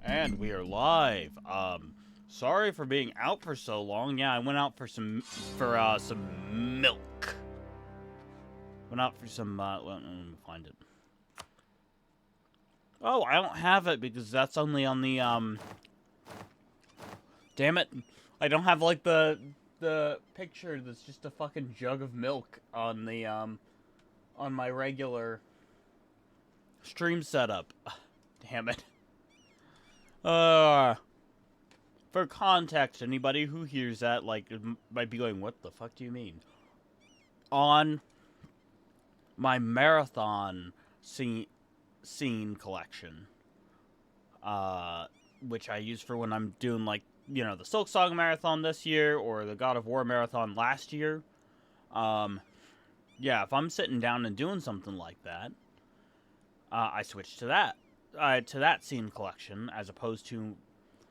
And we are live. Sorry for being out for so long. Yeah, I went out for some milk. Went out for some, well, let me find it. Oh, I don't have it because that's only on the, damn it. I don't have, like, the picture that's just a fucking jug of milk on the, on my regular stream setup. Damn it. For context, anybody who hears that, like, might be going, what the fuck do you mean? On my marathon scene collection, which I use for when I'm doing, like, you know, the Silk Song Marathon this year, or the God of War Marathon last year, yeah, if I'm sitting down and doing something like that, I switch to that scene collection, as opposed to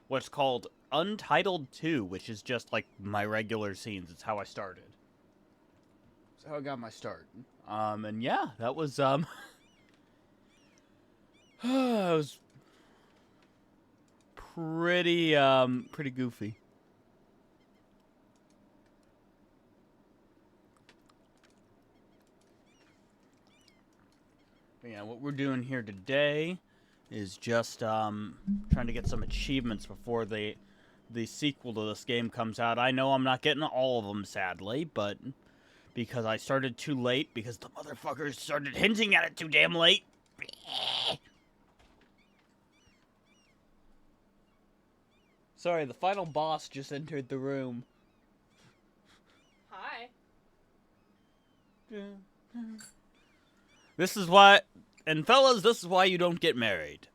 what's called Untitled 2, which is just, like, my regular scenes. It's how I started. It's how I got my start. And yeah, that was, it was pretty goofy. But yeah, what we're doing here today is just, trying to get some achievements before the sequel to this game comes out. I know I'm not getting all of them, sadly, but because I started too late, because the motherfuckers started hinting at it too damn late. Sorry, the final boss just entered the room. Hi. This is why, and fellas, this is why you don't get married.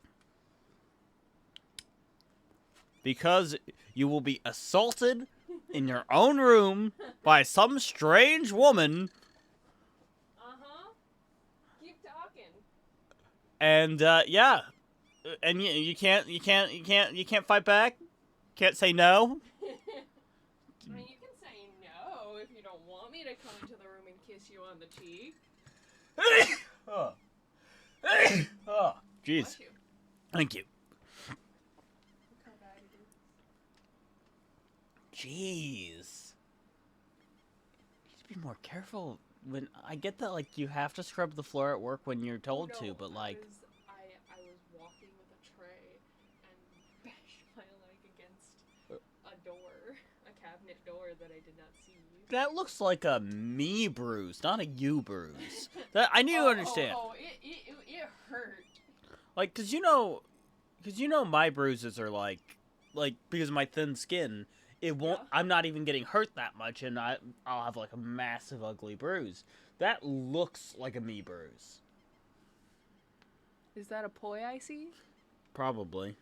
Because you will be assaulted in your own room by some strange woman. Uh-huh. Keep talking. And yeah, and you can't fight back. Can't say no. I mean, you can say no if you don't want me to come into the room and kiss you on the cheek. Oh, jeez. Bless you. Thank you. Look how bad it is. Jeez. You need to be more careful. When I get that, like, you have to scrub the floor at work when you're told to, but like. I was walking with a tray and bashed my leg against a door, a cabinet door that I did not see. That looks like a me bruise, not a you bruise. That I need to understand. It hurt. Like, cause you know my bruises are like because of my thin skin, it won't. Yeah. I'm not even getting hurt that much, and I'll have like a massive ugly bruise. That looks like a me bruise. Is that a poi I see? Probably.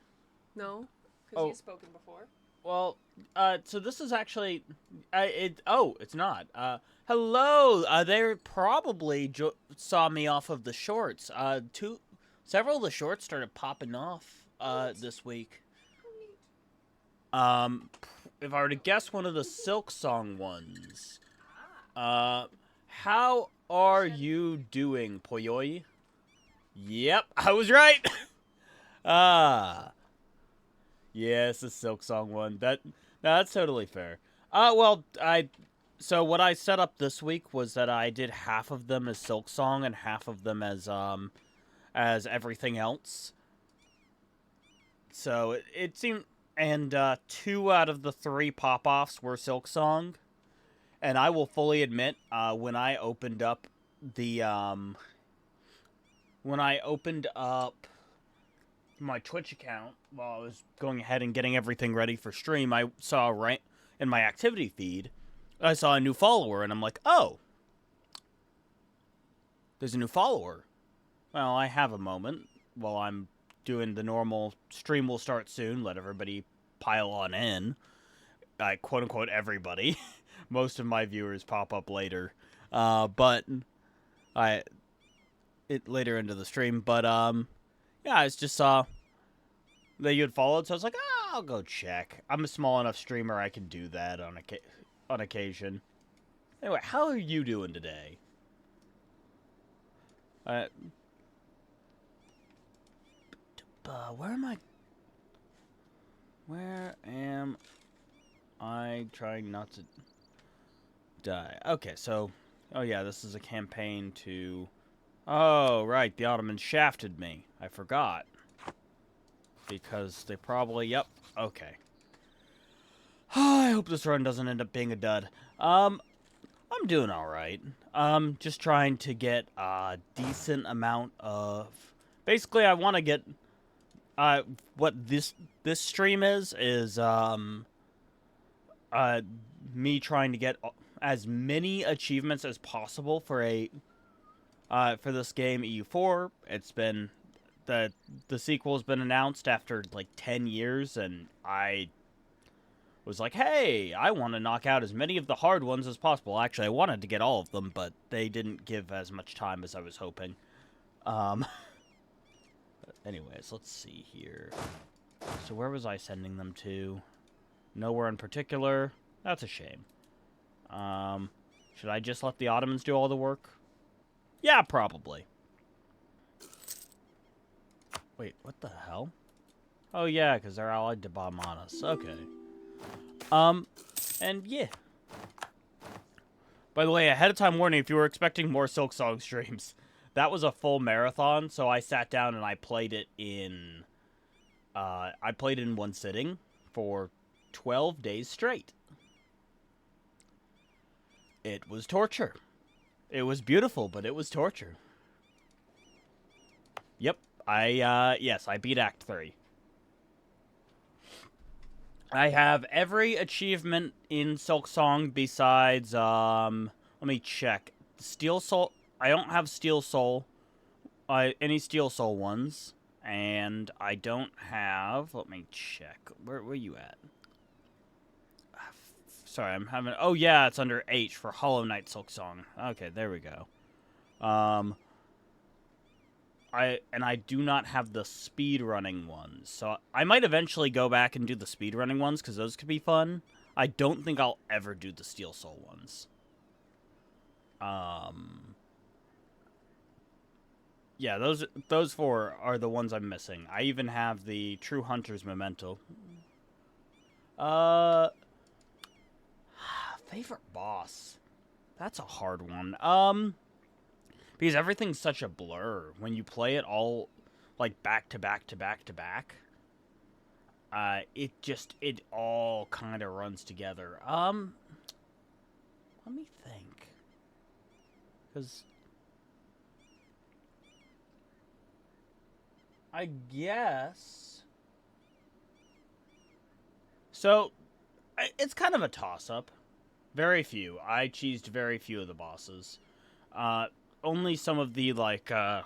No, because you've spoken before. Well, so this is actually, it's not. Hello, they probably saw me off of the shorts. Several of the shorts started popping off, this week. If I were to guess one of the Silk Song ones, how are you doing, Poyoi? Yep, I was right! Yes, the Silk Song one. That's totally fair. So what I set up this week was that I did half of them as Silk Song and half of them as everything else. So it seemed, and 2 out of the 3 pop-offs were Silk Song. And I will fully admit, when I opened up my Twitch account while I was going ahead and getting everything ready for stream, I saw right in my activity feed, I saw a new follower, and I'm like, oh, there's a new follower. Well, I have a moment while I'm doing the normal stream will start soon, let everybody pile on in. Quote unquote everybody. Most of my viewers pop up later. But later into the stream, but yeah, I just saw that you had followed, so I was like, I'll go check. I'm a small enough streamer, I can do that on occasion. Anyway, how are you doing today? Where am I? Where am I trying not to die? Okay, so... Oh yeah, this is a campaign to... Oh, right, the Ottomans shafted me. I forgot. Because they probably... Yep, okay. I hope this run doesn't end up being a dud. I'm doing alright. Just trying to get a decent amount of... Basically, I want to get... what this stream is me trying to get as many achievements as possible for for this game, EU4. It's been... The sequel's been announced after, like, 10 years, and I was like, hey, I want to knock out as many of the hard ones as possible. Actually, I wanted to get all of them, but they didn't give as much time as I was hoping. Anyways, let's see here. So where was I sending them to? Nowhere in particular. That's a shame. Should I just let the Ottomans do all the work? Yeah, probably. Wait, what the hell? Oh yeah, because they're allied to bomb on us. Okay. And yeah. By the way, ahead of time warning, if you were expecting more Silk Song streams, that was a full marathon, so I sat down and I played it in... I played in one sitting for 12 days straight. It was torture. It was beautiful, but it was torture. Yep, yes, I beat Act 3. I have every achievement in Silk Song besides, let me check. Steel Soul, I don't have Steel Soul, any Steel Soul ones, and I don't have, let me check, where are you at? Sorry, I'm having, oh yeah, it's under H for Hollow Knight Silk Song. Okay, there we go. I do not have the speedrunning ones, so I might eventually go back and do the speedrunning ones, because those could be fun. I don't think I'll ever do the Steel Soul ones. Yeah, those four are the ones I'm missing. I even have the True Hunter's Memento. Favorite boss? That's a hard one. Because everything's such a blur. When you play it all, like, back to back to back to back, it all kind of runs together. Let me think. Because I guess... So, it's kind of a toss-up. Very few. I cheesed very few of the bosses. Only some of the, like, I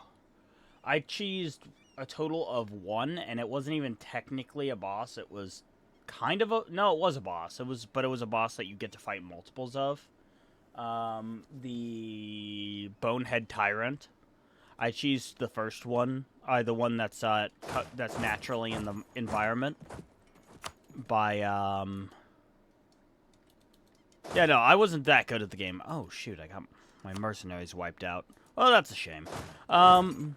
cheesed a total of one, and it wasn't even technically a boss. It was kind of a... No, it was a boss. But it was a boss that you get to fight multiples of. The Bonehead Tyrant. I cheesed the first one. The one that's naturally in the environment. By, Yeah, no, I wasn't that good at the game. Oh, shoot, I got my mercenaries wiped out. Oh, that's a shame. Oh,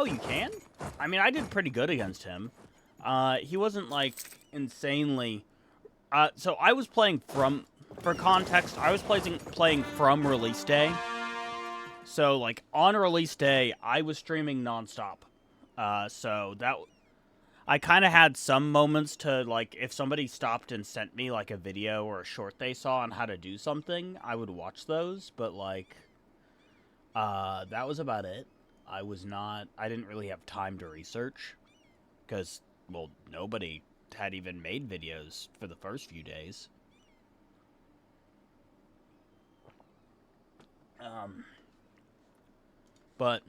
you can? I mean, I did pretty good against him. He wasn't, like, insanely... so I was playing from... For context, I was playing from release day. So, like, on release day, I was streaming nonstop. So that... I kind of had some moments to, like, if somebody stopped and sent me, like, a video or a short they saw on how to do something, I would watch those, but, like, that was about it. I didn't really have time to research, because, well, nobody had even made videos for the first few days. But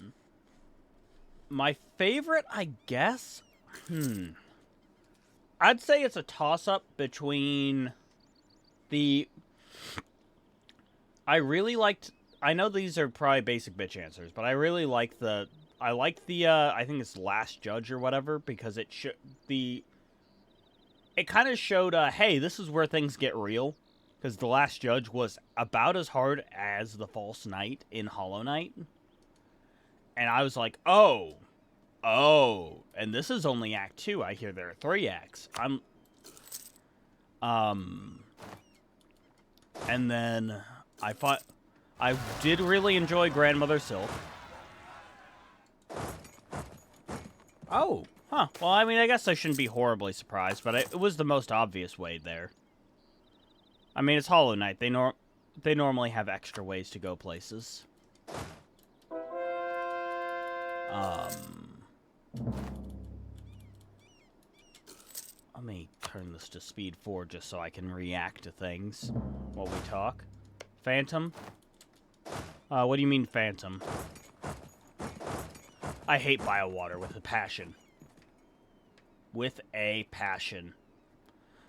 my favorite, I guess... I'd say it's a toss-up between the... I really liked... I know these are probably basic bitch answers, but I really like the... I liked the, I think it's Last Judge or whatever, because it kind of showed, hey, this is where things get real. Because the Last Judge was about as hard as the False Knight in Hollow Knight. And I was like, oh... Oh, and this is only Act 2. I hear there are 3 acts. And then I did really enjoy Grandmother Silk. Oh, huh. Well, I mean, I guess I shouldn't be horribly surprised, but it was the most obvious way there. I mean, it's Hollow Knight. They normally have extra ways to go places. Let me turn this to speed 4 just so I can react to things while we talk. Phantom? What do you mean, Phantom? I hate BioWater with a passion. With a passion.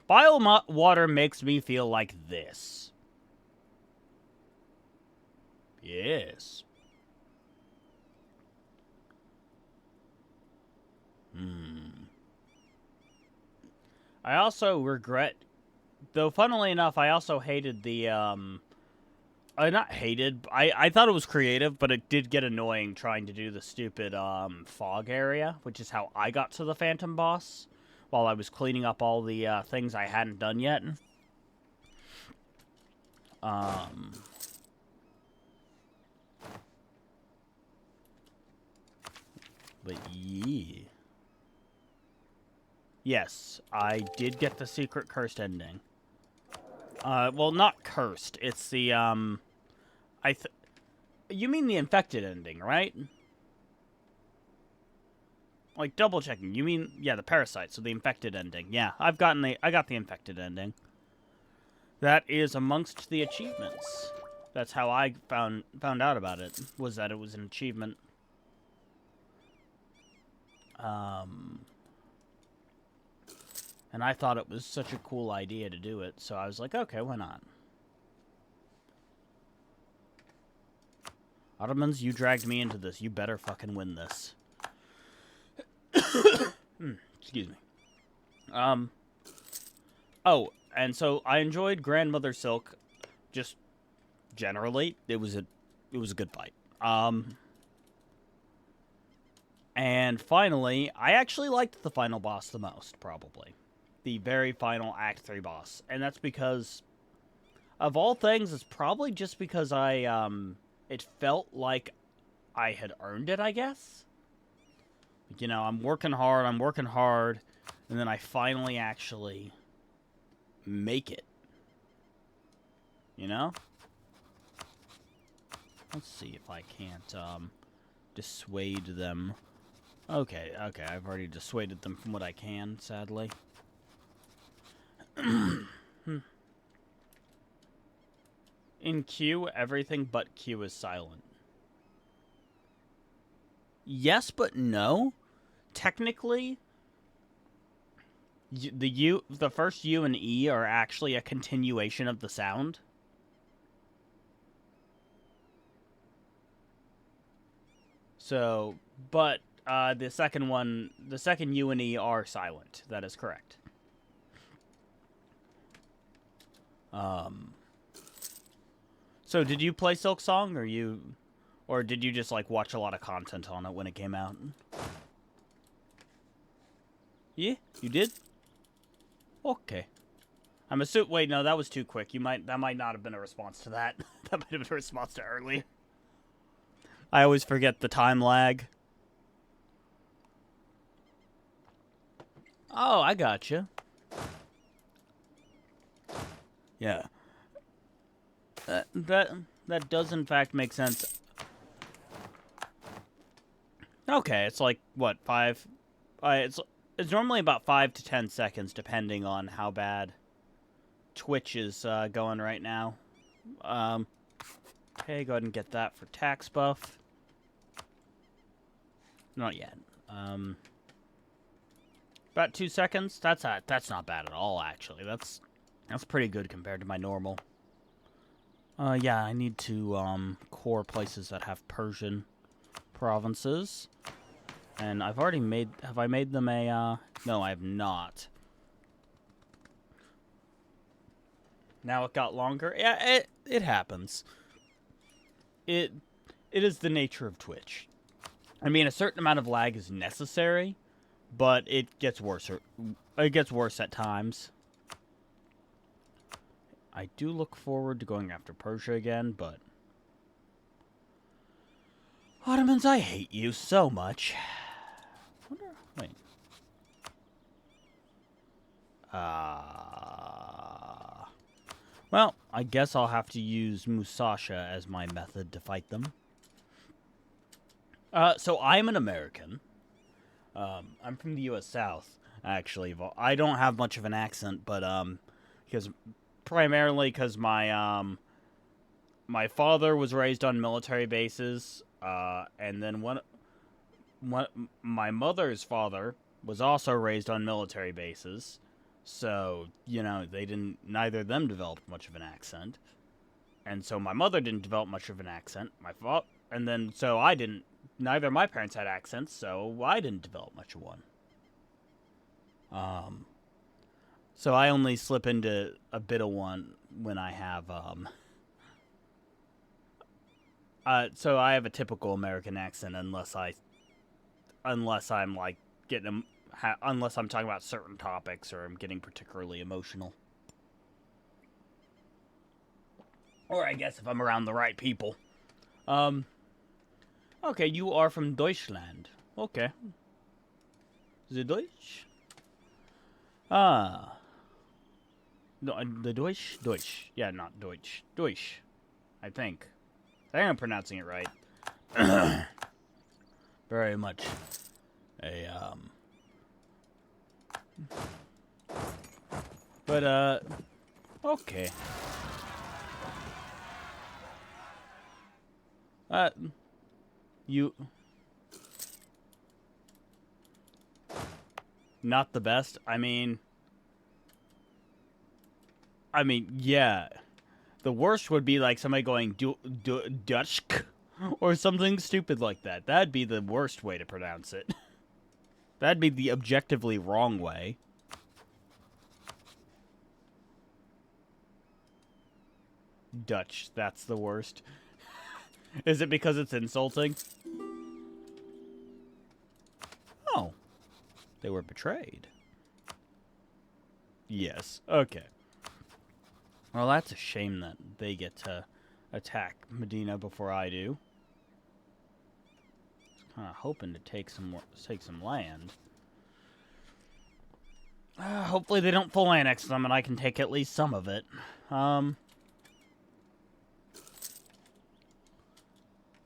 BioWater makes me feel like this. Yes. I also regret, though funnily enough, I also hated the, not hated, I thought it was creative, but it did get annoying trying to do the stupid, fog area, which is how I got to the Phantom boss, while I was cleaning up all the, things I hadn't done yet. But yeah. Yes, I did get the secret cursed ending. Well, not cursed. It's the, you mean the infected ending, right? Like, double checking. You mean, yeah, the parasite, so the infected ending. Yeah, I got the infected ending. That is amongst the achievements. That's how I found out about it, was that it was an achievement. And I thought it was such a cool idea to do it, so I was like, okay, why not? Ottomans, you dragged me into this. You better fucking win this. Excuse me. Oh, and so I enjoyed Grandmother Silk, just generally. It was a good fight. And finally, I actually liked the final boss the most, probably. The very final Act 3 boss. And that's because, of all things, it's probably just because it felt like I had earned it, I guess. You know, I'm working hard, and then I finally actually make it. You know? Let's see if I can't, dissuade them. Okay, I've already dissuaded them from what I can, sadly. In Q, everything but Q is silent. Yes, but no. Technically, the first U and E are actually a continuation of the sound. So, but the second U and E are silent. That is correct. So did you play Silk Song, or did you just like watch a lot of content on it when it came out? Yeah, you did? Okay. I'm assuming. Wait, no, that was too quick. That might not have been a response to that. That might have been a response to early. I always forget the time lag. Oh, I gotcha. Yeah. That does in fact make sense. Okay, it's like what, 5? It's normally about 5 to 10 seconds, depending on how bad Twitch is going right now. Okay, go ahead and get that for tax buff. Not yet. About 2 seconds. That's not bad at all, actually. That's pretty good compared to my normal. Yeah, I need to core places that have Persian provinces. And I've already have I made them a, no, I have not. Now it got longer. Yeah, it happens. It is the nature of Twitch. I mean, a certain amount of lag is necessary, but it gets worse. It gets worse at times. I do look forward to going after Persia again, but Ottomans, I hate you so much. Wait. Well, I guess I'll have to use Musashi as my method to fight them. So I'm an American. I'm from the U.S. South, actually. I don't have much of an accent, but primarily because my father was raised on military bases, and then my mother's father was also raised on military bases. So, neither of them developed much of an accent. And so my mother didn't develop much of an accent. So I didn't. Neither of my parents had accents, so I didn't develop much of one. So I only slip into a bit of one when I have, so I have a typical American accent unless I'm like unless I'm talking about certain topics or I'm getting particularly emotional. Or I guess if I'm around the right people. Okay, you are from Deutschland. Okay. The Deutsch? No, the Deutsch? Deutsch. Yeah, not Deutsch. Deutsch. I think I'm pronouncing it right. Very much But, okay. You... Not the best? I mean, yeah. The worst would be like somebody going, Dutch, or something stupid like that. That'd be the worst way to pronounce it. That'd be the objectively wrong way. Dutch, that's the worst. Is it because it's insulting? Oh. They were betrayed. Yes. Okay. Well, that's a shame that they get to attack Medina before I do. Kind of hoping to take some land. Hopefully they don't full annex them and I can take at least some of it.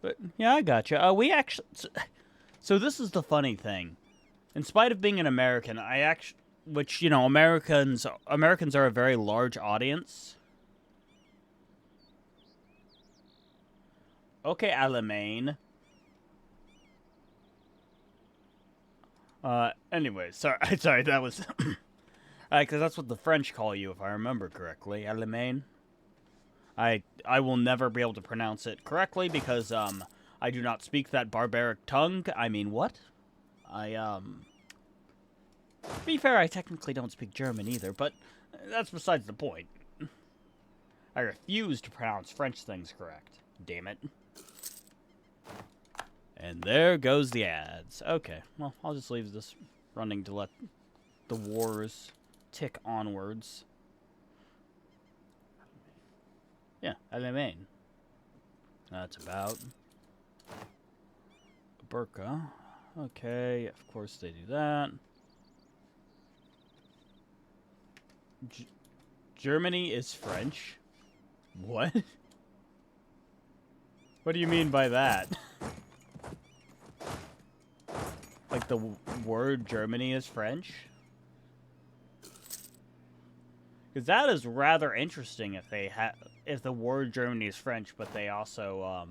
But yeah, I gotcha. We actually. So this is the funny thing. In spite of being an American, Americans are a very large audience. Okay, Alamein. Anyway, sorry, that was... because that's what the French call you, if I remember correctly. Alamein. I will never be able to pronounce it correctly because, I do not speak that barbaric tongue. I mean, what? To be fair, I technically don't speak German either, but that's besides the point. I refuse to pronounce French things correct. Damn it. And there goes the ads. Okay, well, I'll just leave this running to let the wars tick onwards. Yeah, Alamein. That's about Burqa. Okay, of course they do that. Germany is French? What? What do you mean by that? Like the word Germany is French? Because that is rather interesting if the word Germany is French, but they also,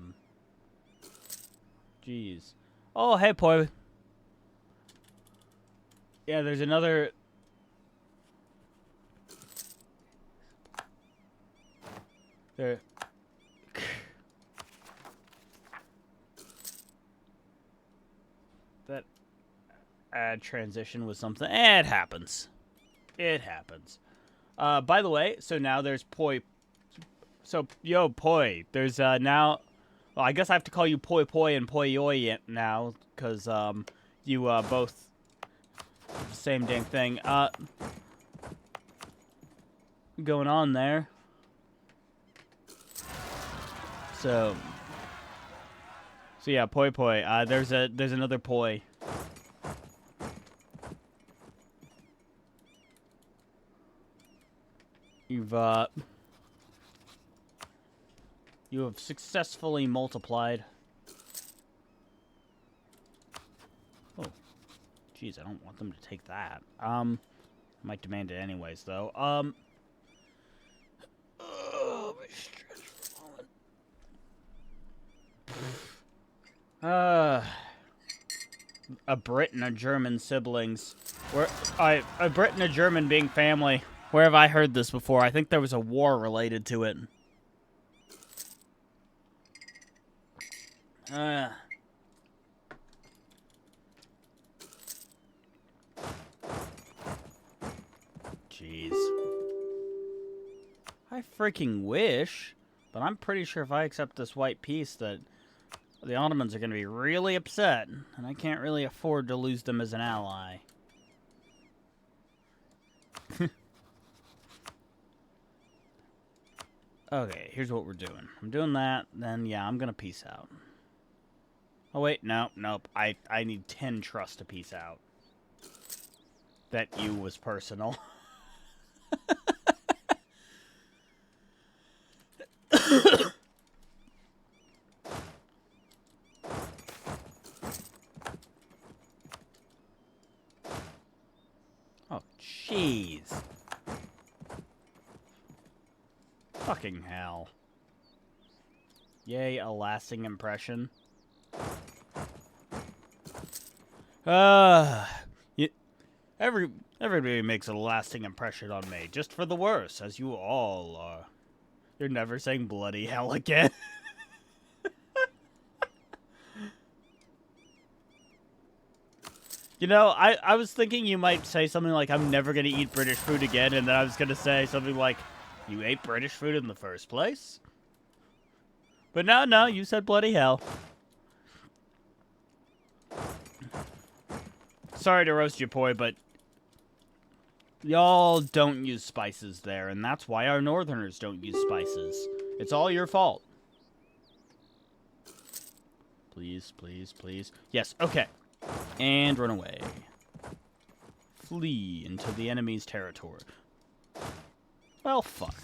Jeez. Oh, hey, boy. Yeah, there's another... There... That ad transition was something... it happens. It happens. By the way, so now there's Poi... So, yo, Poi, there's, now... Well, I guess I have to call you Poi Poi and Poi Yoi now, because, you, both the same dang thing. Going on there. So yeah, Poi Poi. There's another Poi. You have successfully multiplied. Oh, jeez, I don't want them to take that. I might demand it anyways, though. Oh, my stress for a moment. A Brit and a German siblings. A Brit and a German being family. Where have I heard this before? I think there was a war related to it. Jeez. I freaking wish, but I'm pretty sure if I accept this white piece that the Ottomans are going to be really upset, and I can't really afford to lose them as an ally. Okay, here's what we're doing. I'm doing that, then yeah, I'm going to peace out. Oh wait, nope. I need 10 trust to peace out. That you was personal. Oh, jeez. Fucking hell. Yay, a lasting impression. Everybody makes a lasting impression on me, just for the worse, as you all are. You're never saying bloody hell again. You know, I was thinking you might say something like, I'm never gonna eat British food again, and then I was gonna say something like, you ate British food in the first place? But no, you said bloody hell. Sorry to roast you, Poi, but y'all don't use spices there, and that's why our northerners don't use spices. It's all your fault. Please, please, please. Yes, okay. And run away. Flee into the enemy's territory. Well, fuck.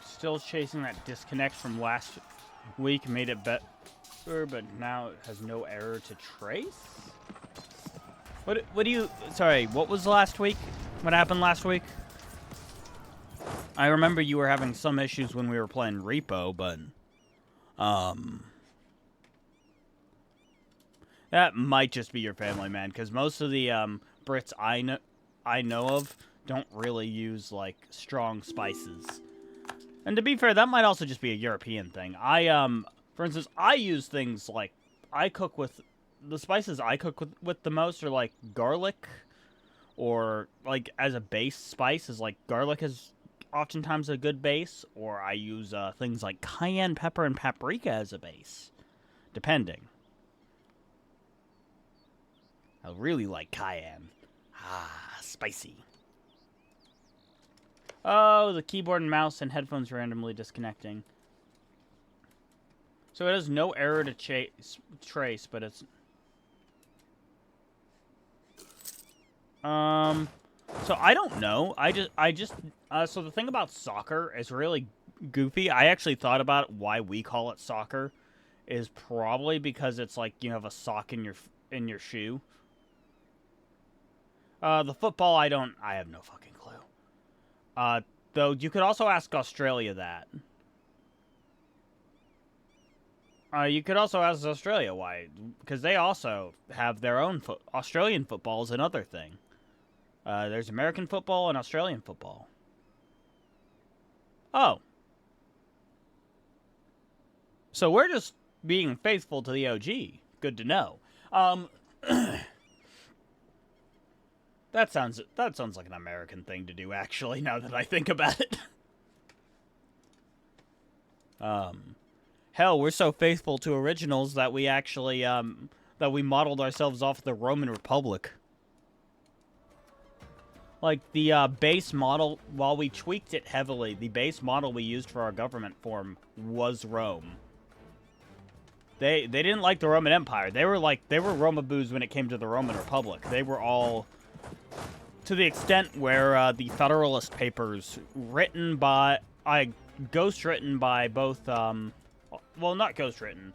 Still chasing that disconnect from last week. Made it better, but now it has no error to trace? What do you... Sorry, what was last week? What happened last week? I remember you were having some issues when we were playing Repo, but... That might just be your family, man, because most of the Brits I know of don't really use, like, strong spices. And to be fair, that might also just be a European thing. For instance, I use things like... The spices I cook with the most are, like, garlic, or, like, as a base spice, is, like, garlic is oftentimes a good base, or I use things like cayenne pepper and paprika as a base, depending. I really like cayenne. Spicy. Oh, the keyboard and mouse and headphones randomly disconnecting. So it has no error to trace, but it's... So I don't know. So the thing about soccer is really goofy. I actually thought about why we call it soccer is probably because it's like you have a sock in your shoe. The football, I have no fucking clue. Though you could also ask Australia that. You could also ask Australia why, because they also have their own Australian football is another thing. There's American football and Australian football. Oh. So we're just being faithful to the OG. Good to know. The That sounds like an American thing to do, actually, now that I think about it. Hell, we're so faithful to originals that we actually, that we modeled ourselves off the Roman Republic. Like, the, base model, while we tweaked it heavily, the base model we used for our government form was Rome. They didn't like the Roman Empire. They were Romaboos when it came to the Roman Republic. They were all, to the extent where, the Federalist Papers, written by, ghostwritten by both, well, not ghostwritten,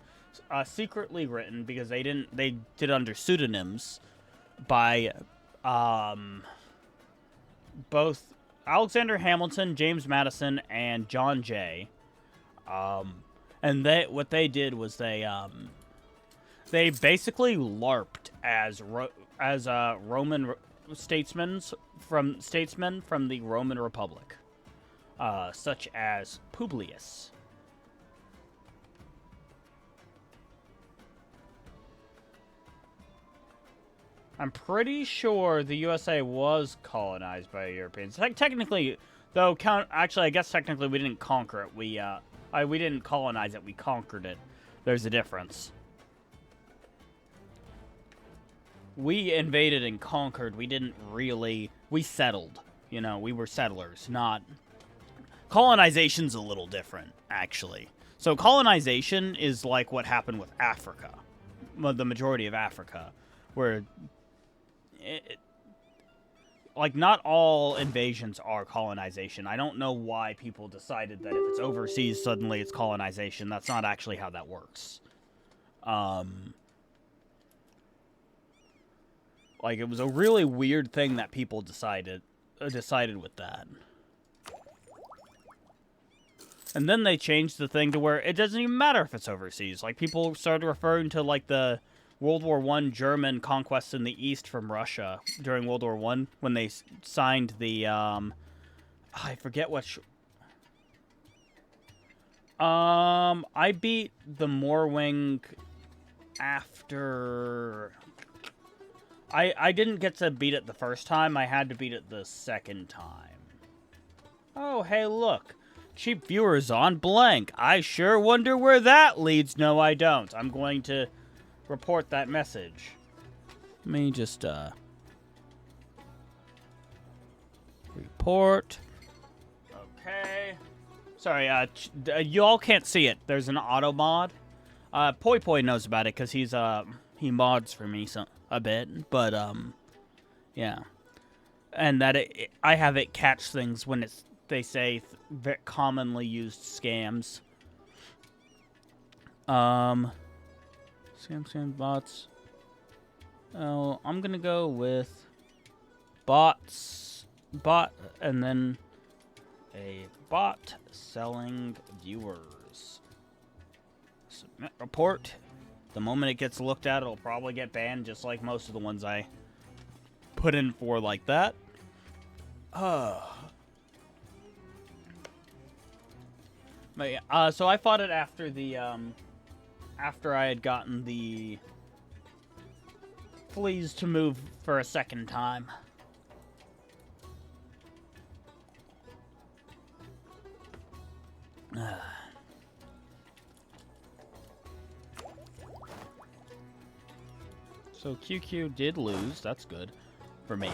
secretly written, because they did under pseudonyms, by, both Alexander Hamilton, James Madison, and John Jay. And what they did was they basically LARPed as Roman statesmen from the Roman Republic, such as Publius. I'm pretty sure the USA was colonized by Europeans. Technically, though, actually, I guess technically we didn't conquer it. We didn't colonize it. We conquered it. There's a difference. We invaded and conquered. We didn't really. We settled. You know, we were settlers, not. Colonization's a little different, actually. So colonization is like what happened with Africa, well, the majority of Africa, where. Like, not all invasions are colonization. I don't know why people decided that if it's overseas, suddenly it's colonization. That's not actually how that works. Like, it was a really weird thing that people decided with that. And then they changed the thing to where it doesn't even matter if it's overseas. Like, people started referring to, like, the World War I German conquests in the East from Russia during World War I when they signed the, I forget what... I beat the Morwing after... I didn't get to beat it the first time. I had to beat it the second time. Oh, hey, look. Cheap viewers on blank. I sure wonder where that leads. No, I don't. I'm going to report that message. Let me just, report. Okay. Sorry, you all can't see it. There's an auto mod. Poi Poi knows about it because he mods for me a bit, but, yeah. And that I have it catch things when they say commonly used scams. Scam bots. Oh, I'm gonna go with bots. And then a bot selling viewers. Submit report. The moment it gets looked at, it'll probably get banned, just like most of the ones I put in for like that. But yeah, so I fought it after the, after I had gotten the fleas to move for a second time. So QQ did lose. That's good for me.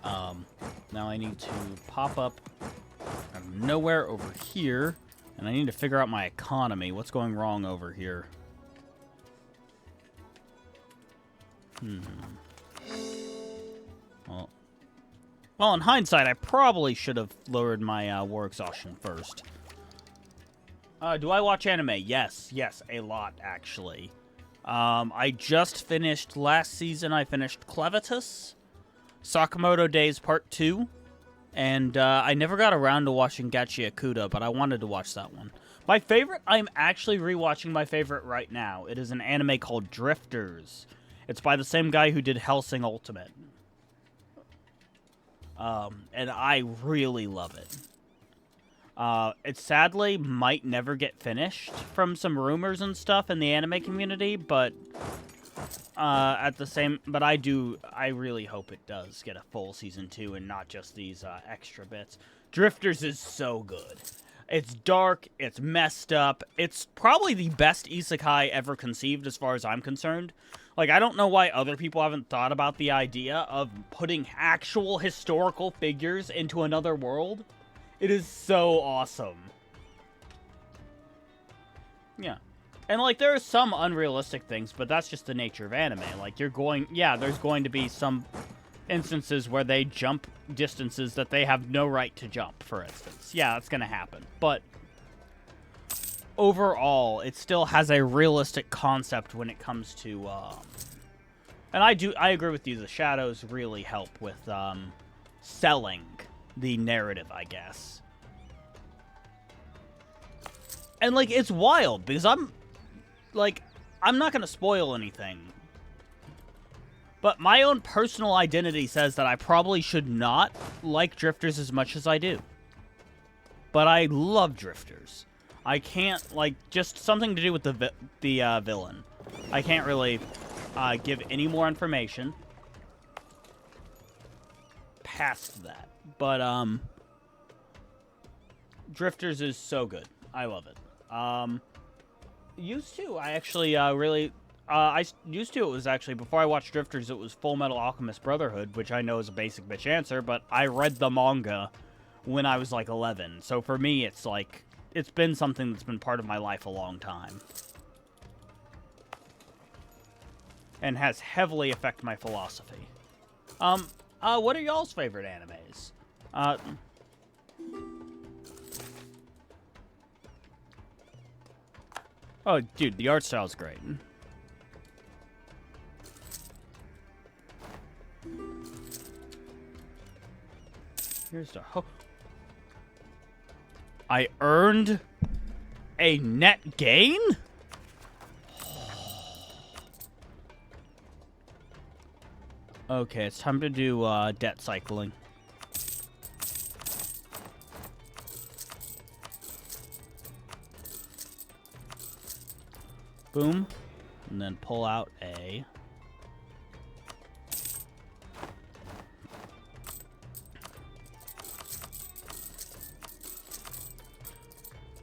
Now I need to pop up out of nowhere over here, and I need to figure out my economy. What's going wrong over here? Well, in hindsight, I probably should have lowered my war exhaustion first. Do I watch anime? Yes, a lot, actually. I just finished last season. I finished Clevitus, Sakamoto Days Part 2, and I never got around to watching Gachi Akuda, but I wanted to watch that one. My favorite, I'm actually rewatching my favorite right now. It is an anime called Drifters. It's by the same guy who did Hellsing Ultimate. And I really love it. It sadly might never get finished from some rumors and stuff in the anime community, but At the same, but I really hope it does get a full season 2 and not just these extra bits. Drifters is so good. It's dark, it's messed up, it's probably the best isekai ever conceived as far as I'm concerned. Like, I don't know why other people haven't thought about the idea of putting actual historical figures into another world. It is so awesome. Yeah. And, like, there are some unrealistic things, but that's just the nature of anime. Like, there's going to be some instances where they jump distances that they have no right to jump, for instance. Yeah, that's going to happen. But overall, it still has a realistic concept when it comes to, and I agree with you, the shadows really help with, selling the narrative, I guess. And, like, it's wild, because I'm not going to spoil anything. But my own personal identity says that I probably should not like Drifters as much as I do. But I love Drifters. I can't, like, just something to do with the villain. I can't really give any more information past that. But, Drifters is so good. I love it. Used to, I actually it was actually, before I watched Drifters, it was Full Metal Alchemist Brotherhood, which I know is a basic bitch answer, but I read the manga when I was, like, 11. So for me, it's, like, it's been something that's been part of my life a long time. And has heavily affected my philosophy. What are y'all's favorite animes? Oh, dude, the art style's great. Here's the I earned a net gain? Okay, it's time to do debt cycling. Boom. And then pull out a...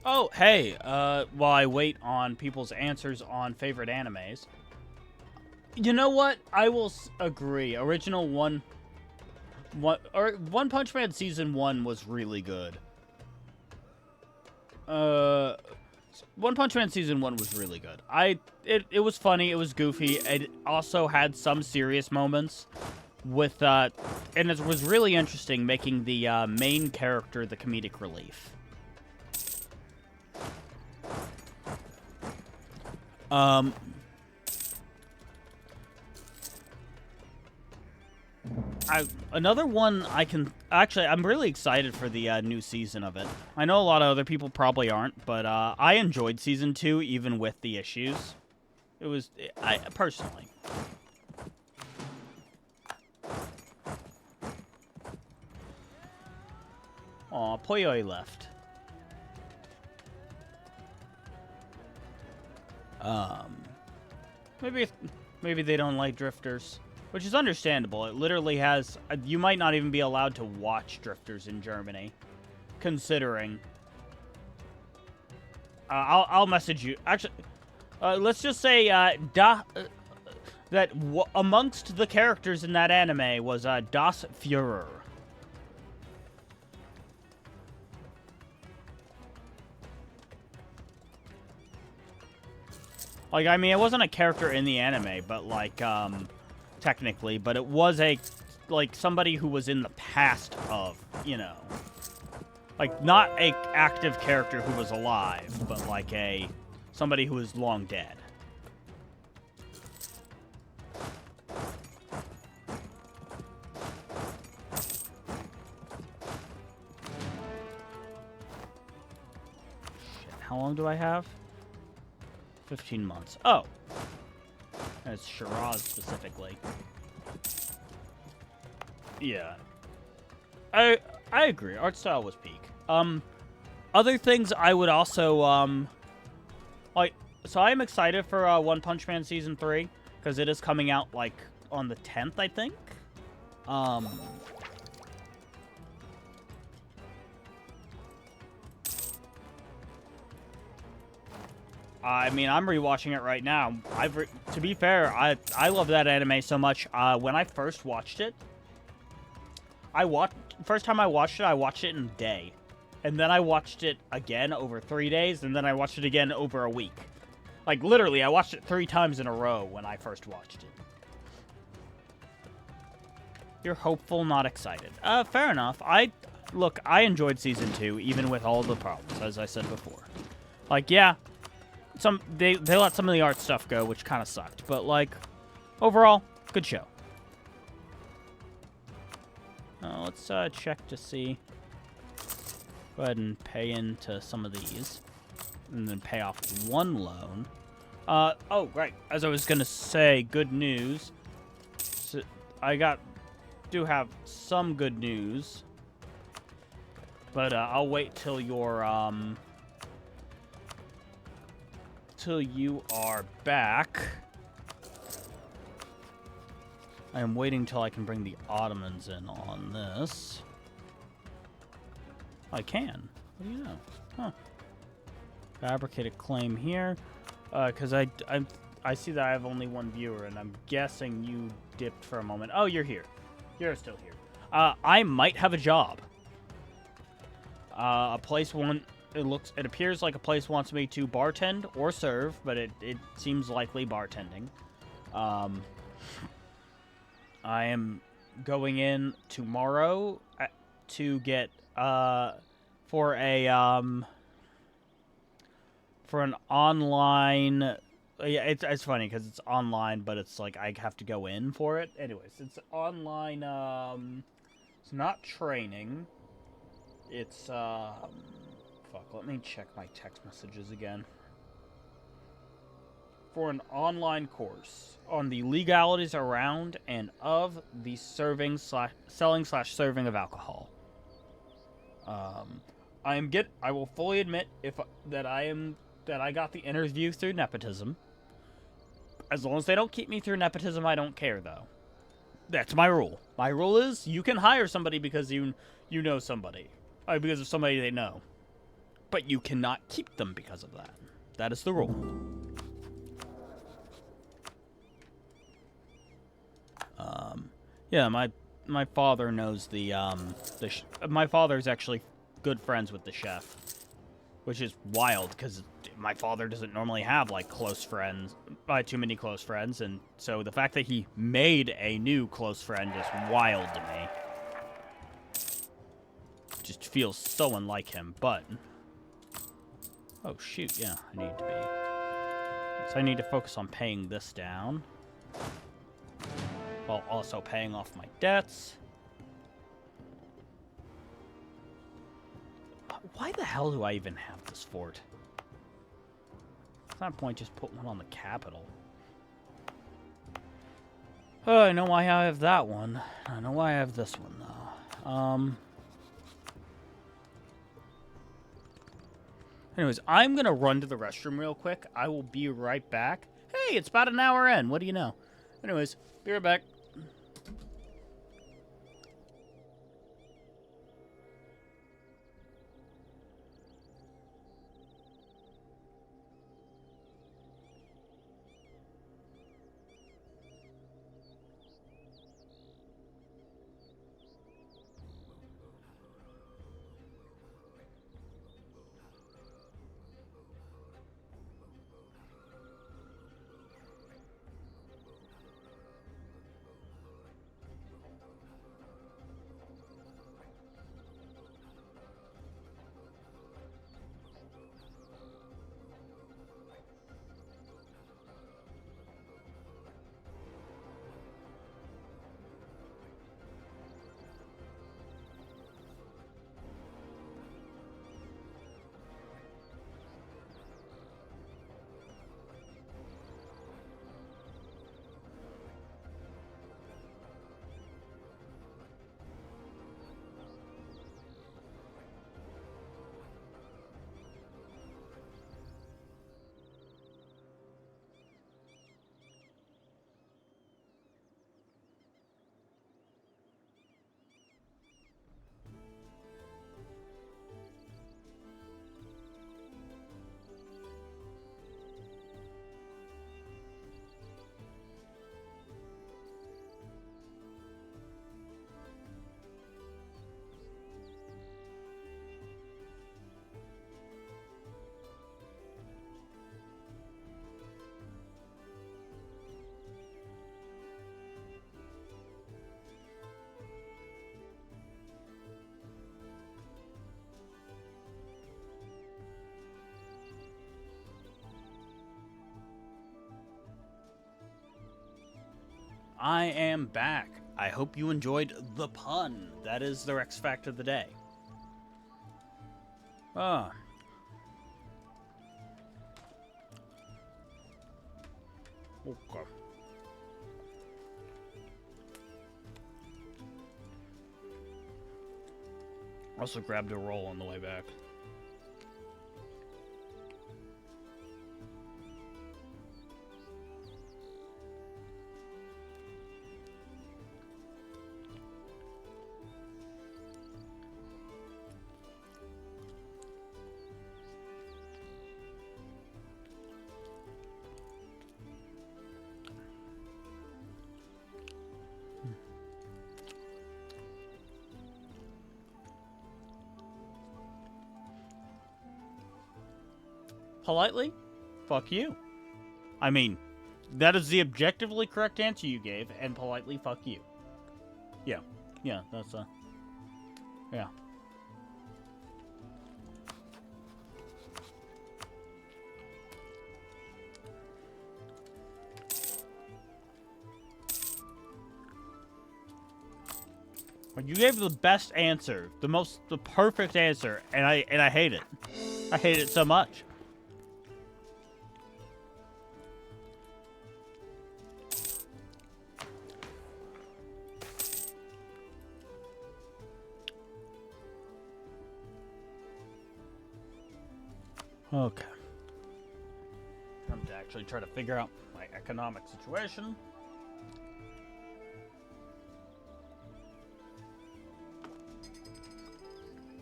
Oh, hey, while I wait on people's answers on favorite animes, you know what? I will agree. One Punch Man Season 1 was really good. One Punch Man Season 1 was really good. It was funny, it was goofy, it also had some serious moments with, and it was really interesting making the main character the comedic relief. Another one I'm really excited for the new season of it. I know a lot of other people probably aren't, but I enjoyed Season 2 even with the issues. Personally. Aw, Poyoi left. Maybe they don't like Drifters, which is understandable. It literally has... you might not even be allowed to watch Drifters in Germany, considering... I'll message you. Actually, let's just say amongst the characters in that anime was Das Führer. Like, I mean, it wasn't a character in the anime, but, like, technically, but it was somebody who was in the past of, you know. Like, not a active character who was alive, but, like, somebody who was long dead. Shit, how long do I have? 15 months. Oh. That's Shiraz specifically. Yeah. I agree. Art style was peak. Other things I would also, like, so I am excited for One Punch Man Season 3. because it is coming out, like, on the 10th, I think. I mean, I'm rewatching it right now. To be fair, I love that anime so much. When I first watched it, first time I watched it in a day. And then I watched it again over 3 days, and then I watched it again over a week. Like, literally, I watched it 3 times in a row when I first watched it. You're hopeful, not excited. Fair enough. Look, I enjoyed Season 2, even with all the problems, as I said before. Like, yeah, they let some of the art stuff go, which kind of sucked. But, like, overall, good show. Let's check to see. Go ahead and pay into some of these. And then pay off one loan. Oh, right. As I was going to say, good news. So do have some good news. But I'll wait till you're, till you are back. I am waiting till I can bring the Ottomans in on this. I can. What do you know? Huh. Fabricated claim here. Because I see that I have only one viewer, and I'm guessing you dipped for a moment. Oh, you're here. You're still here. I might have a job. A place it appears like a place wants me to bartend or serve, but it seems likely bartending. I am going in tomorrow to get for an online. Yeah, it's funny because it's online, but it's like I have to go in for it. Anyways, it's online. It's not training. It's fuck. Let me check my text messages again. For an online course on the legalities around and of the selling/serving of alcohol. I will fully admit that I got the interview through nepotism. As long as they don't keep me through nepotism, I don't care though. That's my rule. My rule is you can hire somebody because you know somebody, because of somebody they know, but you cannot keep them because of that. That is the rule. Yeah, my father knows my father's actually good friends with the chef, which is wild because my father doesn't normally have like close friends, too many close friends, and so the fact that he made a new close friend is wild to me. Just feels so unlike him, but oh shoot, yeah, I need to focus on paying this down. While also paying off my debts. Why the hell do I even have this fort? At that point, just put one on the capital. Oh, I know why I have that one. I know why I have this one, though. Anyways, I'm gonna run to the restroom real quick. I will be right back. Hey, it's about an hour in. What do you know? Anyways, be right back. I am back. I hope you enjoyed the pun. That is the Rex fact of the day. Ah. Okay. Also grabbed a roll on the way back. Politely, fuck you. I mean, that is the objectively correct answer you gave, and politely, fuck you. Yeah. Yeah, that's, yeah. You gave the best answer, the perfect answer, and I hate it. I hate it so much. Okay. I'm to actually try to figure out my economic situation.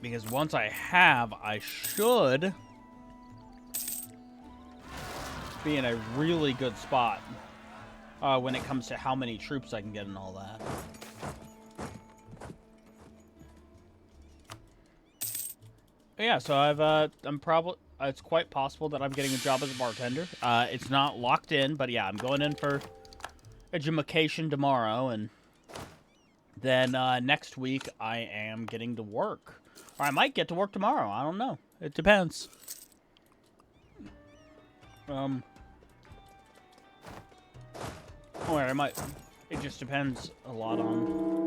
Because once I have, I should be in a really good spot when it comes to how many troops I can get and all that. Yeah, so it's quite possible that I'm getting a job as a bartender. It's not locked in, but yeah, I'm going in for education tomorrow, and then next week I am getting to work. Or I might get to work tomorrow. I don't know. It depends. Or I might. It just depends a lot on.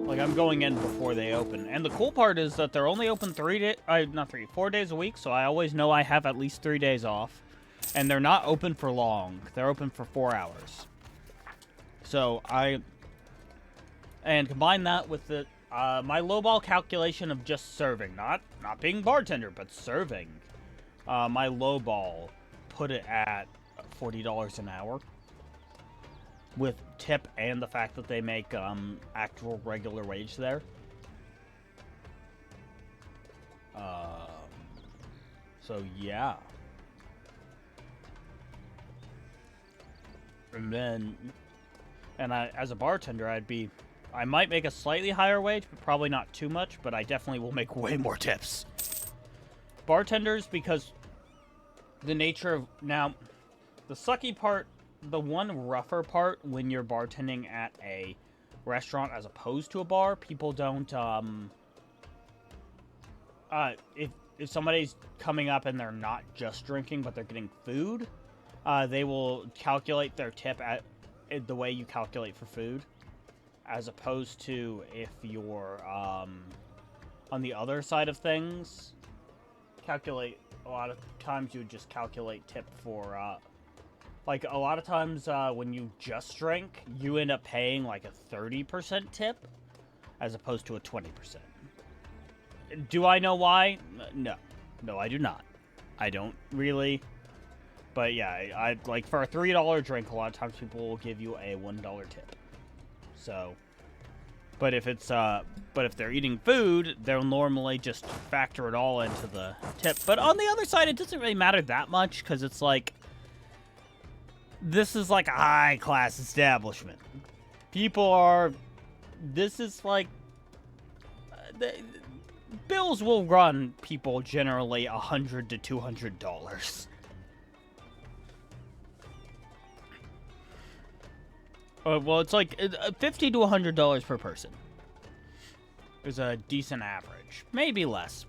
Like, I'm going in before they open. And the cool part is that they're only open 4 days a week, so I always know I have at least 3 days off. And they're not open for long. They're open for 4 hours. So, and combine that with my lowball calculation of just serving. Not being bartender, but serving. My lowball put it at $40 an hour. With tip and the fact that they make actual regular wage there. So yeah. And as a bartender, I might make a slightly higher wage, but probably not too much, but I definitely will make way more tips. Bartenders, because the nature of, now, the sucky part, the one rougher part when you're bartending at a restaurant as opposed to a bar, people don't, if somebody's coming up and they're not just drinking, but they're getting food, they will calculate their tip at the way you calculate for food, as opposed to if you're, on the other side of things, a lot of times you would just calculate tip for, like, a lot of times, when you just drink, you end up paying, like, a 30% tip, as opposed to a 20%. Do I know why? No. No, I do not. I don't really. But, yeah, I like, for a $3 drink, a lot of times people will give you a $1 tip. So, but if they're eating food, they'll normally just factor it all into the tip. But on the other side, it doesn't really matter that much, because it's like, this is like a high-class establishment. This is like, bills will run people generally $100 to $200. Well, it's like $50 to $100 per person is a decent average. Maybe less,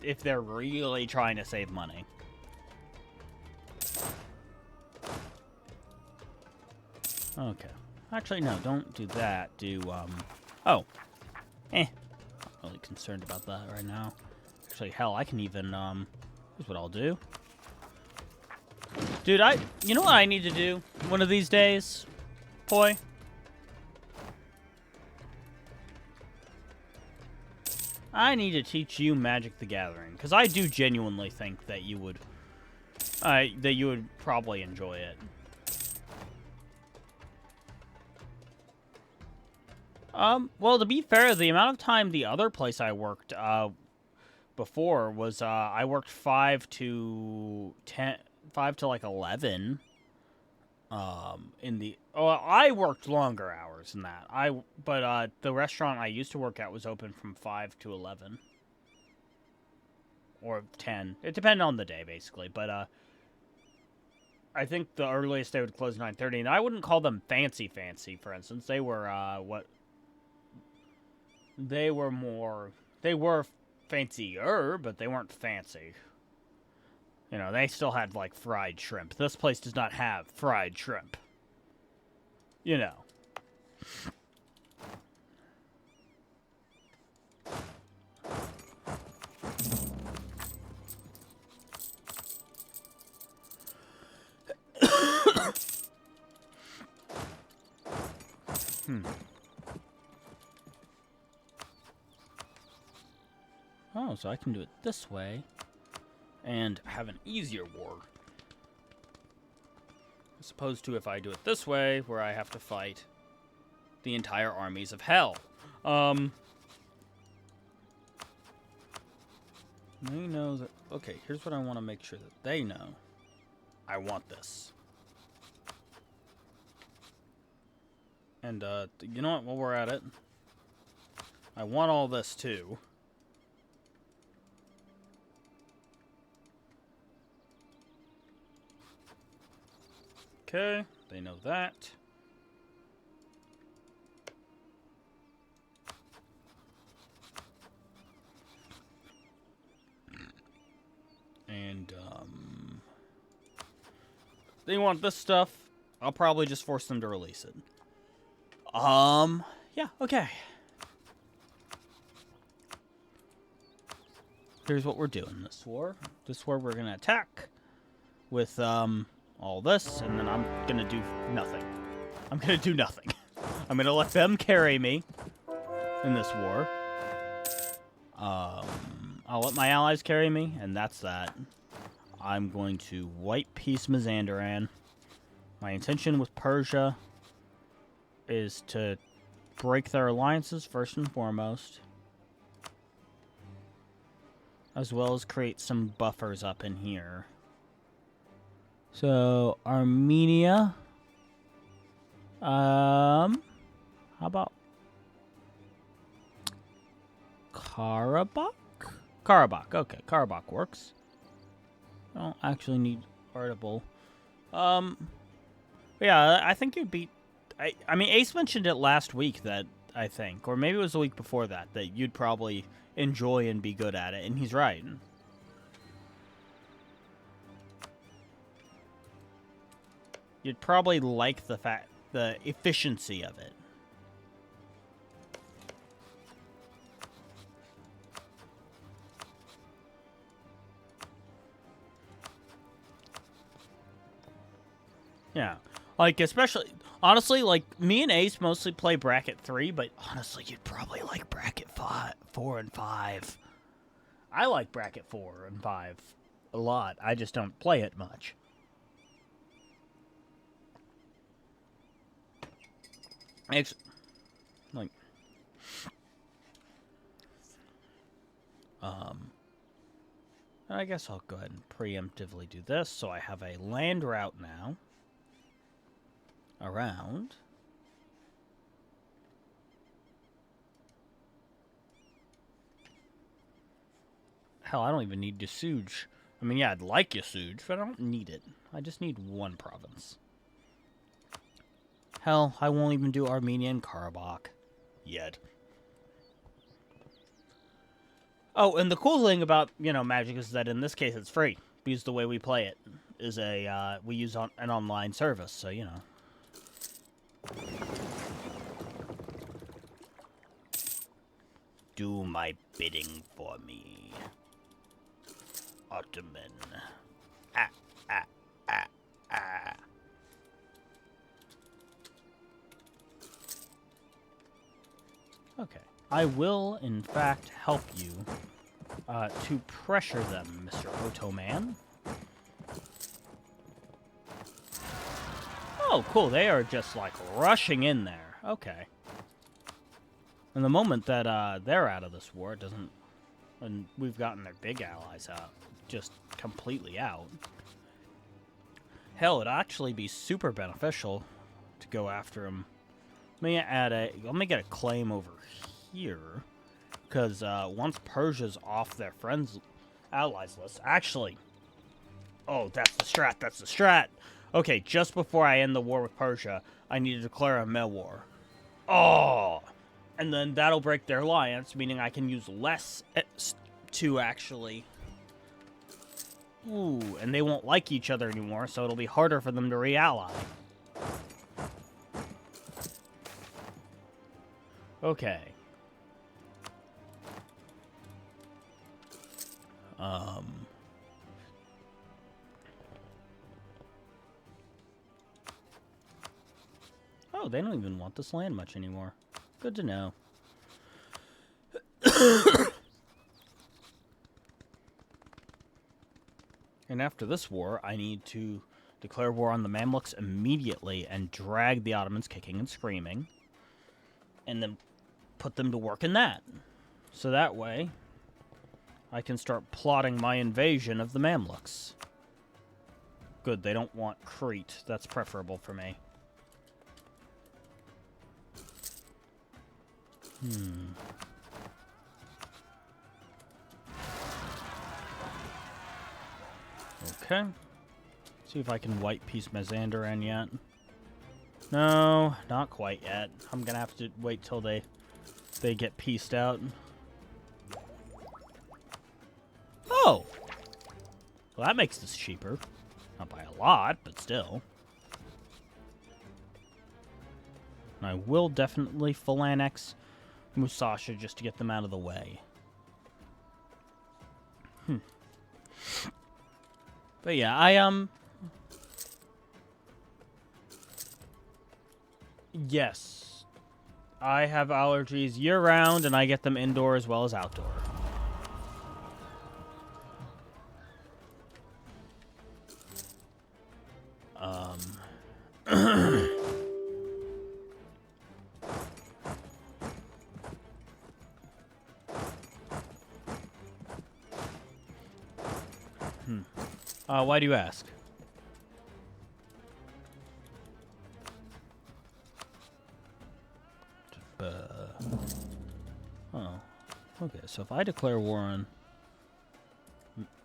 if they're really trying to save money. Okay. Actually, no, don't do that. Do, oh. Not really concerned about that right now. Actually, hell, I can even, here's what I'll do. Dude, you know what I need to do one of these days, Poi? I need to teach you Magic the Gathering, because I do genuinely think that you would probably enjoy it. Well, to be fair, the amount of time the other place I worked, before was, I worked 5 to like 11. I worked longer hours than that. But the restaurant I used to work at was open from 5 to 11. Or 10. It depended on the day, basically. But, I think the earliest they would close 9:30, and I wouldn't call them fancy, for instance. They were, They were fancier, but they weren't fancy. You know, they still had, like, fried shrimp. This place does not have fried shrimp. You know. Oh, so I can do it this way and have an easier war. As opposed to if I do it this way, where I have to fight the entire armies of hell. They know that... Okay, here's what I want to make sure that they know. I want this. And, you know what? While we're at it, I want all this, too. Okay, they know that. And, they want this stuff. I'll probably just force them to release it. Yeah, okay. Here's what we're doing this war. This war we're gonna attack with, all this, and then I'm gonna do nothing. I'm gonna do nothing. I'm gonna let them carry me in this war. I'll let my allies carry me, and that's that. I'm going to white peace Mazandaran. My intention with Persia is to break their alliances first and foremost, as well as create some buffers up in here. So, Armenia. How about Karabakh? Karabakh, okay, Karabakh works. I don't actually need Artable. Yeah, I think you'd beat... I mean, Ace mentioned it last week that, I think, or maybe it was the week before that you'd probably enjoy and be good at it, and he's right. You'd probably like the efficiency of it. Yeah. Like, especially, honestly, like, me and Ace mostly play Bracket 3, but honestly, you'd probably like Bracket 4 and 5. I like Bracket 4 and 5 a lot. I just don't play it much. It's, like, I guess I'll go ahead and preemptively do this, so I have a land route now. Around. Hell, I don't even need Yasuj. I mean, yeah, I'd like Yasuj, but I don't need it. I just need one province. Hell, I won't even do Armenia and Karabakh. Yet. Oh, and the cool thing about, you know, Magic is that in this case it's free. Because the way we play it is we use an online service, so, you know. Do my bidding for me, Ottoman. Ah, ah, ah, ah. Okay. I will, in fact, help you to pressure them, Mr. Ottoman. Oh, cool. They are just, like, rushing in there. Okay. And the moment that they're out of this war, it doesn't... And we've gotten their big allies out. Just completely out. Hell, it'd actually be super beneficial to go after them. Let me get a claim over here. Because once Persia's off their allies list... Actually... Oh, that's the strat. That's the strat. Okay, just before I end the war with Persia, I need to declare a mail war. Oh! And then that'll break their alliance, meaning I can use less to actually... Ooh, and they won't like each other anymore, so it'll be harder for them to re-ally. Okay. Oh, they don't even want this land much anymore. Good to know. And after this war, I need to declare war on the Mamluks immediately and drag the Ottomans kicking and screaming. And then put them to work in that. So that way, I can start plotting my invasion of the Mamluks. Good, they don't want Crete. That's preferable for me. Okay. See if I can white piece Mazandaran yet. No, not quite yet. I'm gonna have to wait till they get pieced out. Oh! Well, that makes this cheaper. Not by a lot, but still. And I will definitely full annex Musashi just to get them out of the way. But yeah, yes. I have allergies year-round, and I get them indoor as well as outdoor. Why do you ask? Oh. Okay, so if I declare war on...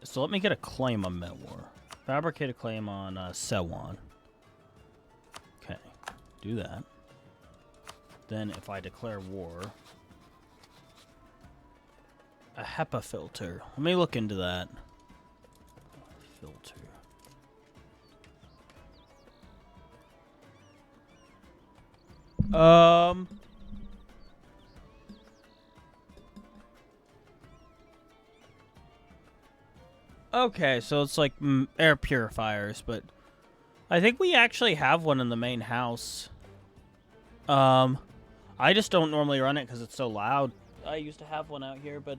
So let me get a claim on Melwar. Fabricate a claim on Sewan. Okay, do that. Then if I declare war... A HEPA filter. Let me look into that. Filter. Okay, so it's like air purifiers, but I think we actually have one in the main house. I just don't normally run it because it's so loud. I used to have one out here, but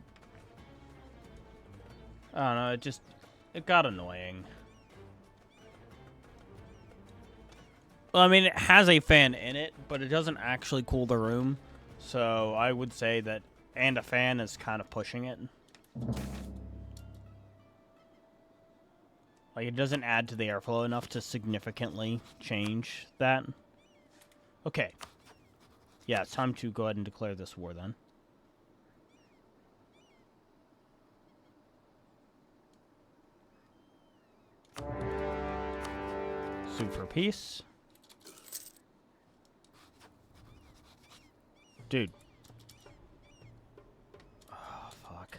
I don't know, it got annoying. Well, I mean, it has a fan in it, but it doesn't actually cool the room. So I would say that, and a fan is kind of pushing it. Like, it doesn't add to the airflow enough to significantly change that. Okay. Yeah, it's time to go ahead and declare this war then. Sue for peace. Dude. Oh, fuck.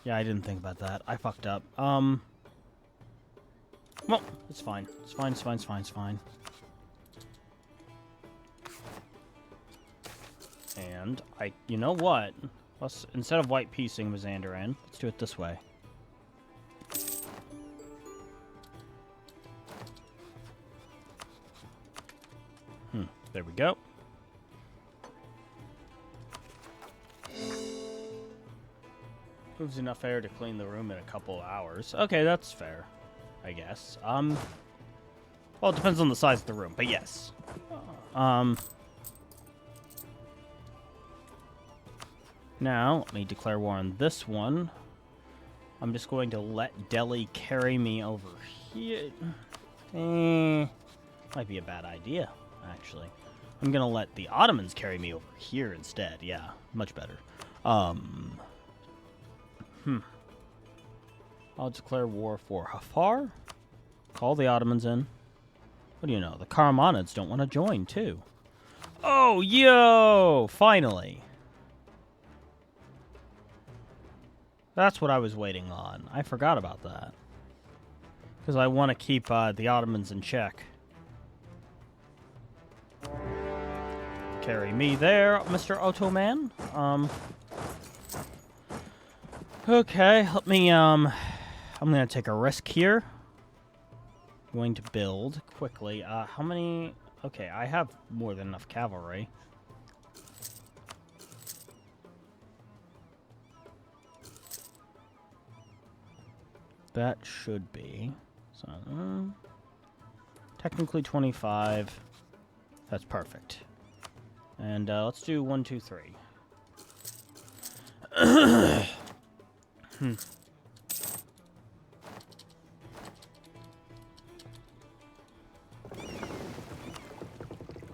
Yeah, I didn't think about that. I fucked up. Well, it's fine. It's fine, it's fine, it's fine, it's fine. And you know what? Instead of white piecing with Xandaran, let's do it this way. There we go. Moves enough air to clean the room in a couple of hours. Okay, that's fair, I guess. Well, it depends on the size of the room, but yes. Now, let me declare war on this one. I'm just going to let Delhi carry me over here. Might be a bad idea, actually. I'm going to let the Ottomans carry me over here instead. Yeah, much better. I'll declare war for Hafar. Call the Ottomans in. What do you know? The Karamanids don't want to join, too. Oh, yo! Finally. That's what I was waiting on. I forgot about that. Because I want to keep the Ottomans in check. Carry me there, Mr. Ottoman. Okay, let me, I'm going to take a risk here. Going to build quickly. How many? Okay, I have more than enough cavalry. That should be. So, technically 25. That's perfect. And let's do 1, 2, 3.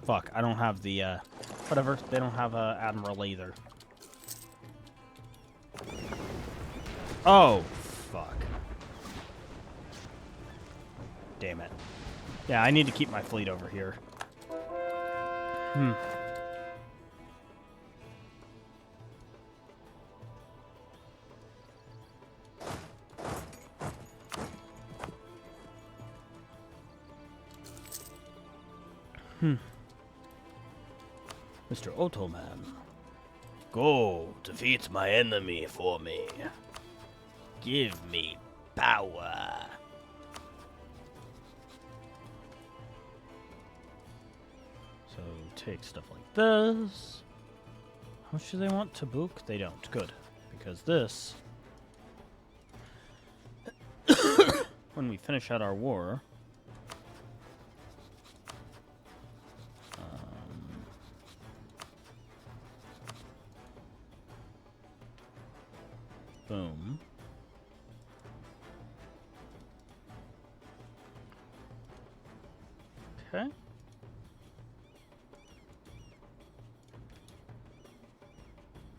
Fuck, I don't have the, whatever. They don't have Admiral either. Oh, fuck. Damn it. Yeah, I need to keep my fleet over here. Mr. Ottoman. Go, defeat my enemy for me. Give me power. So, take stuff like this. How much do they want? Tabuk? They don't. Good. Because this... when we finish out our war... boom. Okay.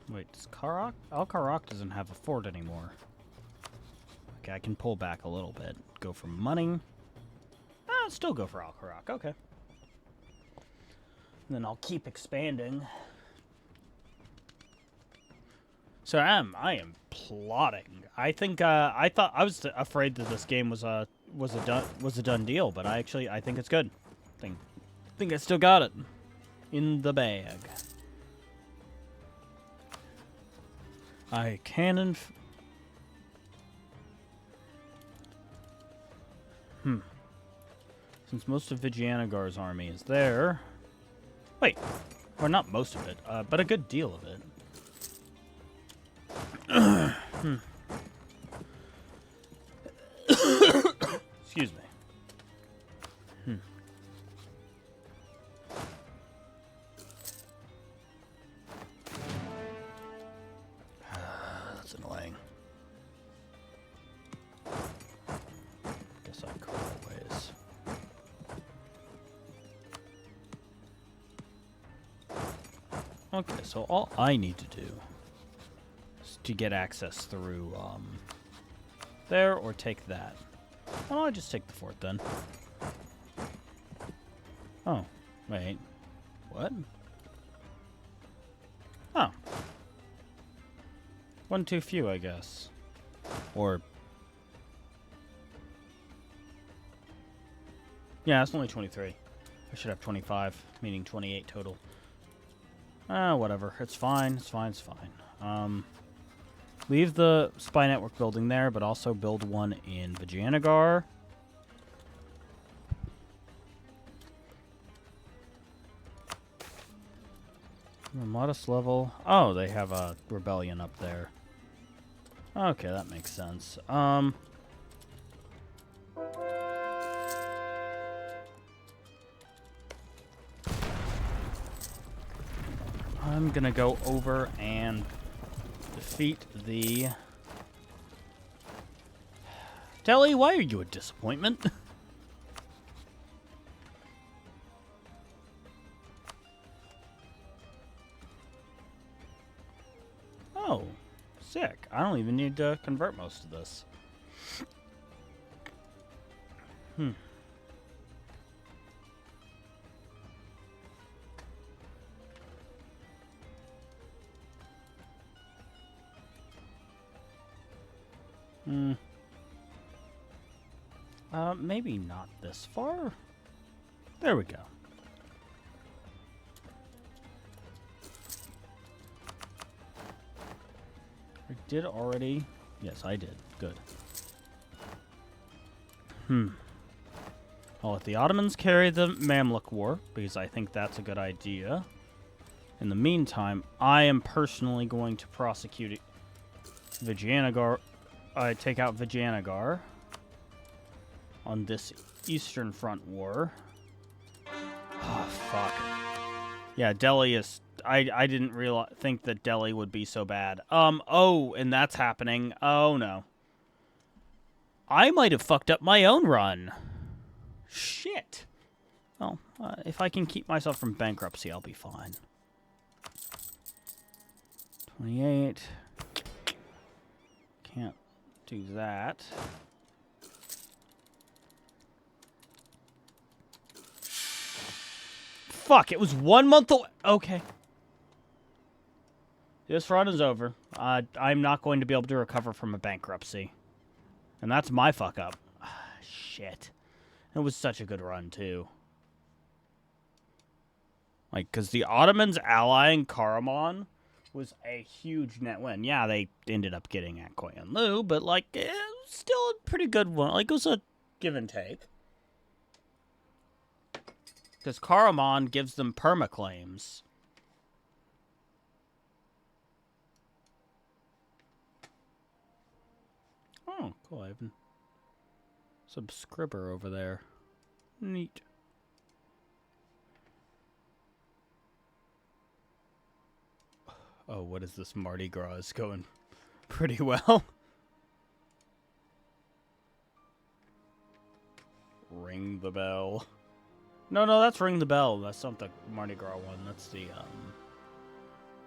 Wait, does Karak? Al-Karak doesn't have a fort anymore. Okay, I can pull back a little bit. Go for money. Still go for Al-Karak. Okay. And then I'll keep expanding. So I am plotting. I think I was afraid that this game was a done deal, but I think it's good. I think I still got it in the bag. I cannon. Since most of Vijayanagara's army is there. Wait, or not most of it, but a good deal of it. Excuse me. That's annoying. Guess I go ways. Okay, so all I need to do to get access through there or take that. Well, I'll just take the fort then. Oh, wait. What? Oh. One too few, I guess. Or... yeah, it's only 23. I should have 25, meaning 28 total. Whatever. It's fine. It's fine. It's fine. Leave the spy network building there, but also build one in Vijayanagar. Modest level. Oh, they have a rebellion up there. Okay, that makes sense. I'm gonna go over and defeat the... Delhi, why are you a disappointment? Oh, sick. I don't even need to convert most of this. Maybe not this far. There we go. I did already. Yes, I did. Good. I'll let the Ottomans carry the Mamluk War, because I think that's a good idea. In the meantime, I am personally going to prosecute Vijayanagar. Take out Vijayanagar on this Eastern Front war. Oh, fuck. Yeah, Delhi is... I didn't think that Delhi would be so bad. Oh, and that's happening. Oh, no. I might have fucked up my own run. Shit. Well, if I can keep myself from bankruptcy, I'll be fine. 28. Can't do that. Fuck, it was 1 month away. Okay. This run is over. I'm not going to be able to recover from a bankruptcy. And that's my fuck up. Shit. It was such a good run, too. Like, because the Ottomans allying Karaman was a huge net win. Yeah, they ended up getting Akkoy and Lu, but, like, it was still a pretty good one. Like, it was a give and take. Because Karaman gives them permaclaims. Oh, cool. I have a subscriber over there. Neat. Oh, what is this? Mardi Gras is going pretty well. Ring the bell. No, that's Ring the Bell. That's not the Mardi Gras one. That's the,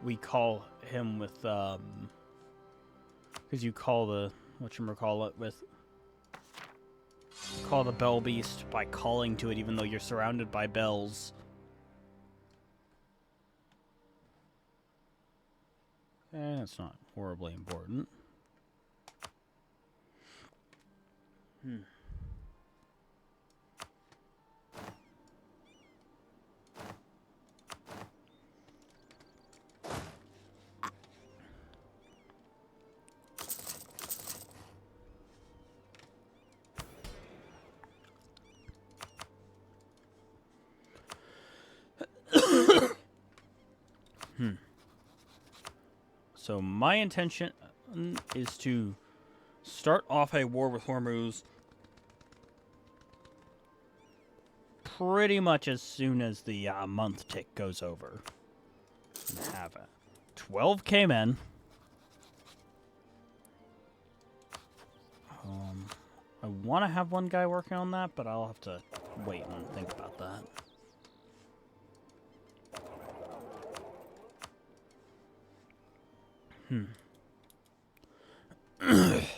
we call him with, because you call the, whatchamacallit, with, call the bell beast by calling to it even though you're surrounded by bells. That's not horribly important. So my intention is to start off a war with Hormuz pretty much as soon as the month tick goes over. And have it. 12 came in. I want to have one guy working on that, but I'll have to wait and think about that. Let's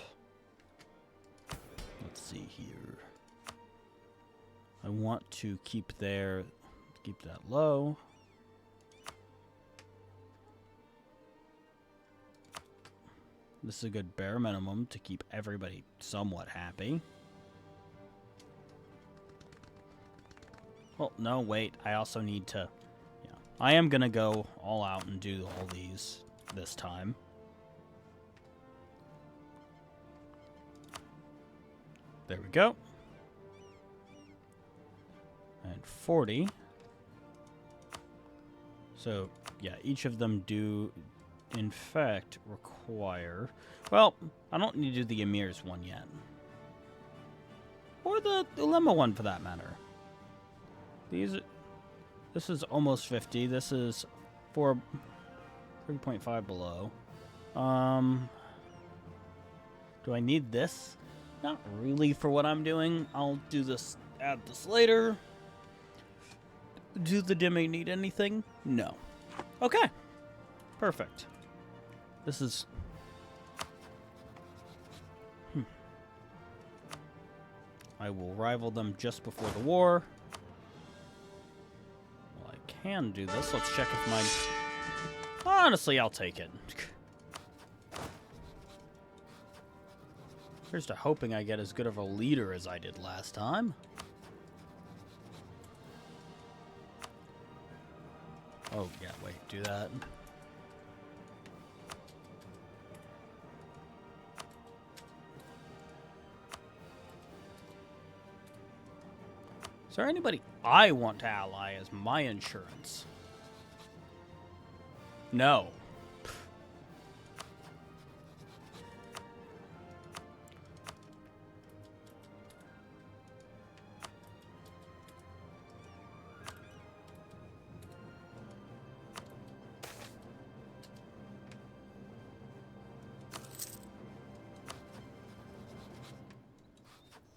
see here. I want to keep that low. This is a good bare minimum to keep everybody somewhat happy. Well, no, wait. I also need to, I am gonna go all out and do all these this time. There we go. And 40. So, yeah, each of them do, in fact, require... Well, I don't need to do the Emir's one yet. Or the Ulemma one, for that matter. This is almost 50. This is 3.5 below. Do I need this? Not really for what I'm doing. I'll do this, add this later. Do the Demi need anything? No. Okay. Perfect. This is... I will rival them just before the war. Well, I can do this. Let's check if mine... Honestly, I'll take it. Here's to hoping I get as good of a leader as I did last time. Oh, yeah, wait, do that. Is there anybody I want to ally as my insurance? No.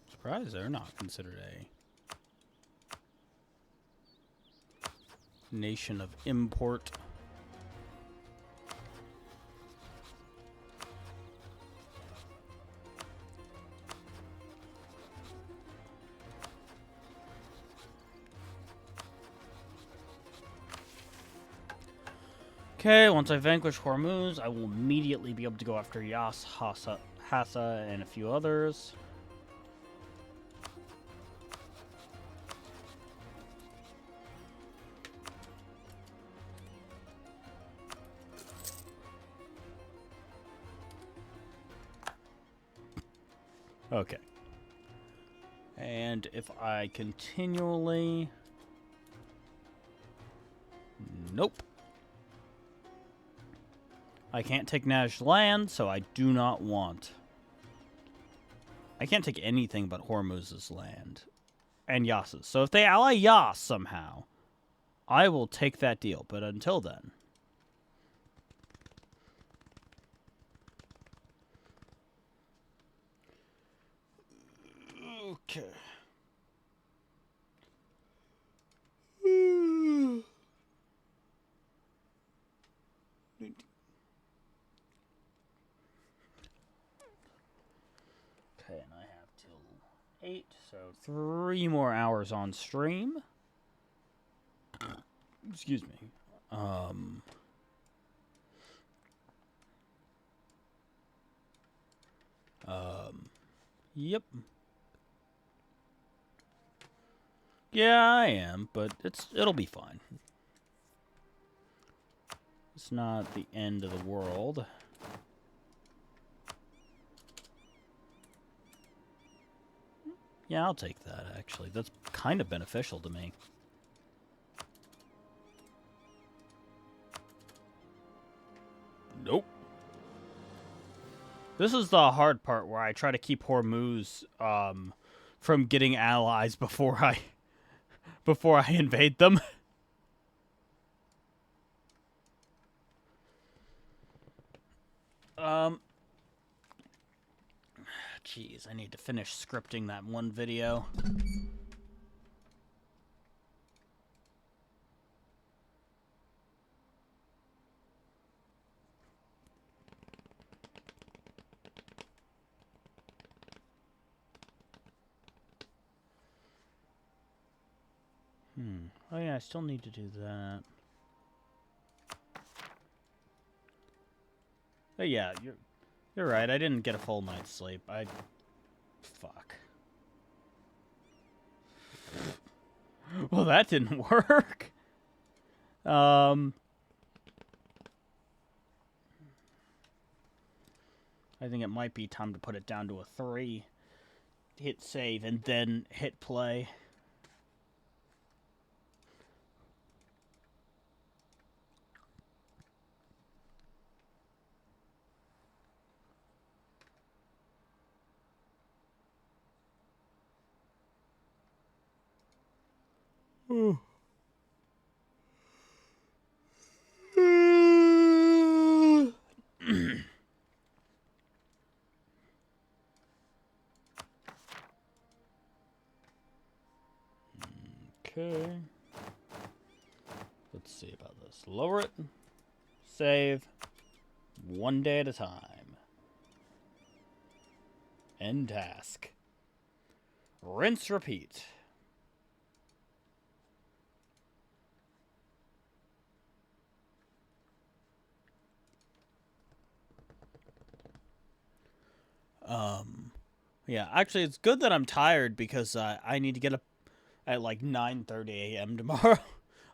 Surprised they're not considered a nation of import. Okay, once I vanquish Hormuz, I will immediately be able to go after Yas, Hassa, and a few others. Okay. And if I continually... Nope. I can't take Nash land, so I do not want. I can't take anything but Hormuz's land. And Yas's. So if they ally Yas somehow, I will take that deal. But until then... Okay. Okay, and I have till 8, so 3 more hours on stream. Excuse me. Yep. Yeah, I am, but it'll be fine. It's not the end of the world. Yeah, I'll take that, actually. That's kind of beneficial to me. Nope. This is the hard part where I try to keep Hormuz from getting allies before I invade them. Jeez, I need to finish scripting that one video. Oh yeah, I still need to do that. But yeah, you're right. I didn't get a full night's sleep. Fuck. Well, that didn't work. I think it might be time to put it down to a 3. Hit save and then hit play. Okay. Let's see about this. Lower it. Save. One day at a time. End task. Rinse, repeat. Yeah, actually, it's good that I'm tired because I need to get up at like 9:30 a.m. tomorrow.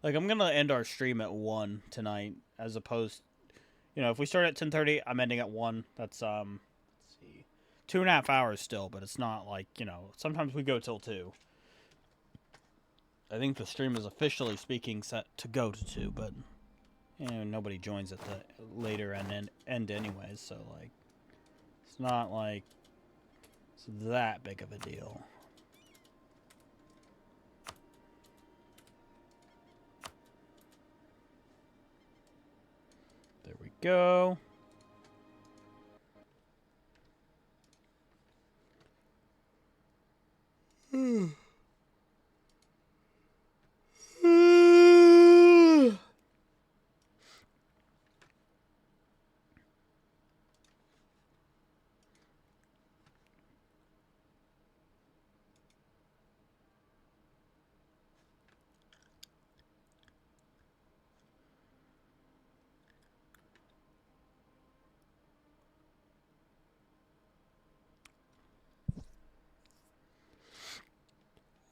Like, I'm gonna end our stream at 1 tonight, as opposed, if we start at 10:30, I'm ending at 1. That's let's see, 2.5 hours still, but it's not like sometimes we go till 2. I think the stream is officially speaking set to go to 2, but nobody joins at the later end anyways, so like it's not like it's that big of a deal. There we go.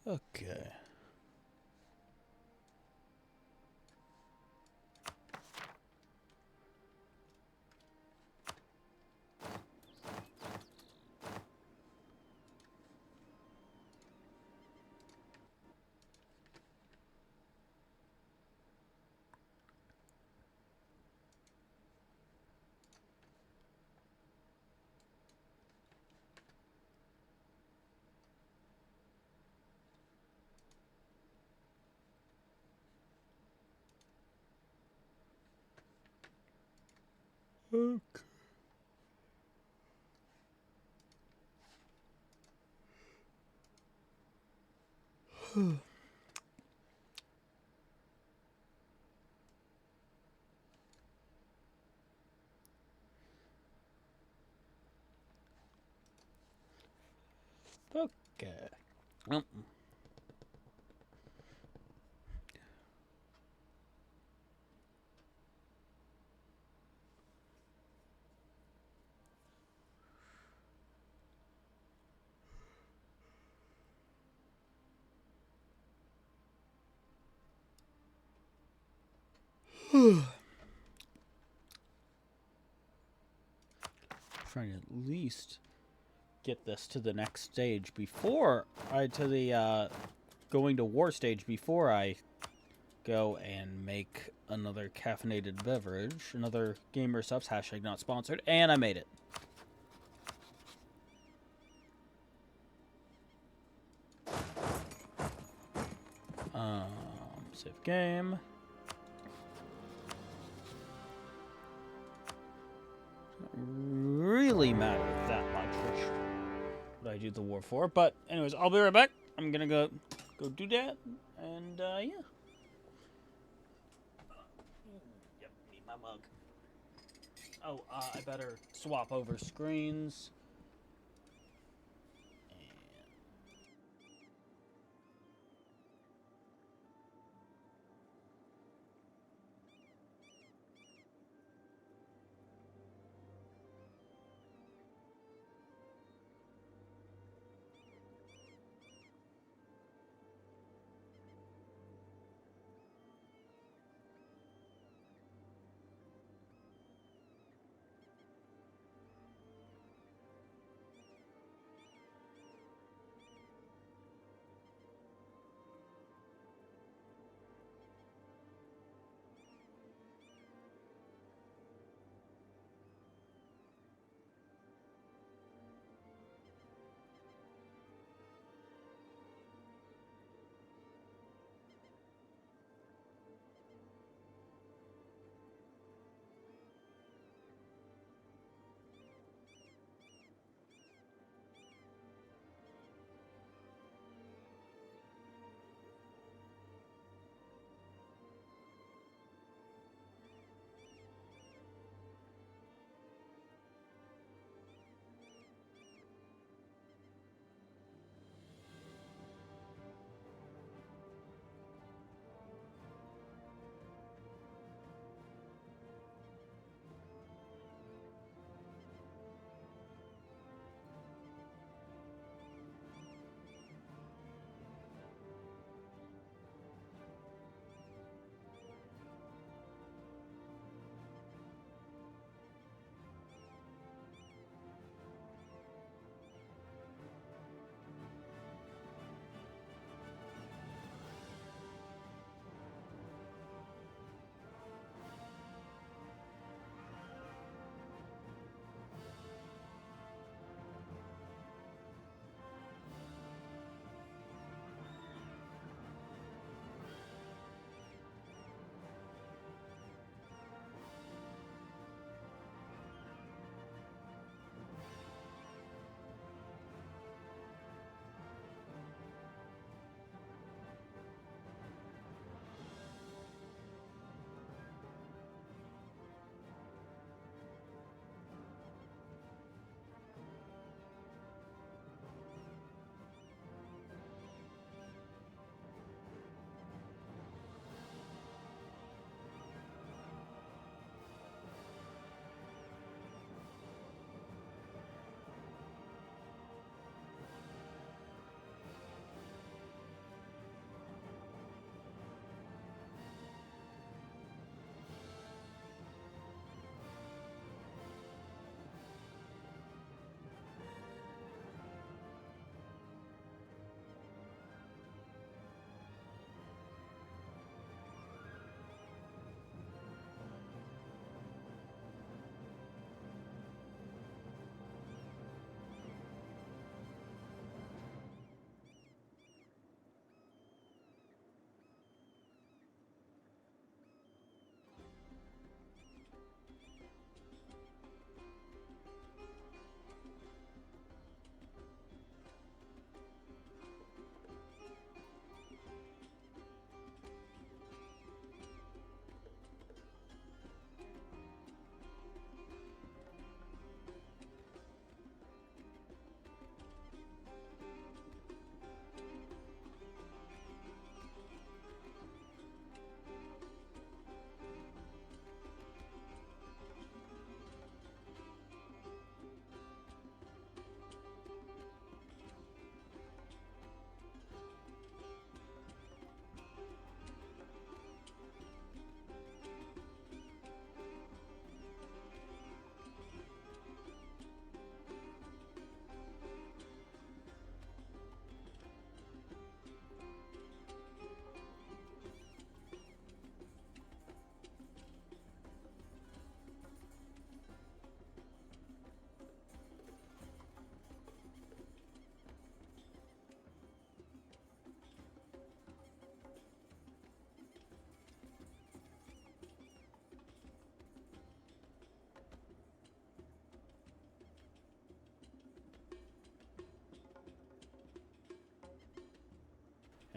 Okay. Okay. Okay. Well. Trying to at least get this to the next stage before to the going to war stage before I go and make another caffeinated beverage, another gamer subs hashtag not sponsored, and I made it. Save game. Really matter that much, which what I do the war for. But anyways, I'll be right back. I'm gonna go do that, and yeah. Yep, need my mug. Oh, I better swap over screens.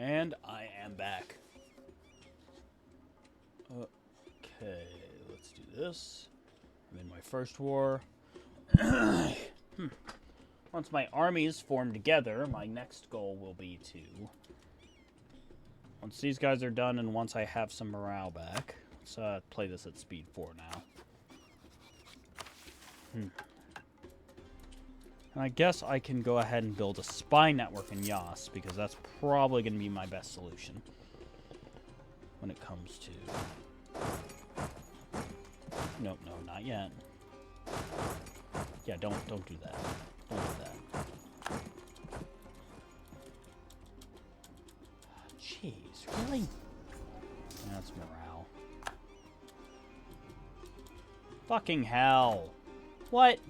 And I am back. Okay, let's do this. I'm in my first war. Once my armies form together, my next goal will be to... Once these guys are done and once I have some morale back... Let's play this at speed 4 now. And I guess I can go ahead and build a spy network in Yas, because that's probably going to be my best solution. When it comes to... Nope, no, not yet. Yeah, don't do that. Don't do that. Jeez, really? That's morale. Fucking hell. What?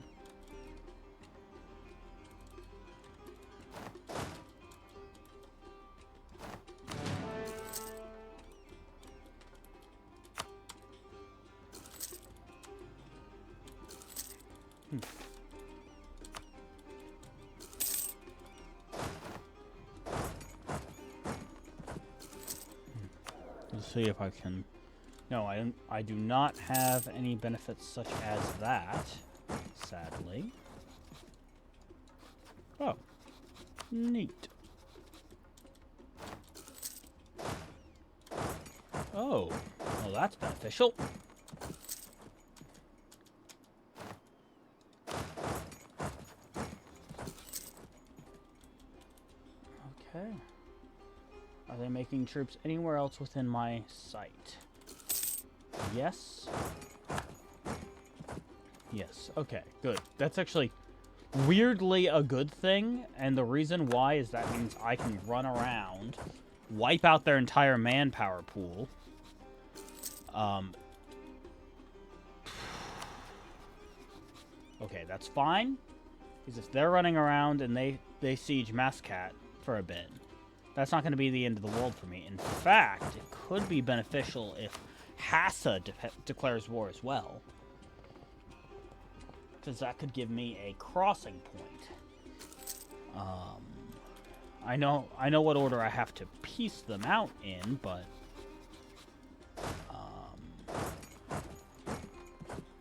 Let's see if I can... No, I do not have any benefits such as that, sadly. Oh. Neat. Oh. Well, that's beneficial. Okay. Are they making troops anywhere else within my sight? Yes. Yes. Okay, good. That's actually weirdly a good thing, and the reason why is that means I can run around, wipe out their entire manpower pool. Okay, that's fine. Because if they're running around and they siege Mascat for a bit, that's not going to be the end of the world for me. In fact, it could be beneficial if Hassa declares war as well. Because that could give me a crossing point. I know what order I have to piece them out in, but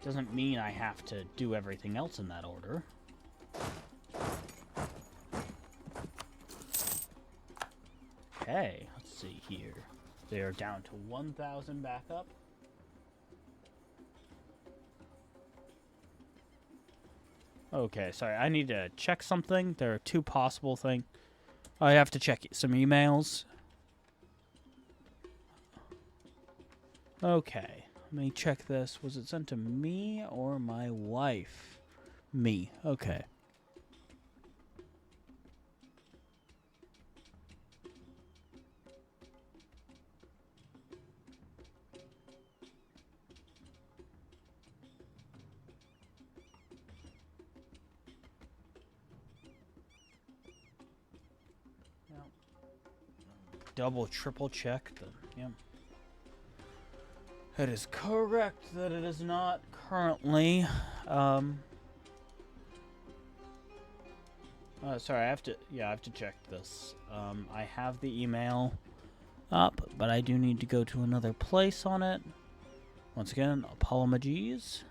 doesn't mean I have to do everything else in that order. Okay, let's see here. They are down to 1,000 backup. Okay, sorry, I need to check something. There are two possible things. I have to check some emails. Okay, let me check this. Was it sent to me or my wife? Me, okay. Double, triple check. Yep. It is correct that it is not currently. Sorry, I have to check this. I have the email up, but I do need to go to another place on it. Once again, apologies.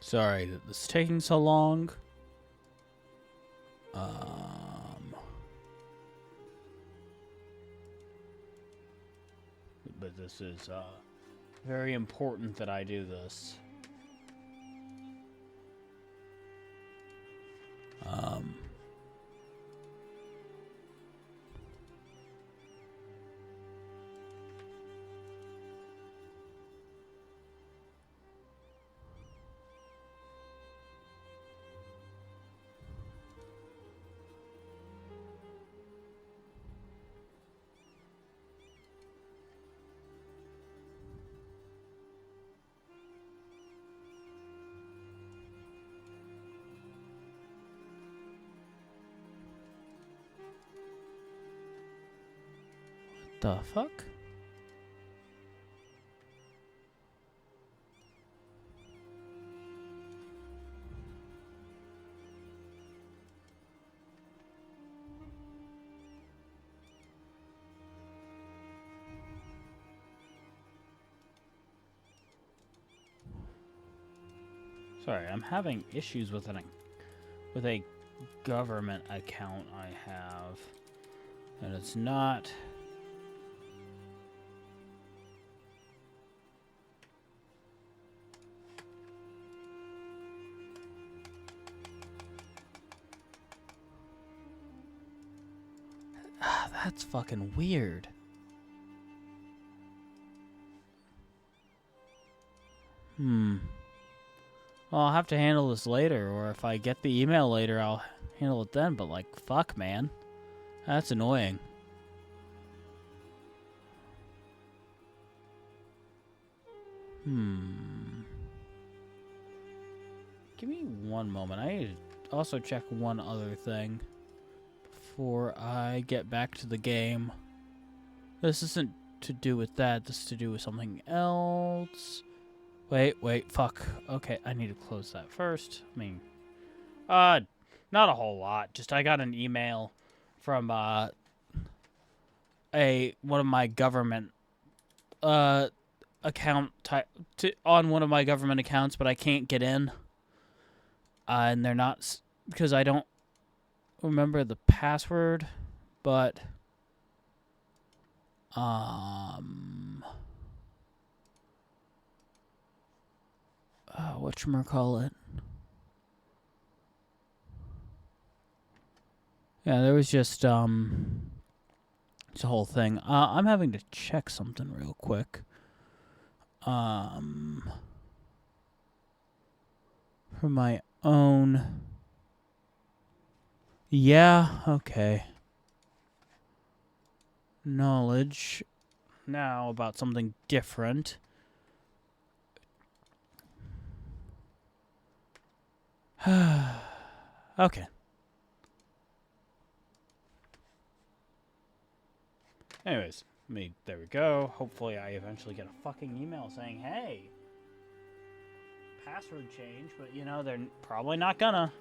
Sorry that this is taking so long. But this is very important that I do this. The fuck? Sorry, I'm having issues with a government account I have, and it's not. That's fucking weird. Well, I'll have to handle this later, or if I get the email later, I'll handle it then, but like, fuck, man. That's annoying. Give me one moment. I need to also check one other thing before I get back to the game. This isn't to do with that. This is to do with something else. Wait, fuck. Okay, I need to close that first. I mean, not a whole lot. Just I got an email from one of my government account on one of my government accounts, but I can't get in. And they're not because I don't remember the password, but whatchamacallit? Yeah, there was just it's a whole thing. I'm having to check something real quick. For my own. Yeah, okay. Knowledge now about something different. Okay. Anyways, there we go. Hopefully I eventually get a fucking email saying, hey, password change, but you know, they're probably not gonna.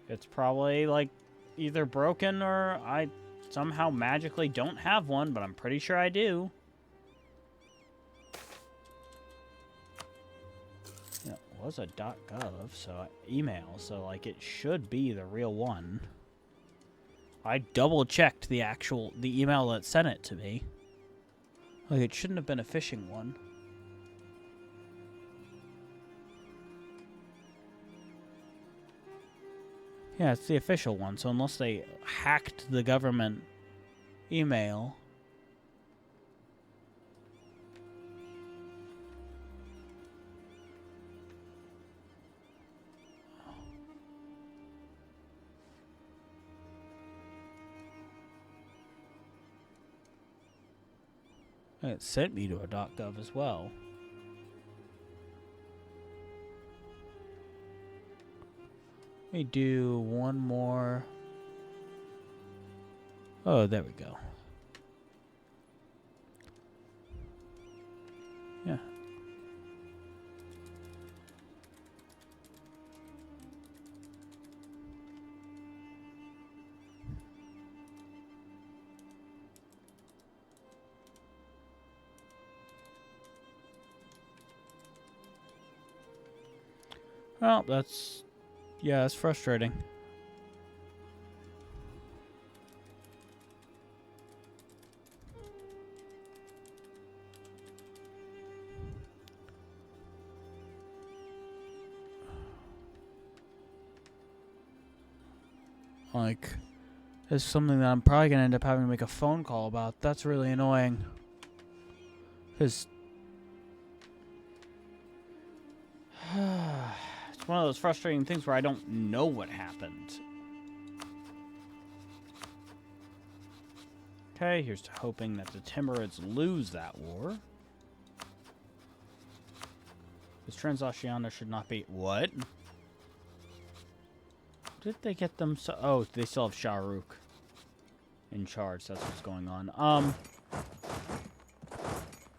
It's probably like either broken or I somehow magically don't have one, but I'm pretty sure I do. Yeah, it was a .gov, so email, so like it should be the real one. I double checked the email that sent it to me. Like it shouldn't have been a phishing one. Yeah, it's the official one, so unless they hacked the government email. It sent me to a .gov as well. Let me do one more. Oh, there we go. Yeah. Well, that's... yeah, it's frustrating. Like, it's something that I'm probably going to end up having to make a phone call about. That's really annoying. Because... it's one of those frustrating things where I don't know what happened. Okay, here's to hoping that the Timurids lose that war. This Transoceania should not be... What? Did they get them so... Oh, they still have Shahrukh in charge. That's what's going on.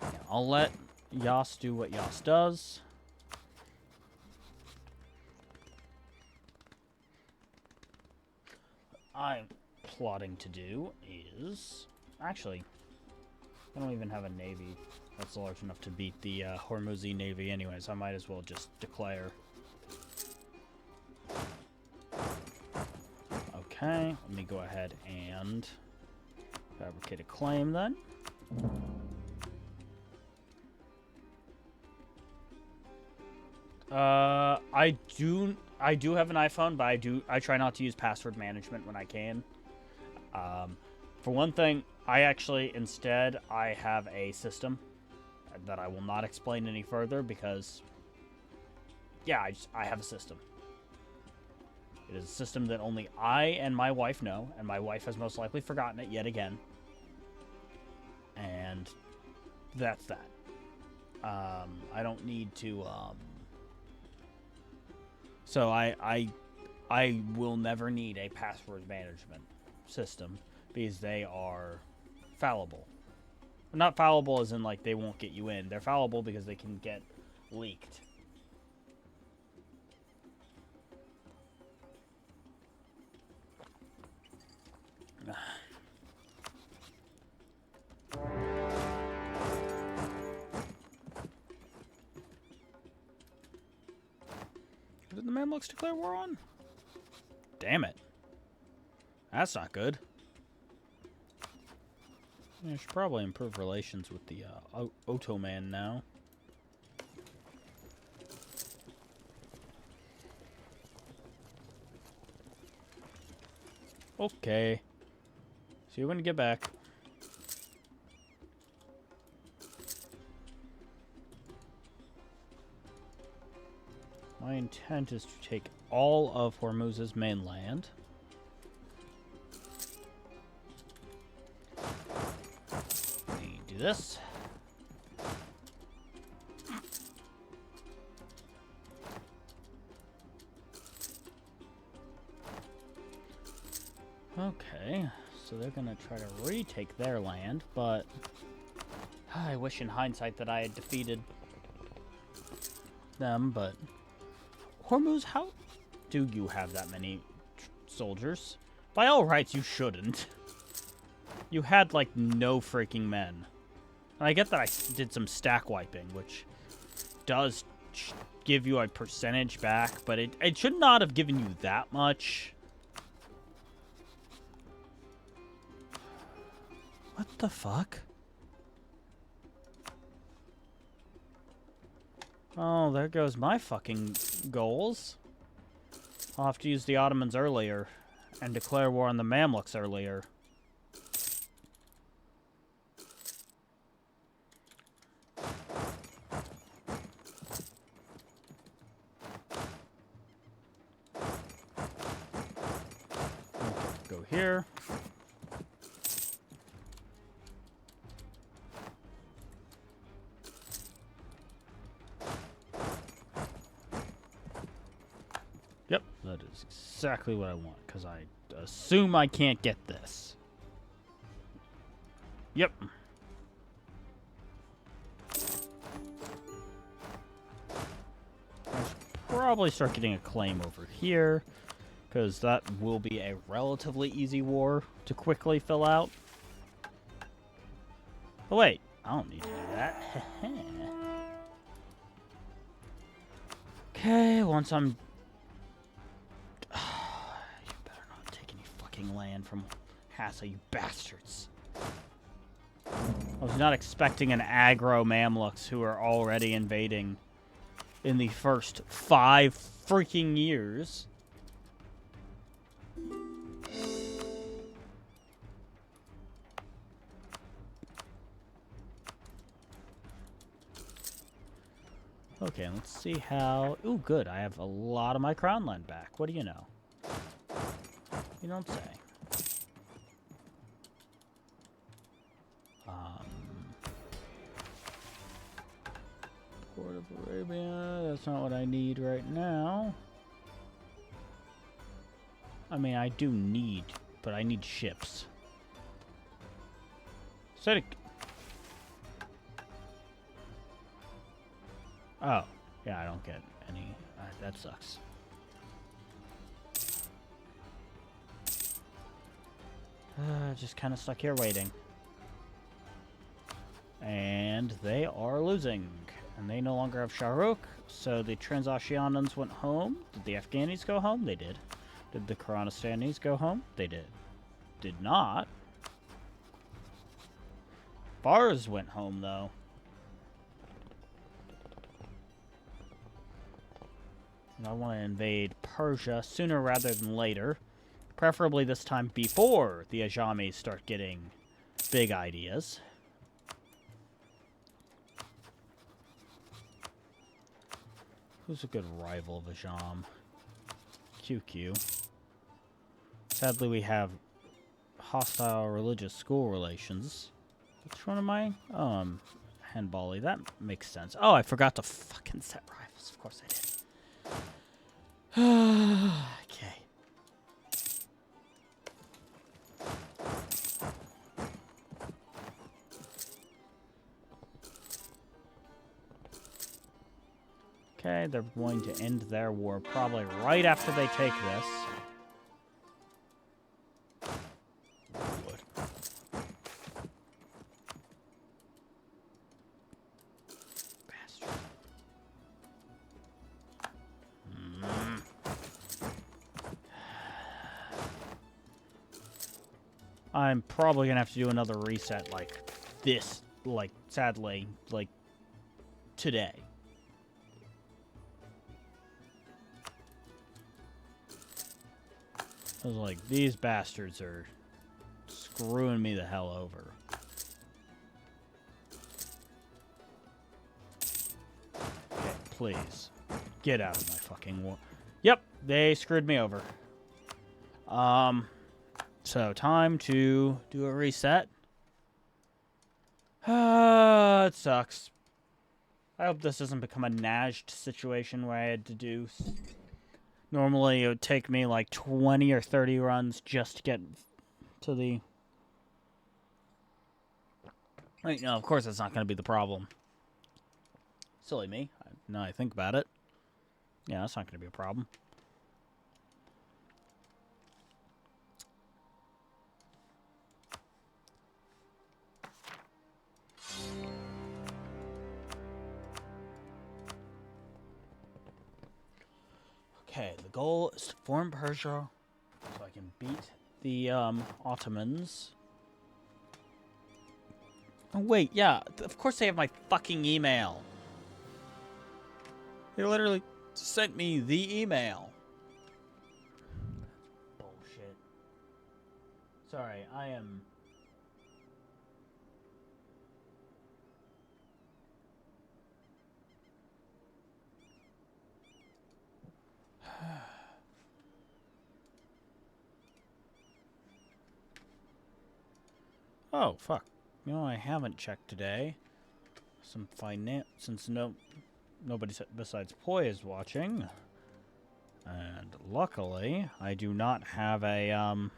Yeah, I'll let Yas do what Yas does. What I'm plotting to do is... Actually, I don't even have a navy that's large enough to beat the Hormuzi navy anyways. I might as well just declare. Okay, let me go ahead and fabricate a claim then. I do have an iPhone, but I try not to use password management when I can. For one thing, I actually instead I have a system that I will not explain any further because yeah, I have a system. It is a system that only I and my wife know, and my wife has most likely forgotten it yet again. And that's that. I don't need to, so I will never need a password management system because they are fallible. Not fallible as in, like, they won't get you in. They're fallible because they can get leaked. Did the Mamluks declare war on? Damn it. That's not good. I should probably improve relations with the Ottoman now. Okay. See you when you get back. My intent is to take all of Hormuz's mainland. Let me do this. Okay, so they're gonna try to retake their land, but I wish in hindsight that I had defeated them, but Hormuz, how do you have that many soldiers? By all rights, you shouldn't. You had, like, no freaking men. And I get that I did some stack wiping, which does give you a percentage back, but it should not have given you that much. What the fuck? Oh, there goes my fucking goals. I'll have to use the Ottomans earlier and declare war on the Mamluks earlier. Go here. Yep, that is exactly what I want, because I assume I can't get this. Yep. I should probably start getting a claim over here, because that will be a relatively easy war to quickly fill out. Oh wait, I don't need to do that. Okay, once I'm... You better not take any fucking land from Hassa, you bastards. I was not expecting an aggro Mamluks who are already invading in the first 5 freaking years. Okay, let's see how... Ooh, good. I have a lot of my crown land back. What do you know? You don't say. Port of Arabia. That's not what I need right now. I mean, I do need, but I need ships. So oh, yeah, I don't get any. That sucks. Just kind of stuck here waiting. And they are losing. And they no longer have Shahrukh, so the Transoceanians went home. Did the Afghanis go home? They did. Did the Kyrgyzstanis go home? They did. Did not. Fars went home, though. And I want to invade Persia sooner rather than later. Preferably this time before the Ajamis start getting big ideas. Who's a good rival of Ajam? QQ. Sadly, we have hostile religious school relations. Which one am I? Handbally. That makes sense. Oh, I forgot to fucking set rivals. Of course I did. Okay. Okay, they're going to end their war probably right after they take this. Bastard. I'm probably gonna have to do another reset like this, like, sadly, like, today. I was like, these bastards are screwing me the hell over. Okay, please. Get out of my fucking war. Yep, they screwed me over. So time to do a reset. It sucks. I hope this doesn't become a Najd situation where I had to do... Normally, it would take me like 20 or 30 runs just to get to the... Wait, no, of course that's not going to be the problem. Silly me. Now I think about it. Yeah, that's not going to be a problem. Okay, the goal is to form Persia so I can beat the Ottomans. Oh, wait, yeah, of course they have my fucking email. They literally sent me the email. Bullshit. Sorry, I am... Oh, fuck. You know, I haven't checked today. Some finance, since nobody besides Poi is watching. And luckily, I do not have a,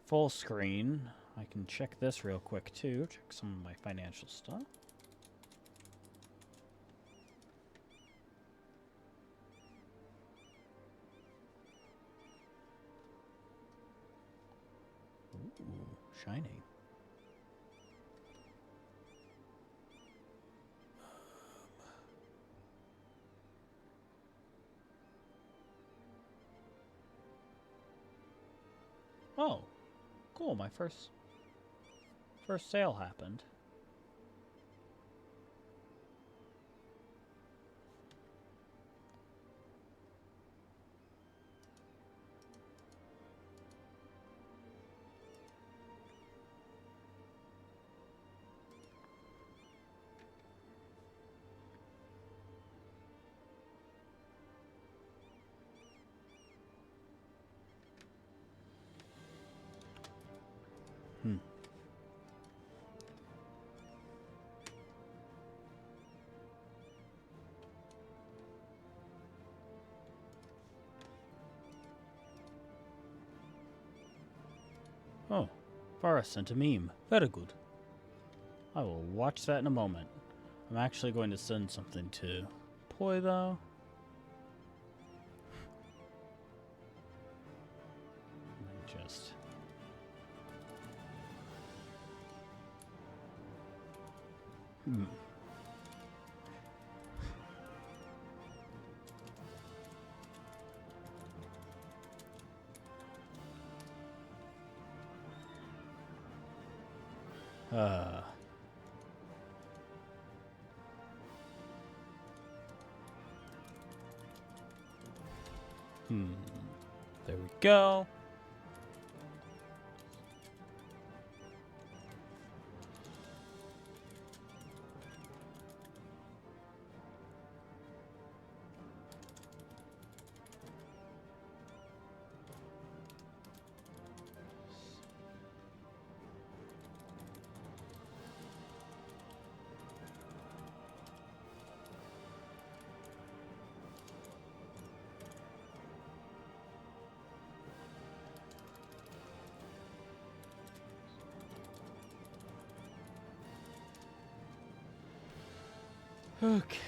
full screen. I can check this real quick, too. Check some of my financial stuff. Ooh, shiny. Oh, cool. My first sale happened. Hmm. Oh, Varus sent a meme. Very good. I will watch that in a moment. I'm actually going to send something to Poi, though. Just... Hmm. Uh... There we go. Okay.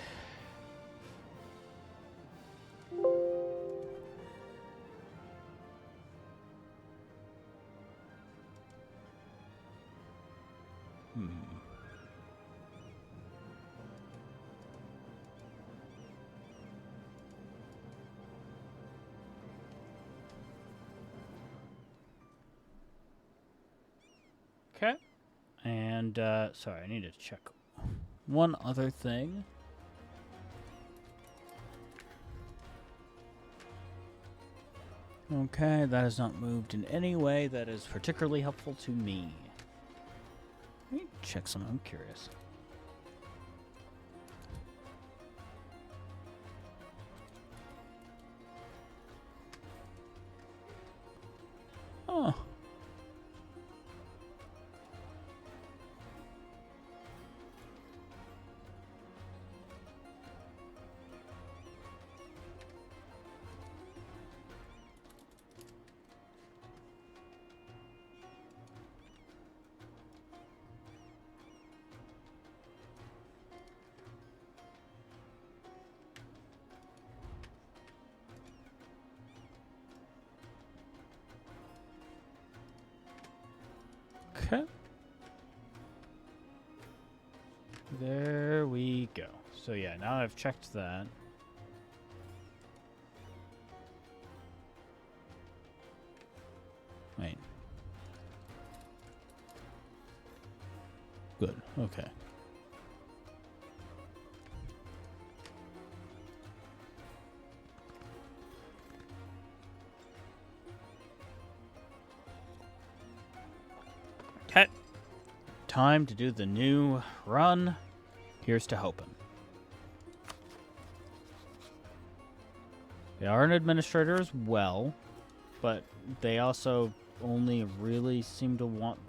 Okay. And, sorry, I need to check one other thing. Okay, that has not moved in any way that is particularly helpful to me. Let me check something, I'm curious. Oh. Okay. There we go. So yeah, now I've checked that. Wait. Good. Okay. Okay. Time to do the new run. Here's to hoping. They are an administrator as well, but they also only really seem to want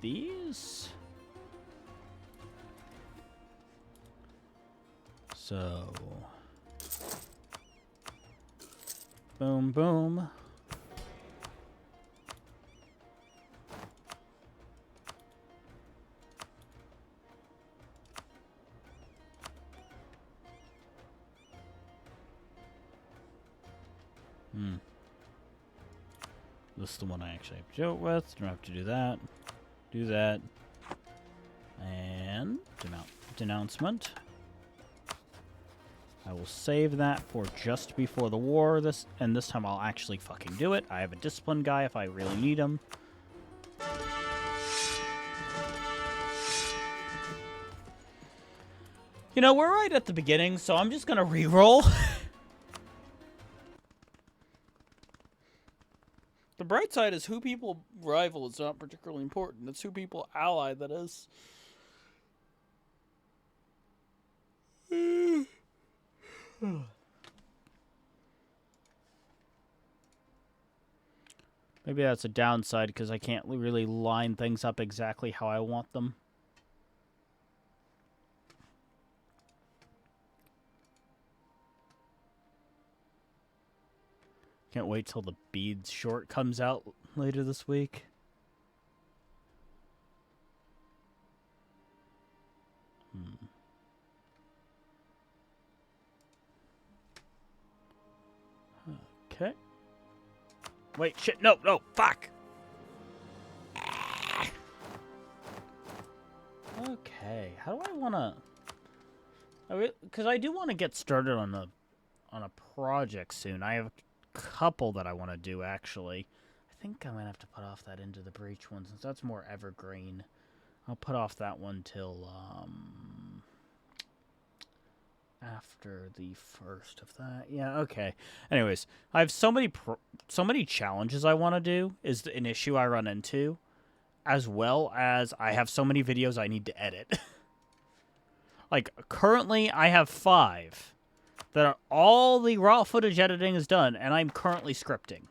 these. So, boom, boom. This is the one I actually have to do it with. Don't have to do that. Do that. And denouncement. I will save that for just before the war. This time I'll actually fucking do it. I have a discipline guy if I really need him. You know, we're right at the beginning, so I'm just gonna re-roll. The bright side is who people rival is not particularly important. It's who people ally that is. Maybe that's a downside because I can't really line things up exactly how I want them. Can't wait till the beads short comes out later this week. Okay. Wait, shit, no, fuck! Okay, how do I wanna... Because I do want to get started on a project soon. I have a couple that I want to do, actually. I think I'm gonna have to put off that Into the Breach one, since that's more evergreen. I'll put off that one till, after the first of that. Yeah, okay. Anyways, I have so many challenges I want to do, is an issue I run into, as well as I have so many videos I need to edit. Like, currently, I have 5 that are all the raw footage editing is done, and I'm currently scripting.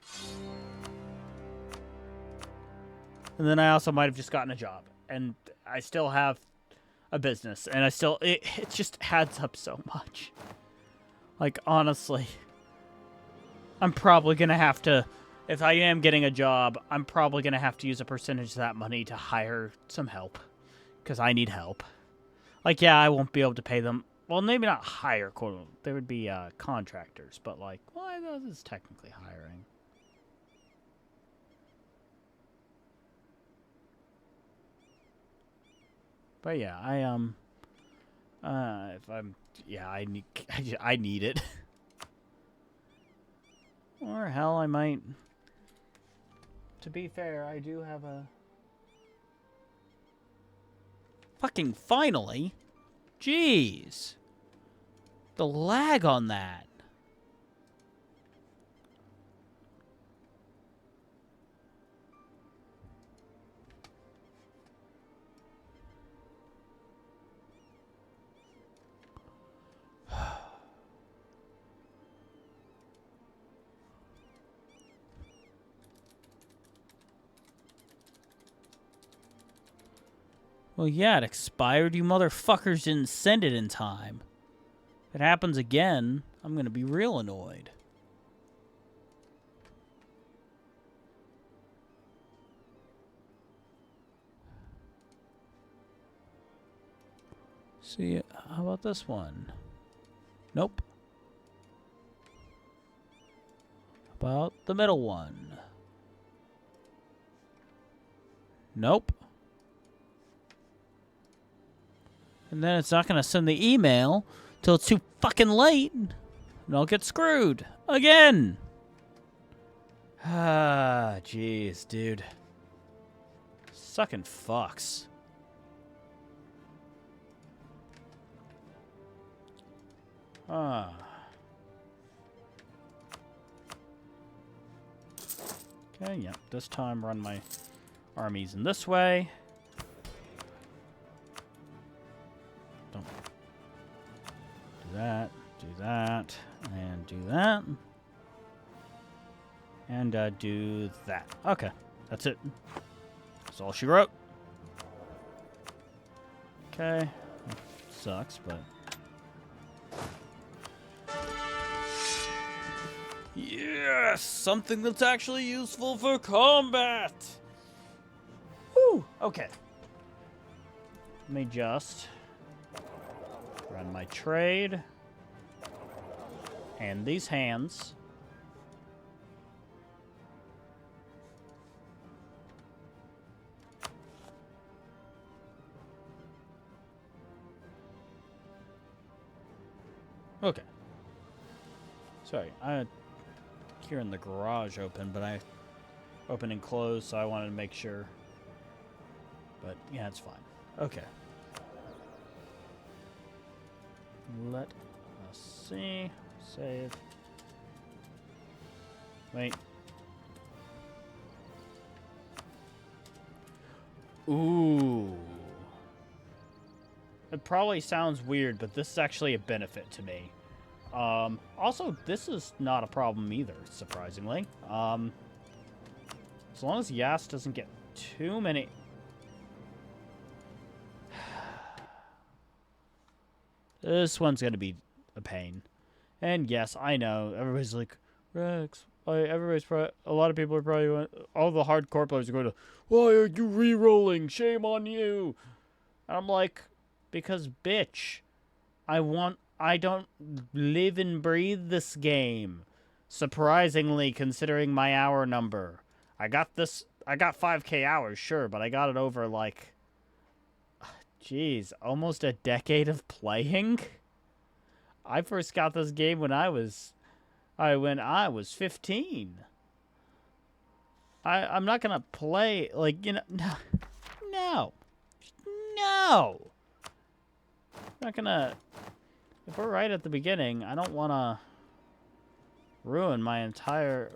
And then I also might have just gotten a job, and I still have a business, and it just adds up so much. Like, honestly, I'm probably gonna have to, if I am getting a job, I'm probably gonna have to use a percentage of that money to hire some help, because I need help. Like, yeah, I won't be able to pay them. Well, maybe not hire, quote. There would be contractors, but like, well, this is technically hiring. But yeah, I need it. Or hell, I might. To be fair, I do have a. Fucking finally! Jeez! The lag on that. Well, yeah, it expired. You motherfuckers didn't send it in time. If it happens again, I'm gonna be real annoyed. See, how about this one? Nope. How about the middle one? Nope. And then it's not going to send the email till it's too fucking late. And I'll get screwed. Again. Ah, jeez, dude. Sucking fucks. Ah. Okay, yep. This time run my armies in this way. Don't do that, and do that. And do that. Okay, that's it. That's all she wrote. Okay. That sucks, but... Yes! Something that's actually useful for combat! Woo! Okay. Let me just run my trade. And these hands. Okay. Sorry, I hearing the garage open, but I open and close, so I wanted to make sure. But yeah, it's fine. Okay. Let us see. Save. Wait. Ooh. It probably sounds weird, but this is actually a benefit to me. Also, this is not a problem either, surprisingly. As long as Yas doesn't get too many... This one's going to be a pain. And yes, I know, everybody's like, Rex, a lot of people are probably, all the hardcore players are going to, why are you re-rolling? Shame on you. And I'm like, because bitch, I don't live and breathe this game. Surprisingly, considering my hour number. I got 5K hours, sure, but I got it over, like, jeez, almost a decade of playing? I first got this game when I was 15. I'm not gonna play, like, you know, no. I'm not gonna, if we're right at the beginning, I don't wanna ruin my entire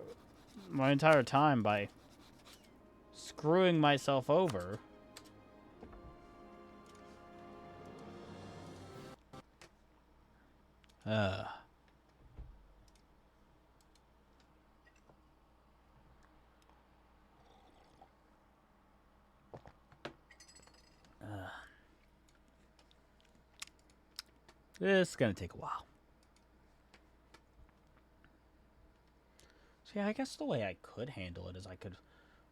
time by screwing myself over. This is gonna take a while. So yeah, I guess the way I could handle it is I could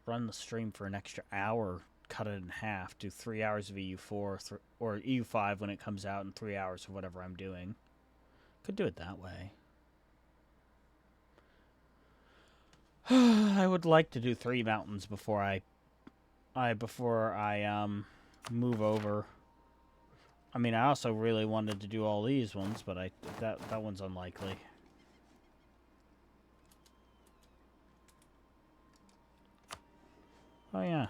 run the stream for an extra hour, cut it in half, do 3 hours of EU4 or EU5 when it comes out, and 3 hours of whatever I'm doing. Could do it that way. I would like to do 3 mountains before I move over. I mean, I also really wanted to do all these ones, but that one's unlikely. Oh yeah.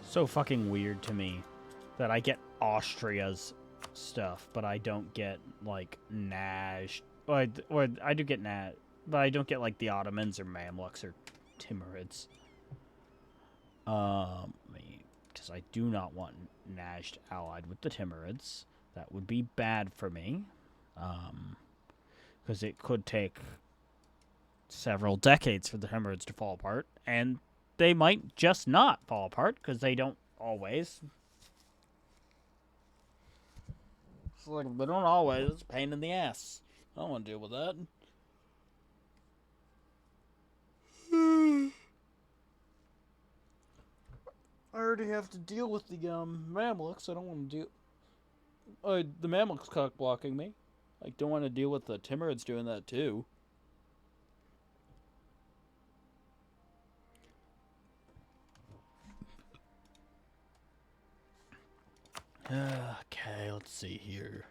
So fucking weird to me that I get Austria's stuff, but I don't get, like, Nash. Or I do get Nash, but I don't get, like, the Ottomans or Mamluks or Timurids. Because I do not want Nash allied with the Timurids. That would be bad for me. Because it could take several decades for the Timurids to fall apart, and they might just not fall apart, because they don't always. It's like, they don't always. It's a pain in the ass. I don't want to deal with that. I already have to deal with the Mamluks. I don't want to deal... the Mamluks cock blocking me. I don't want to deal with the Timurids doing that too. Okay, let's see here.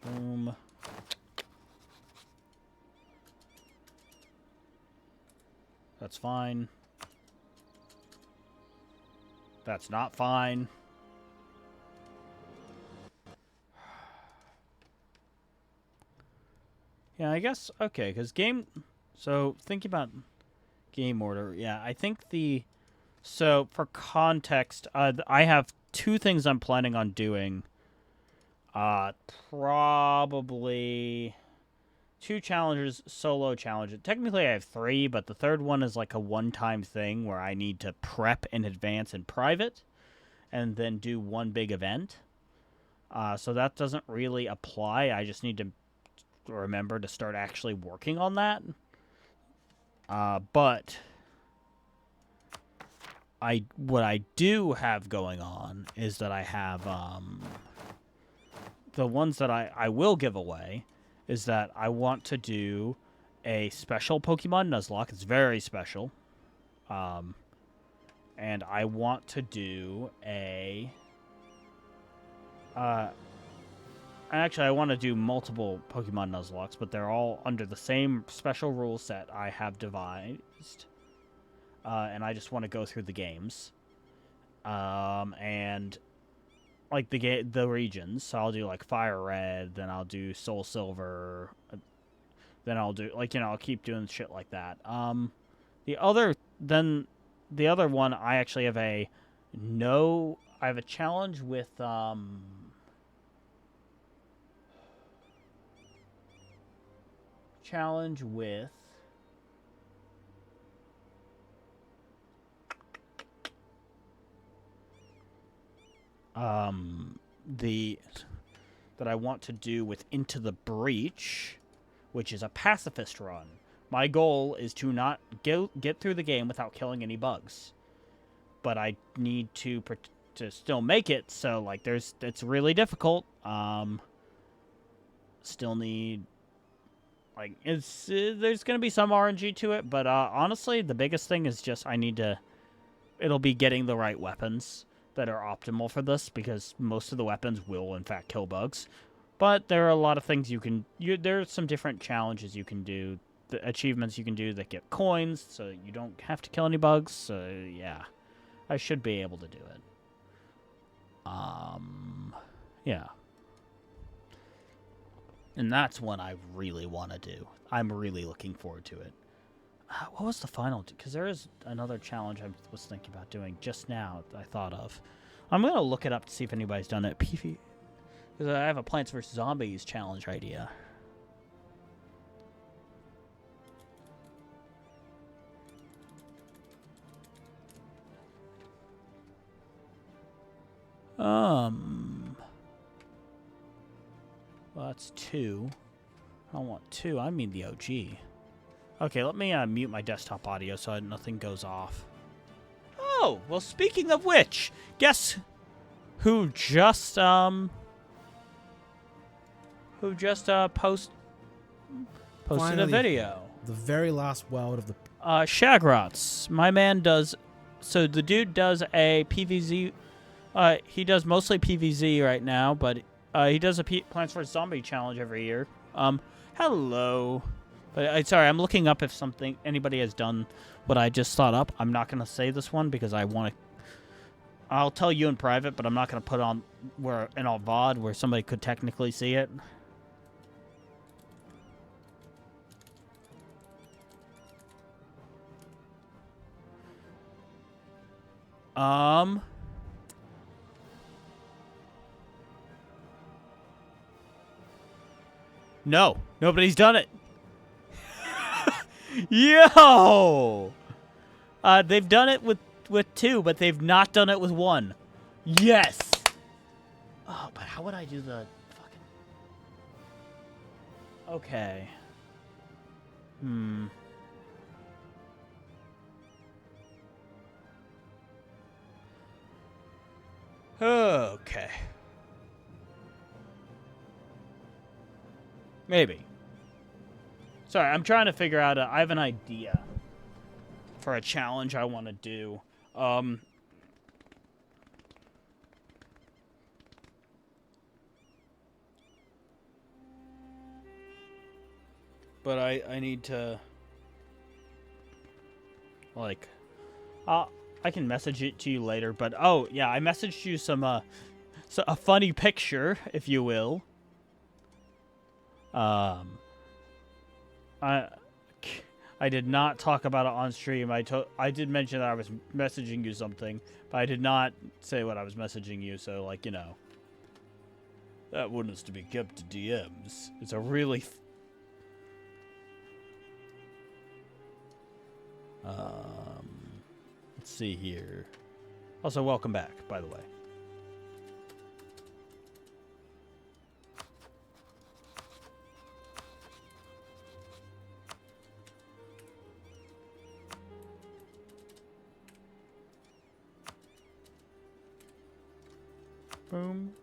Boom. That's fine. That's not fine. Yeah, I guess, okay, because so, thinking about game order, yeah, I think so, for context, I have 2 things I'm planning on doing. Probably 2 challenges, solo challenges. Technically, I have 3, but the third one is like a one-time thing where I need to prep in advance in private and then do one big event. So that doesn't really apply. I just need to remember to start actually working on that. But what I do have going on is that I have the ones that I will give away is that I want to do a special Pokemon Nuzlocke. It's very special. And I want to do a... Actually, I want to do multiple Pokemon Nuzlockes, but they're all under the same special rule set I have devised. And I just want to go through the games. And like the regions. So I'll do like Fire Red, then I'll do Soul Silver, then I'll do I'll keep doing shit like that. The other one I actually have I have a challenge with that I want to do with Into the Breach, which is a pacifist run. My goal is to not get through the game without killing any bugs, but I need to still make it. So like, it's really difficult. Still need there's gonna be some RNG to it, but honestly, the biggest thing is just it'll be getting the right weapons that are optimal for this, because most of the weapons will in fact kill bugs. But there are a lot of things there are some different challenges you can do, the achievements you can do that get coins, so you don't have to kill any bugs. So yeah, I should be able to do it. Yeah. And that's one I really want to do. I'm really looking forward to it. What was the final? Because there is another challenge I was thinking about doing just now that I thought of. I'm going to look it up to see if anybody's done it. Because I have a Plants vs. Zombies challenge idea. Well, that's 2. I don't want 2. I mean the OG. Okay, let me mute my desktop audio so nothing goes off. Oh, well, speaking of which, guess who just posted Finally, a video. The very last world of the... Shagrots. My man does... So the dude does a PvZ... he does mostly PvZ right now, but he does a Plants vs. Zombie challenge every year. Hello. But sorry, I'm looking up if anybody has done what I just thought up. I'm not going to say this one because I want to... I'll tell you in private, but I'm not going to put on in a VOD where somebody could technically see it. No, nobody's done it. Yo! They've done it with 2, but they've not done it with 1. Yes! Oh, but how would I do the fucking... Okay. Okay. Maybe. Sorry, I'm trying to figure out I have an idea for a challenge I want to do. But I need to... Like... I can message it to you later, but... Oh, yeah, I messaged you a funny picture, if you will. I did not talk about it on stream. I did mention that I was messaging you something, but I did not say what I was messaging you, so, like, you know. That one is to be kept to DMs. It's a really... let's see here. Also, welcome back, by the way. Boom.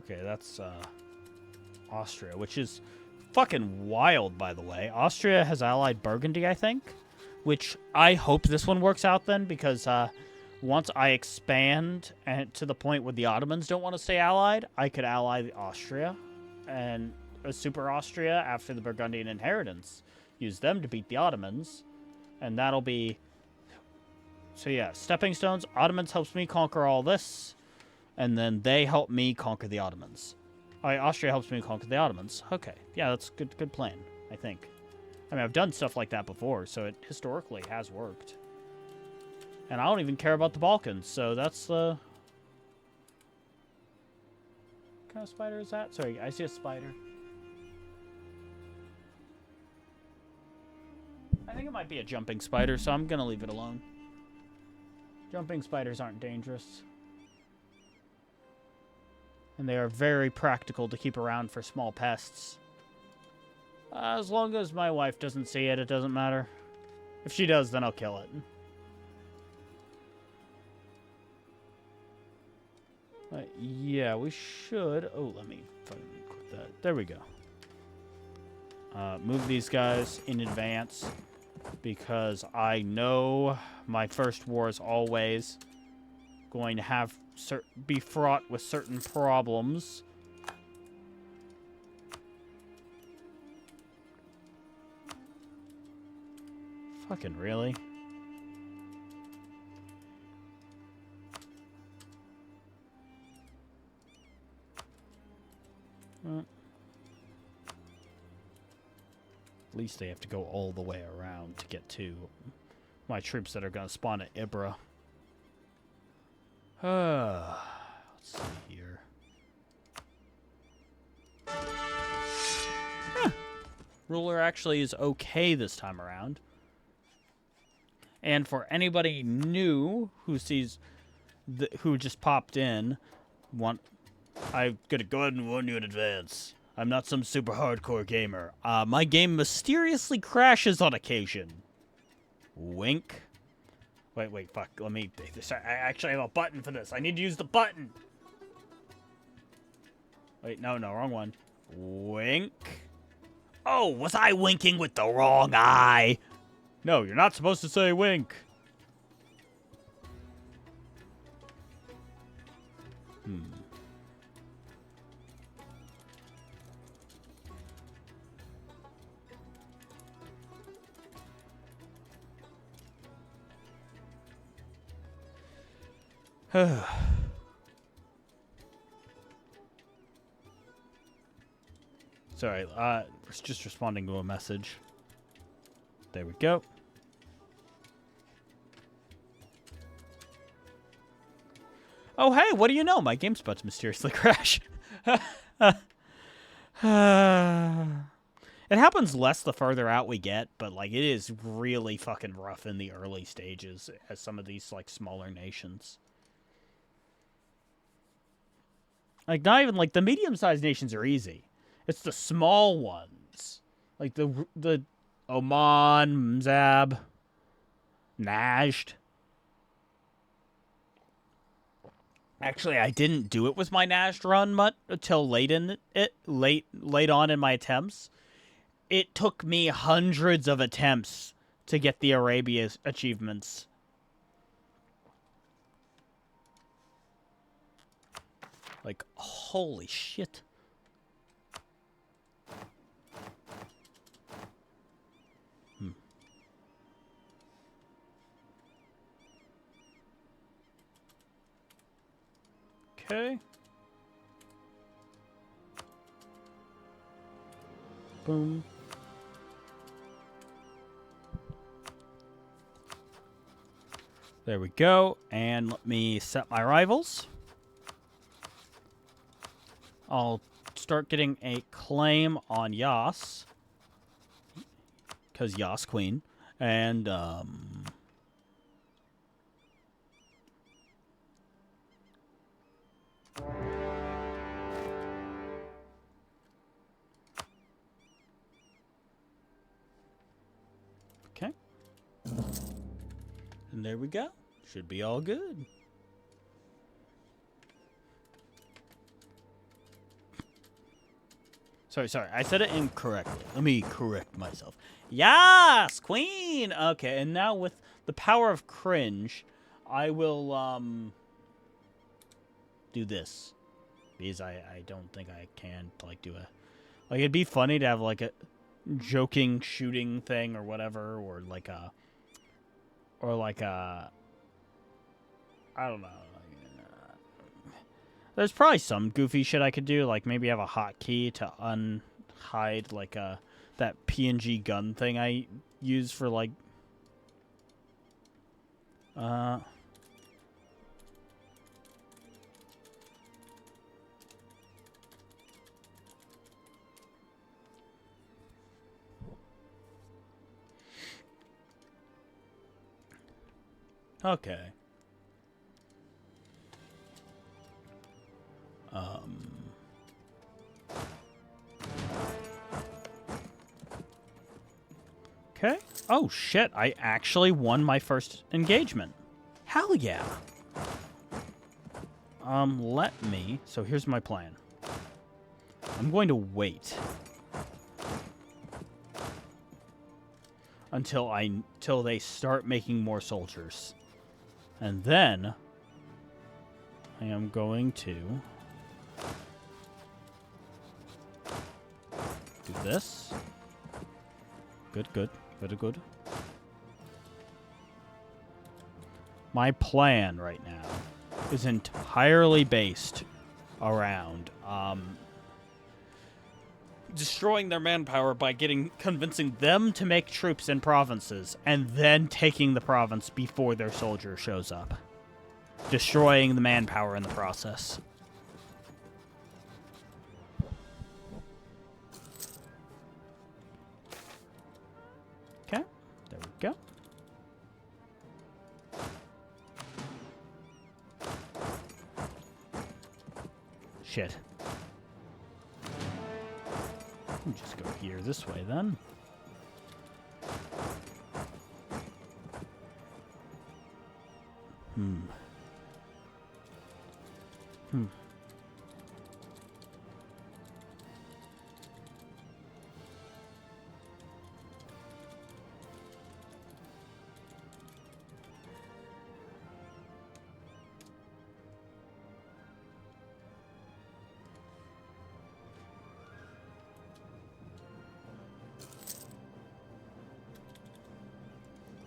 Okay, that's Austria, which is fucking wild, by the way. Austria has allied Burgundy, I think. which I hope this one works out then, because once I expand and to the point where the Ottomans don't want to stay allied, I could ally Austria and Super Austria after the Burgundian inheritance. Use them to beat the Ottomans, and that'll be... So yeah, stepping stones. Ottomans helps me conquer all this, and then they help me conquer the Ottomans. Austria helps me conquer the Ottomans. Okay, yeah, that's a good plan, I think. I mean, I've done stuff like that before, so it historically has worked. And I don't even care about the Balkans, so that's the... What kind of spider is that? Sorry, I see a spider. I think it might be a jumping spider, so I'm gonna leave it alone. Jumping spiders aren't dangerous. And they are very practical to keep around for small pests. As long as my wife doesn't see it, it doesn't matter. If she does, then I'll kill it. Yeah, we should... Oh, let me fucking click that. There we go. Move these guys in advance, because I know my first war is always going to have be fraught with certain problems. Fucking really? At least they have to go all the way around to get to my troops that are going to spawn at Ibra. Let's see here. Ruler actually is okay this time around. And for anybody new who sees, who just popped in, I'm gonna go ahead and warn you in advance. I'm not some super hardcore gamer. My game mysteriously crashes on occasion. Wink. Wait, fuck. Let me... I actually have a button for this. I need to use the button. Wait, no, wrong one. Wink. Oh, was I winking with the wrong eye? No, you're not supposed to say wink. Sorry, just responding to a message. There we go. Oh, hey, what do you know? My game's about to mysteriously crash. It happens less the further out we get, but, like, it is really fucking rough in the early stages as some of these, like, smaller nations. Like, not even, like, the medium-sized nations are easy. It's the small ones. Like, the Oman, Mzab, Najd. Actually, I didn't do it with my Najd run much until late on in my attempts. It took me hundreds of attempts to get the Arabia achievements. Like, holy shit. Okay. Boom. There we go. And let me set my rivals. I'll start getting a claim on Yas. Because Yas Queen. And, okay. And there we go. Should be all good. Sorry. I said it incorrectly. Let me correct myself. Yes, queen! Okay, and now with the power of cringe, I will, do this. Because I don't think I can, like, do a... Like, it'd be funny to have, like, a joking shooting thing or whatever, or, like, a... Or, like, a... I don't know. There's probably some goofy shit I could do, like maybe have a hotkey to unhide, like, that PNG gun thing I use for, like... Okay. Okay. Oh, shit. I actually won my first engagement. Hell yeah. Let me... So here's my plan. I'm going to wait until they start making more soldiers. And then I am going to do this. Good. My plan right now is entirely based around destroying their manpower by convincing them to make troops in provinces and then taking the province before their soldier shows up. Destroying the manpower in the process. Okay, there we go. Shit. Let me just go here this way then.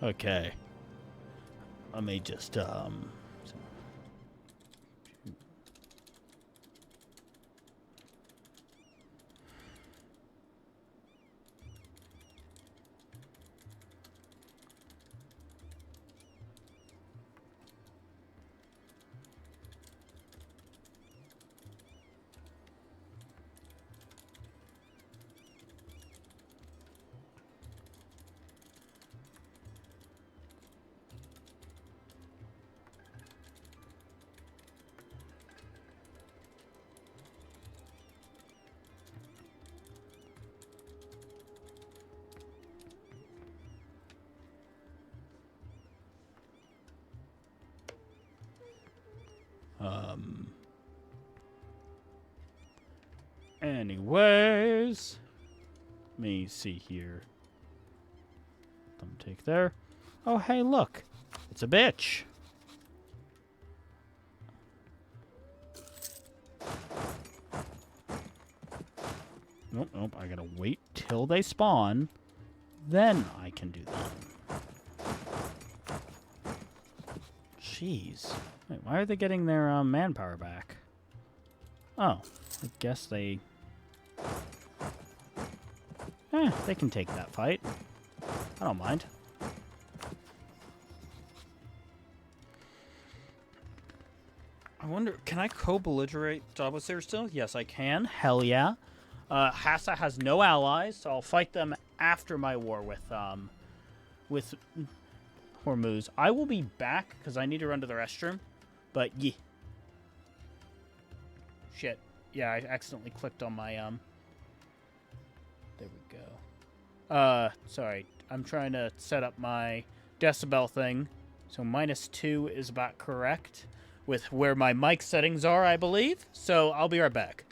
Okay. Let me just, anyways, let me see here. Thumb take there. Oh, hey, look. It's a bitch. Nope. I gotta wait till they spawn. Then I can do that. Jeez. Wait, why are they getting their manpower back? Oh, I guess they... they can take that fight. I don't mind. I wonder, can I co-belligerate Jabbaseer still? Yes, I can. Hell yeah. Hassa has no allies, so I'll fight them after my war with Hormuz. I will be back, because I need to run to the restroom. But, yeah. Shit. Yeah, I accidentally clicked on my, There we go. Sorry. I'm trying to set up my decibel thing. So -2 is about correct with where my mic settings are, I believe. So I'll be right back.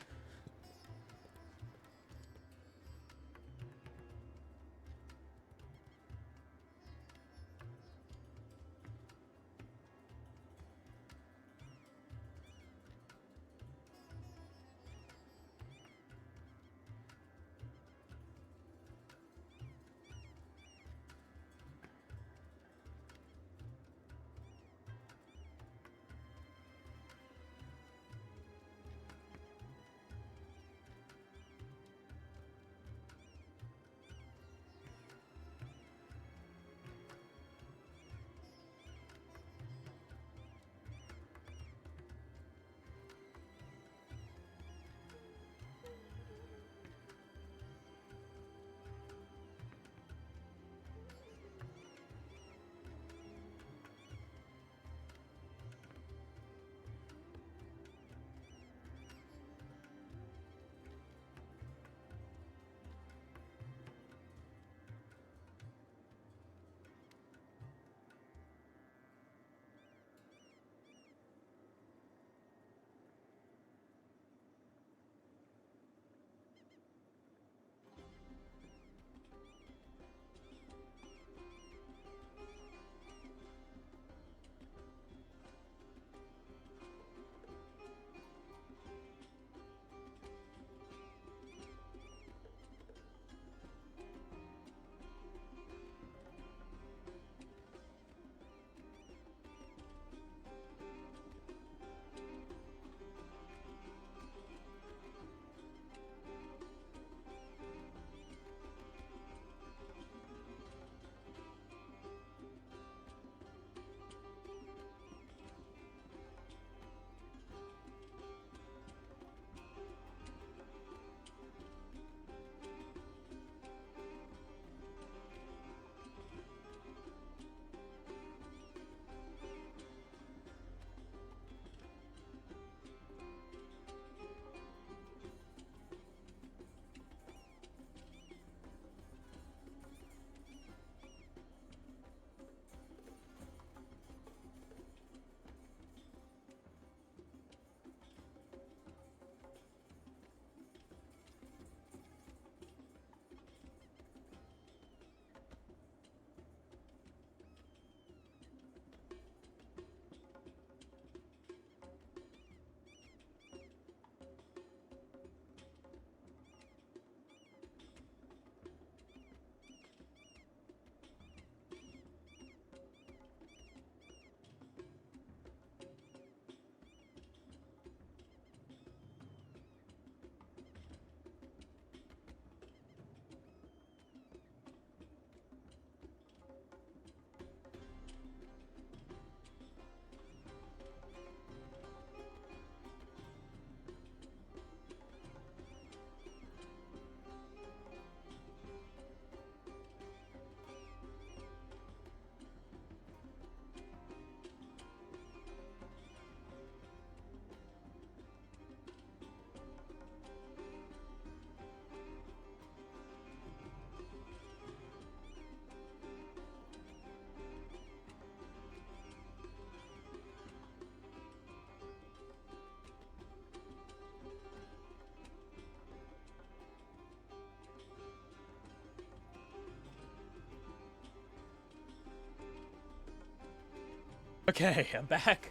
Okay, I'm back.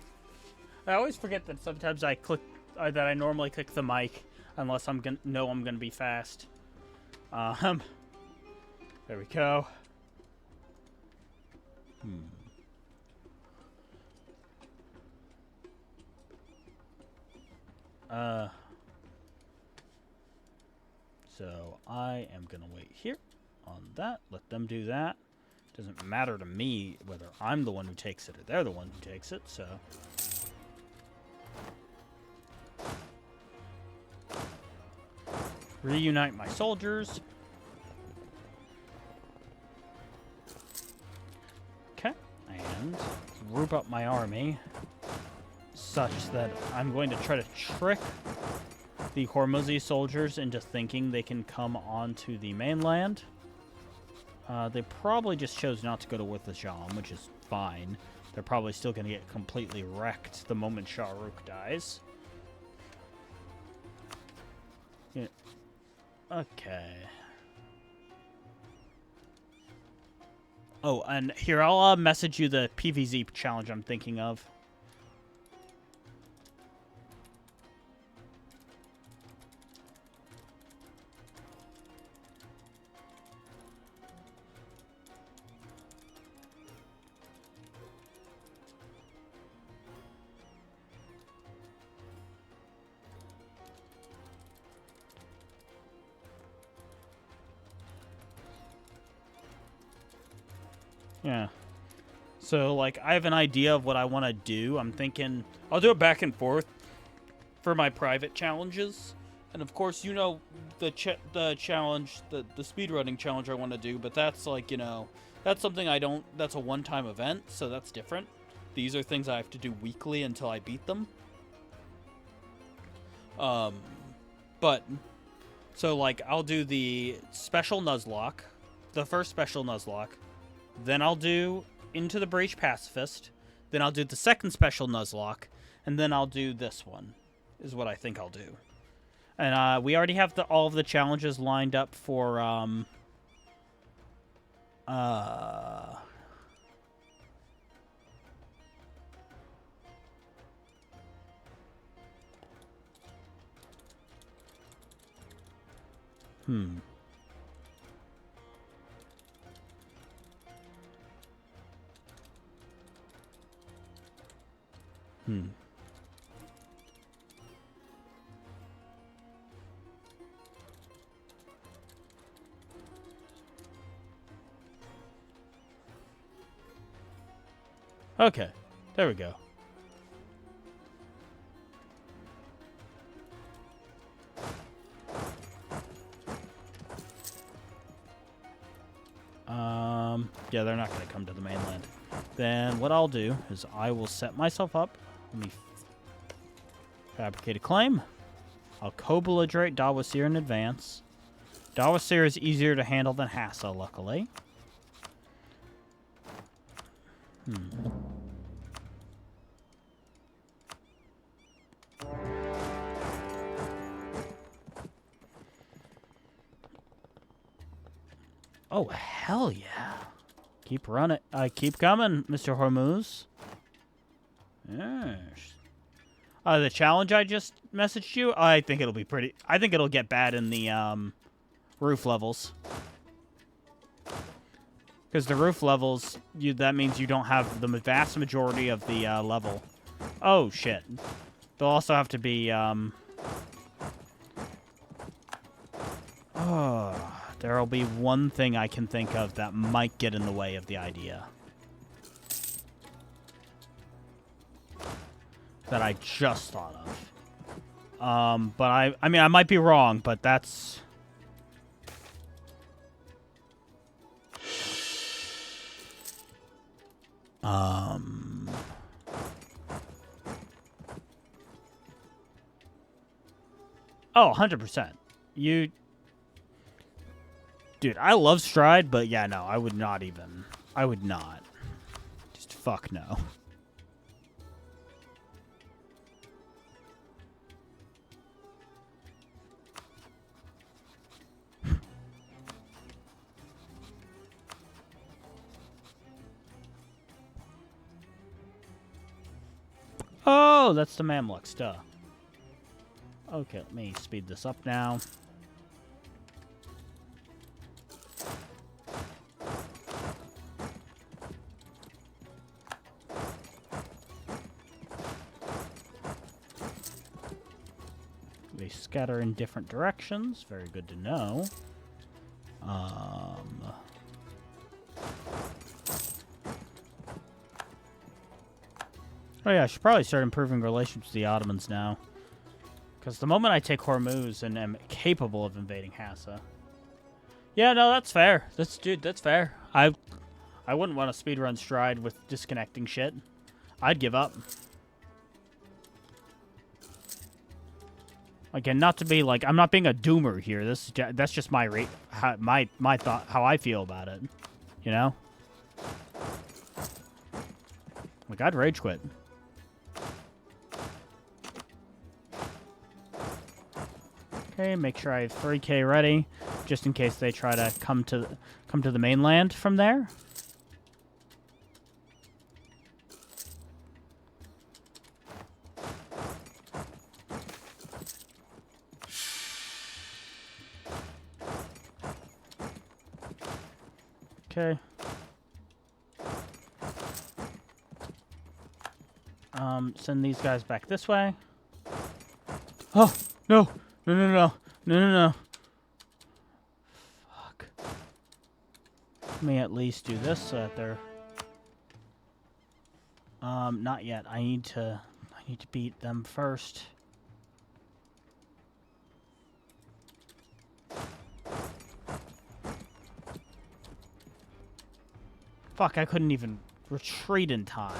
I always forget that sometimes I click that I normally click the mic unless I'm gonna be fast. There we go. So I am gonna wait here on that. Let them do that. Doesn't matter to me whether I'm the one who takes it or they're the one who takes it, so. Reunite my soldiers. Okay, and group up my army such that I'm going to try to trick the Hormuzi soldiers into thinking they can come onto the mainland. They probably just chose not to go to Withajam, which is fine. They're probably still going to get completely wrecked the moment Shah Rukh dies. Yeah. Okay. Oh, and here, I'll message you the PvZ challenge I'm thinking of. Yeah. So, like, I have an idea of what I want to do. I'm thinking I'll do it back and forth for my private challenges. And, of course, you know, the challenge, the speedrunning challenge I want to do. But that's, like, you know, that's something I don't... That's a one-time event, so that's different. These are things I have to do weekly until I beat them. But... So, like, I'll do the special Nuzlocke. The first special Nuzlocke. Then I'll do Into the Breach Pacifist. Then I'll do the second special Nuzlocke. And then I'll do this one, is what I think I'll do. And we already have all of the challenges lined up for... Okay, there we go. Yeah, they're not going to come to the mainland. Then what I'll do is I will set myself up. Let me fabricate a claim. I'll co-belligerate Dawasir in advance. Dawasir is easier to handle than Hassa, luckily. Oh, hell yeah. Keep running. Keep coming, Mr. Hormuz. Yes. The challenge I just messaged you, I think it'll be pretty... I think it'll get bad in the roof levels. Because the roof levels, that means you don't have the vast majority of the level. Oh, shit. They'll also have to be... Oh... There'll be one thing I can think of that might get in the way of the idea. That I just thought of. But I mean, I might be wrong, but that's... Oh, 100%. You... Dude, I love Stride, but yeah, no, I would not even. I would not. Just fuck no. Oh, that's the Mamluks, duh. Okay, let me speed this up now. They scatter in different directions. Very good to know. Oh yeah, I should probably start improving relations with the Ottomans now. Because the moment I take Hormuz and am capable of invading Hassa. Yeah, no, that's fair. Dude, that's fair. I wouldn't want to speedrun Stride with disconnecting shit. I'd give up. Again, not to be like, I'm not being a doomer here. That's just my thought, how I feel about it. You know? Like, I'd rage quit. Okay, make sure I have 3K ready, just in case they try to come to the mainland from there. Okay. Send these guys back this way. Oh, no. No. Fuck. Let me at least do this so that they're... not yet. I need to beat them first. Fuck, I couldn't even retreat in time.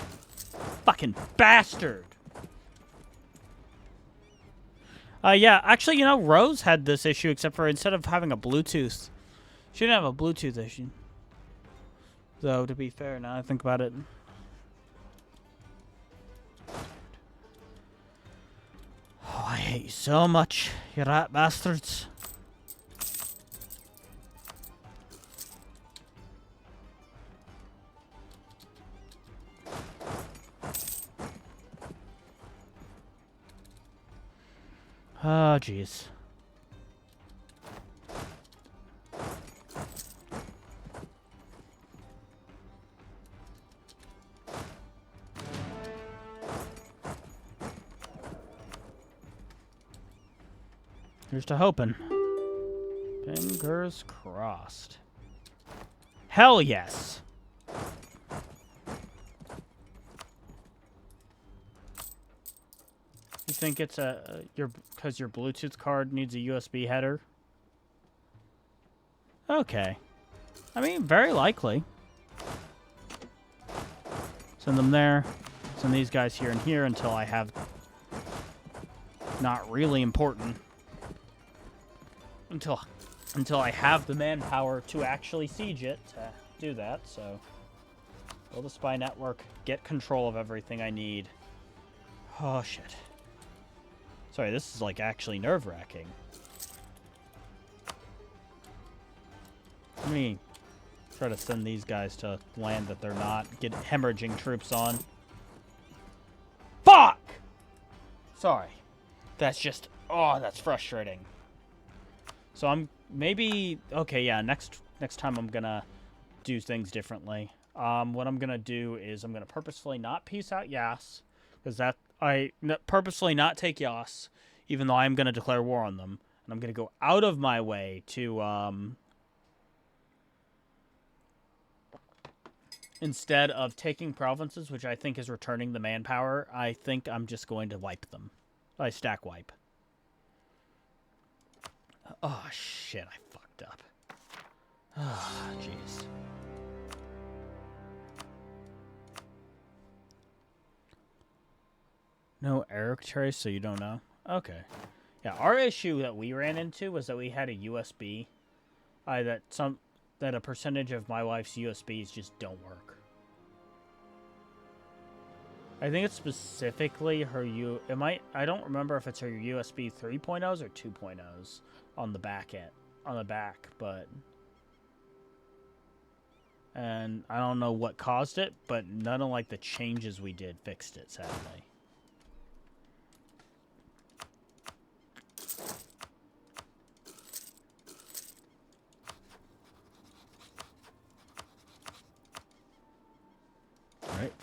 Fucking bastard! Yeah, actually, you know, Rose had this issue, except for instead of having a Bluetooth, she didn't have a Bluetooth issue. Though, to be fair, now I think about it. Oh, I hate you so much, you rat bastards. Oh, jeez. Here's to hoping. Fingers crossed. Hell yes! You think it's because your Bluetooth card needs a USB header? Okay. I mean, very likely. Send them there. Send these guys here and here until I have... Not really important. Until I have the manpower to actually siege it to do that, so... Build a spy network. Get control of everything I need. Oh, shit. Sorry, this is, like, actually nerve-wracking. Let me try to send these guys to land that they're not. Get hemorrhaging troops on. Fuck! Sorry. That's just... Oh, that's frustrating. So I'm... Maybe... Okay, yeah, next time I'm gonna do things differently. What I'm gonna do is I'm gonna purposefully not peace out Yas. Because that... purposely not take Yas, even though I'm going to declare war on them. And I'm going to go out of my way to, instead of taking provinces, which I think is returning the manpower, I think I'm just going to wipe them. I stack wipe. Oh, shit, I fucked up. Ah, jeez. No Eric trace, so you don't know? Okay. Yeah, our issue that we ran into was that we had a USB. That a percentage of my wife's USBs just don't work. I think it's specifically her I don't remember if it's her USB 3.0s or 2.0s on the back but and I don't know what caused it, but none of like the changes we did fixed it, sadly.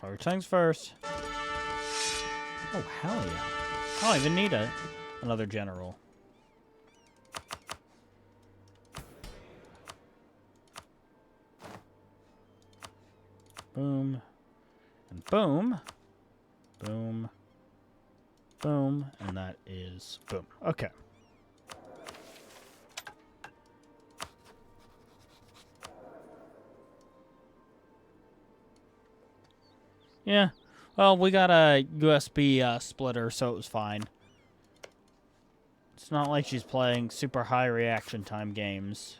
First things first. Oh, hell yeah. I don't even need another general. Boom. And boom. Boom. Boom. And that is boom. Okay. Yeah. Well, we got a USB splitter, so it was fine. It's not like she's playing super high reaction time games.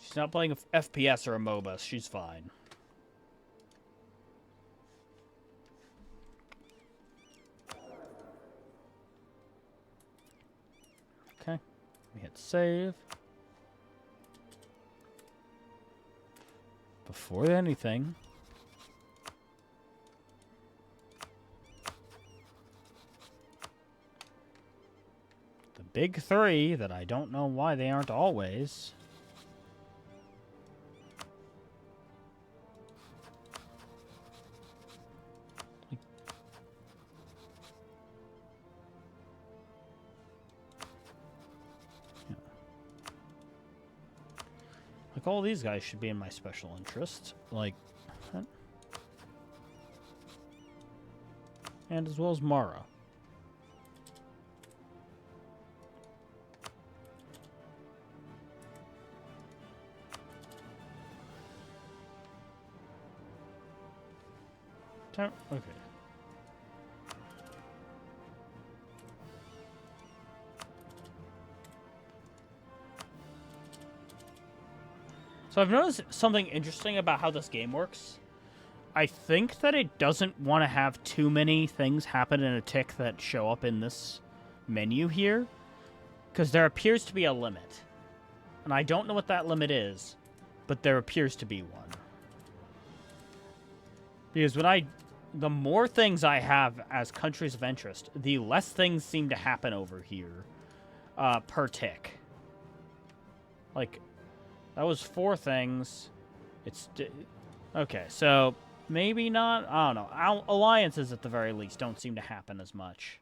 She's not playing a FPS or a MOBA. She's fine. Okay. We hit save. Before anything... big three that I don't know why they aren't always. Like all these guys should be in my special interest. Like, and as well as Mara. Okay. So I've noticed something interesting about how this game works. I think that it doesn't want to have too many things happen in a tick that show up in this menu here, because there appears to be a limit. And I don't know what that limit is, but there appears to be one. Because the more things I have as countries of interest, the less things seem to happen over here per tick. Like, that was 4 things. It's... Okay, so maybe not... I don't know. Alliances, at the very least, don't seem to happen as much.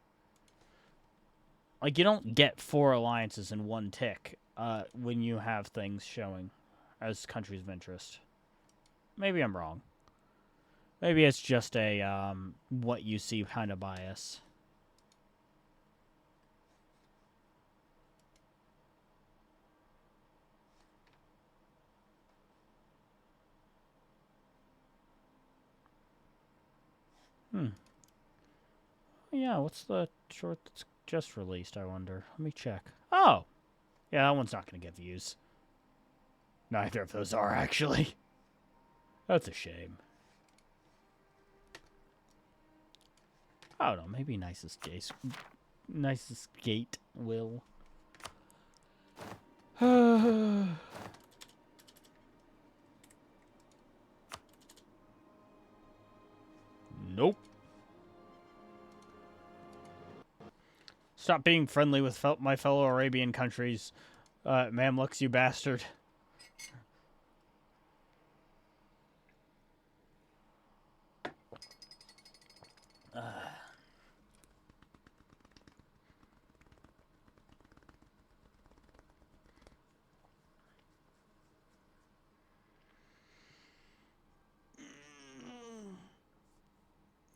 Like, you don't get 4 alliances in one tick when you have things showing as countries of interest. Maybe I'm wrong. Maybe it's just a what you see kind of bias. Yeah, what's the short that's just released, I wonder? Let me check. Oh! Yeah, that one's not going to get views. Neither of those are, actually. That's a shame. I don't know, maybe Nicest Gate will. Nope. Stop being friendly with my fellow Arabian countries, Mamluks, you bastard.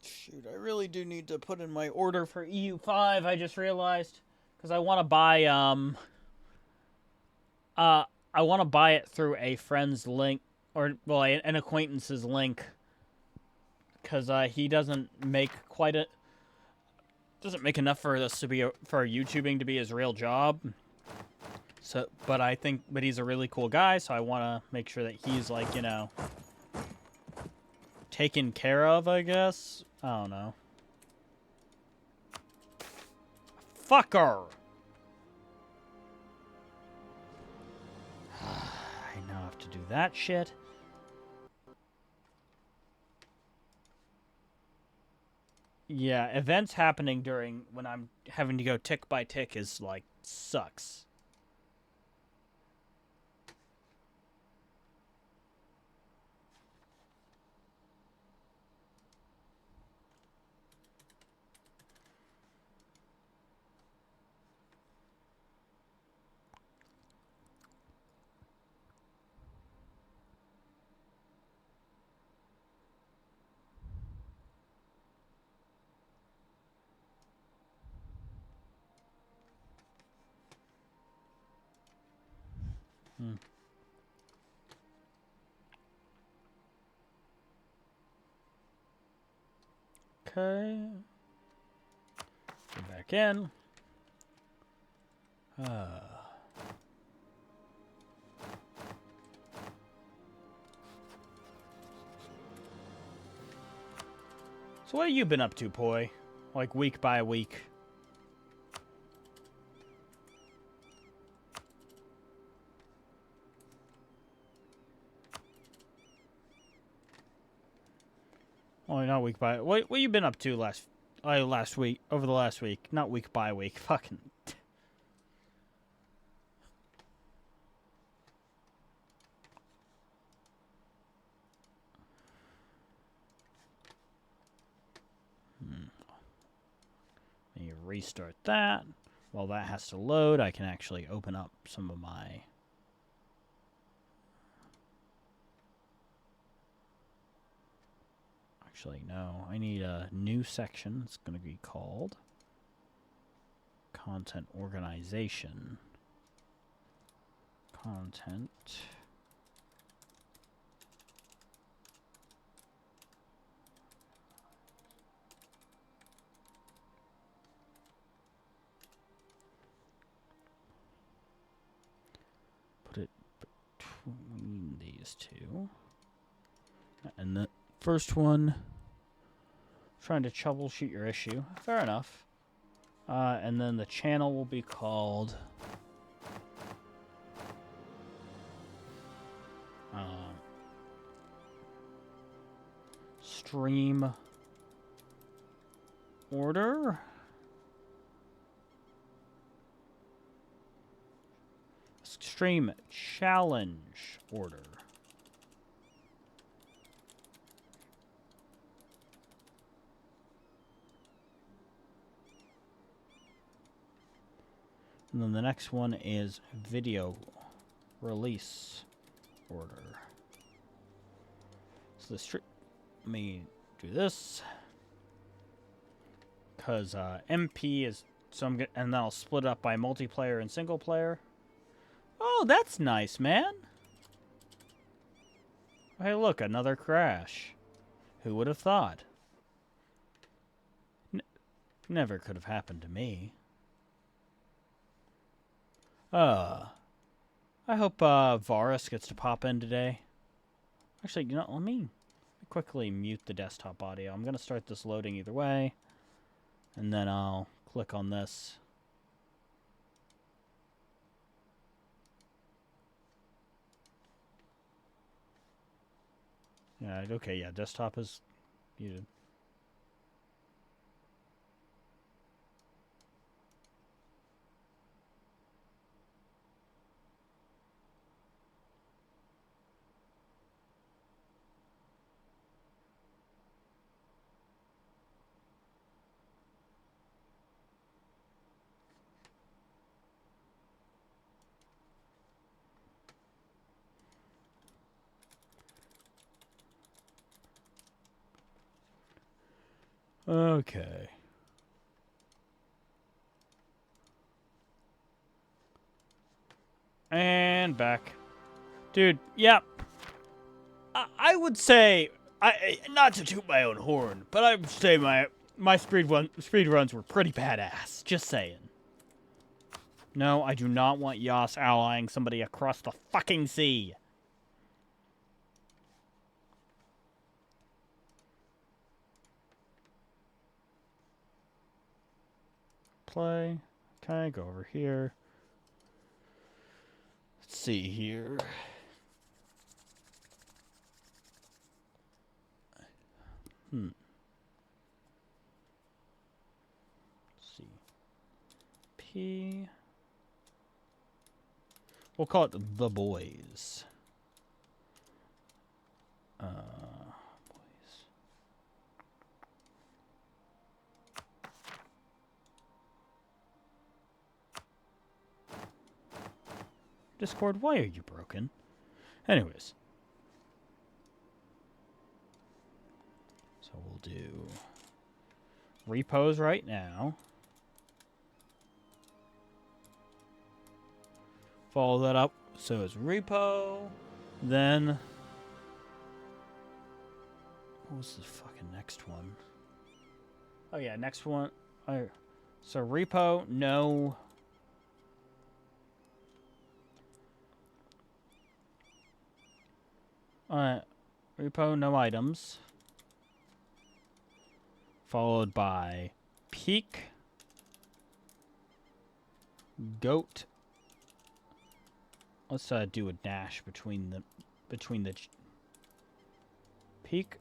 Shoot, I really do need to put in my order for EU5, I just realized. Because I want to buy, I want to buy it through a friend's link, or, well, an acquaintance's link. Because, he doesn't make doesn't make enough for this to be, for YouTubing to be his real job. So, but he's a really cool guy, so I want to make sure that he's, like, you know, taken care of, I guess. I don't know. Fucker! I now have to do that shit. Yeah, events happening during when I'm having to go tick by tick is, like, sucks. Okay. Go back in. So what have you been up to, Poi? Like week by week? Oh, not week by. What you been up to last week? Over the last week, not week by week. Fucking. Let me restart that. While that has to load, I can actually open up some of my. Actually, no. I need a new section. It's going to be called Content Organization. Content. Put it between these two. And the first one, trying to troubleshoot your issue. Fair enough. And then the channel will be called Stream Order. Stream Challenge Order. And then the next one is Video Release Order. So let me do this. Because MP is, so I'm gonna, and then I'll split up by multiplayer and single player. Oh, that's nice, man. Hey, look, another crash. Who would have thought? Never could have happened to me. I hope Varus gets to pop in today. Actually, you know, let me quickly mute the desktop audio. I'm going to start this loading either way. And then I'll click on this. Yeah, okay, yeah, desktop is muted. Okay. And back. Dude, yeah. I would say, not to toot my own horn, but I would say my speed runs were pretty badass. Just saying. No, I do not want Yas allying somebody across the fucking sea. Play. Okay, go over here. Let's see here. Let's see. P. We'll call it The Boys. Boys. Discord, why are you broken? Anyways. So we'll do repos right now. Follow that up. So it's repo. Then what was the fucking next one? Oh yeah, next one. So repo, no. Alright. Repo, no items. Followed by peak. Goat. Let's do a dash between the peak.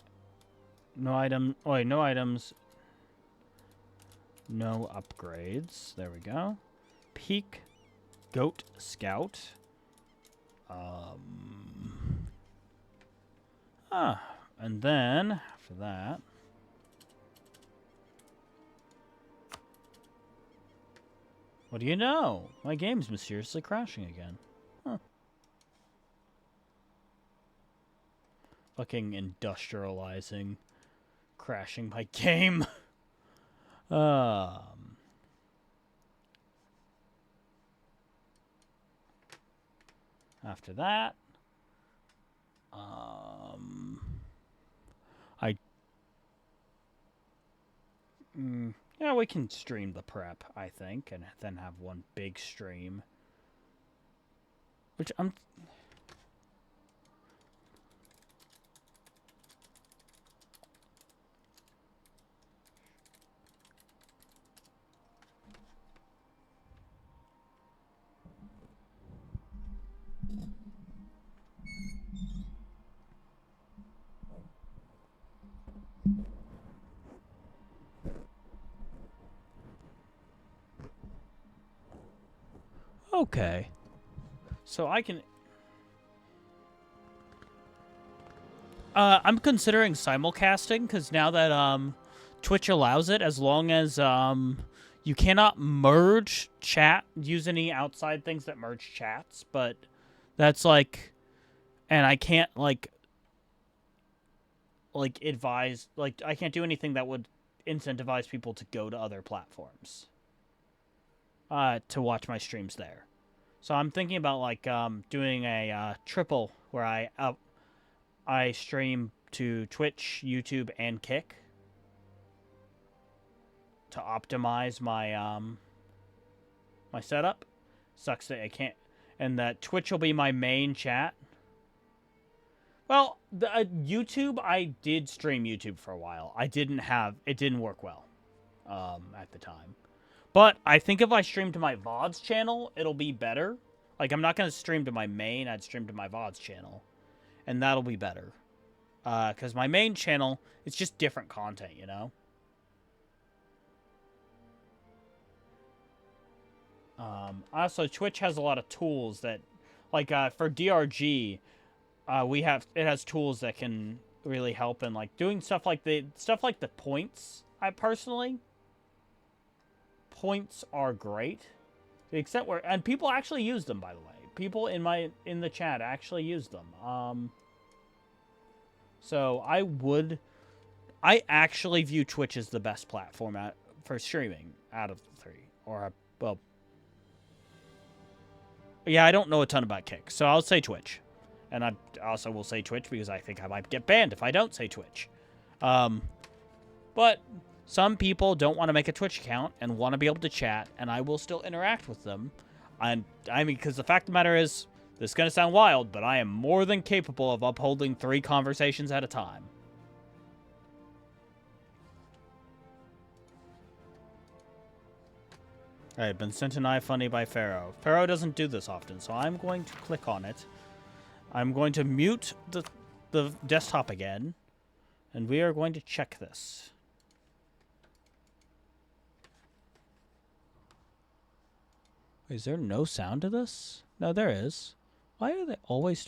No item. Oh wait, no items. No upgrades. There we go. Peak. Goat scout. And then after that. What do you know? My game's mysteriously crashing again. Huh. Fucking industrializing. Crashing my game. After that. Yeah, we can stream the prep, I think, and then have one big stream. Which I'm... Okay. So I can... I'm considering simulcasting, because now that, Twitch allows it, as long as, you cannot merge chat, use any outside things that merge chats, but that's, like... And I can't, like, advise... Like, I can't do anything that would incentivize people to go to other platforms. To watch my streams there. So I'm thinking about, like, doing a, triple where I stream to Twitch, YouTube, and Kick to optimize my, my setup. Sucks that I can't... And that Twitch will be my main chat. Well, the YouTube, I did stream YouTube for a while. It didn't work well, at the time. But I think if I stream to my VODs channel, it'll be better. Like, I'm not going to stream to my main, I'd stream to my VODs channel. And that'll be better. Because my main channel, it's just different content, you know? Also, Twitch has a lot of tools that... Like, for DRG, it has tools that can really help in, like, doing stuff like the points, Points are great. To the extent where... And people actually use them, by the way. People in the chat actually use them. So I actually view Twitch as the best platform for streaming out of the three. Well... Yeah, I don't know a ton about Kick, so I'll say Twitch. And I also will say Twitch because I think I might get banned if I don't say Twitch. But some people don't want to make a Twitch account and want to be able to chat, and I will still interact with them. And I mean, because the fact of the matter is, this is going to sound wild, but I am more than capable of upholding 3 conversations at a time. Alright, been sent an iFunny by Pharaoh. Pharaoh doesn't do this often, so I'm going to click on it. I'm going to mute the desktop again, and we are going to check this. Is there no sound to this? No, there is. Why are they always...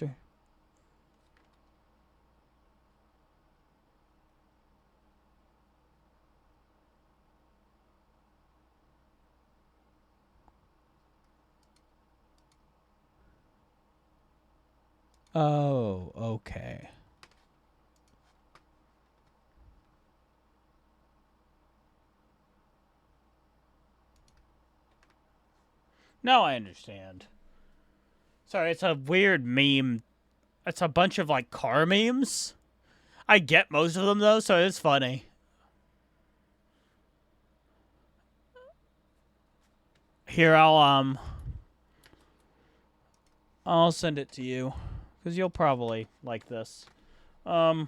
Oh, okay. Now I understand. Sorry, it's a weird meme. It's a bunch of, like, car memes. I get most of them, though, so it's funny. Here, I'll send it to you. Because you'll probably like this. Oh,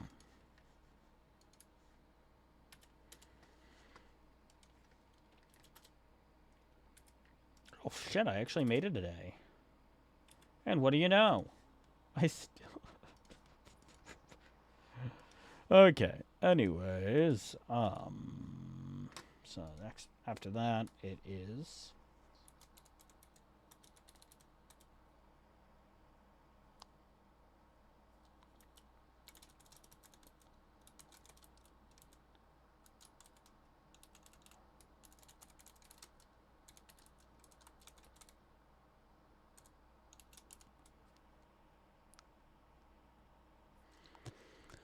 shit, I actually made it today. And what do you know? I still... Okay, anyways, so next, after that, it is...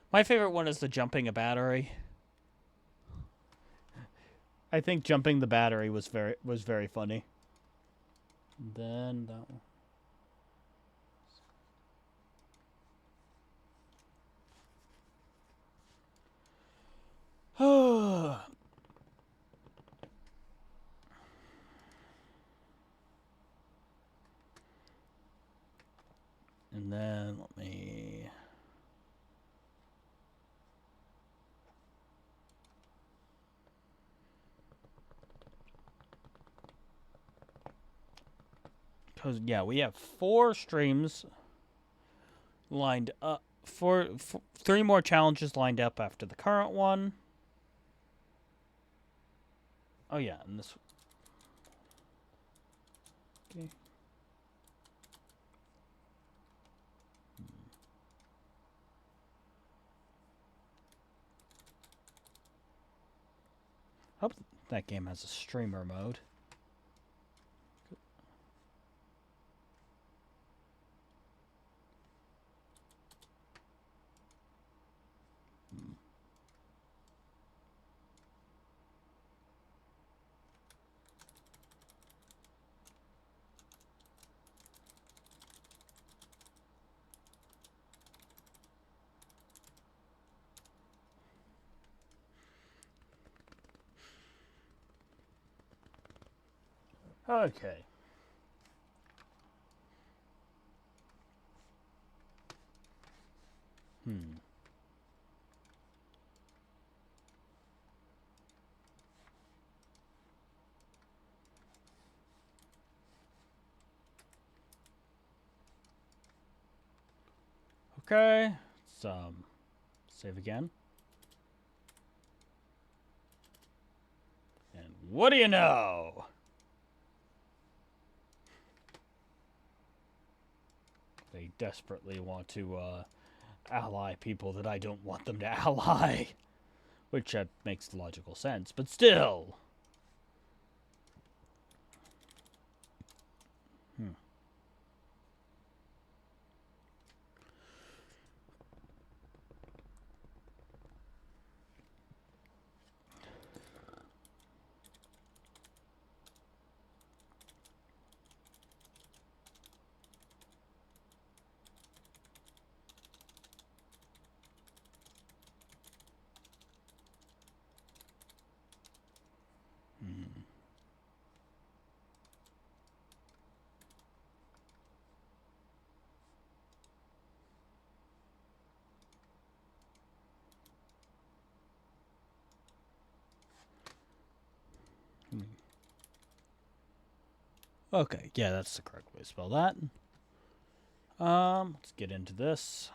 My favorite one is the jumping a battery. I think jumping the battery was very funny. Then that one. And then let me... Because, yeah, we have 4 streams lined up. 3 more challenges lined up after the current one. Oh, yeah, and this... Okay. Hope that game has a streamer mode. Okay. Okay. So, save again. And what do you know? They desperately want to ally people that I don't want them to ally. Which makes logical sense, but still. Okay, yeah, that's the correct way to spell that. Let's get into this.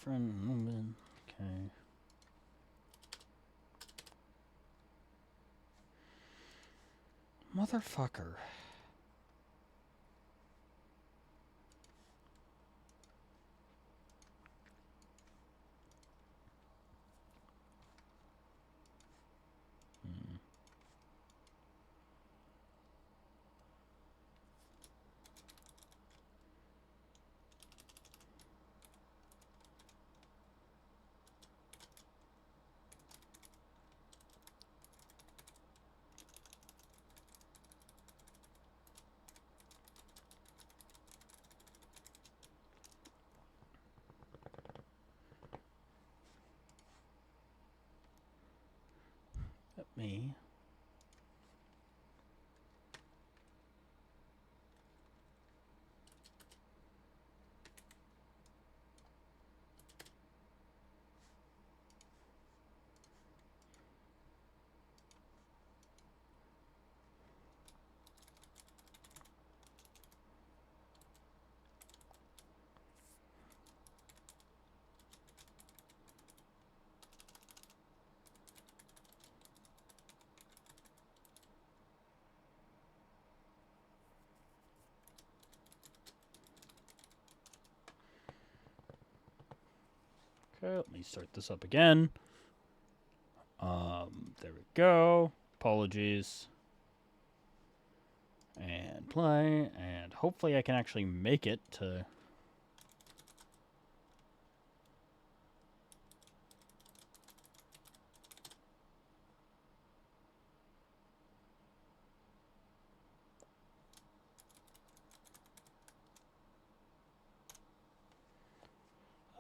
Friend, okay. Motherfucker. me. Okay, let me start this up again. There we go. Apologies. And play, and hopefully I can actually make it to...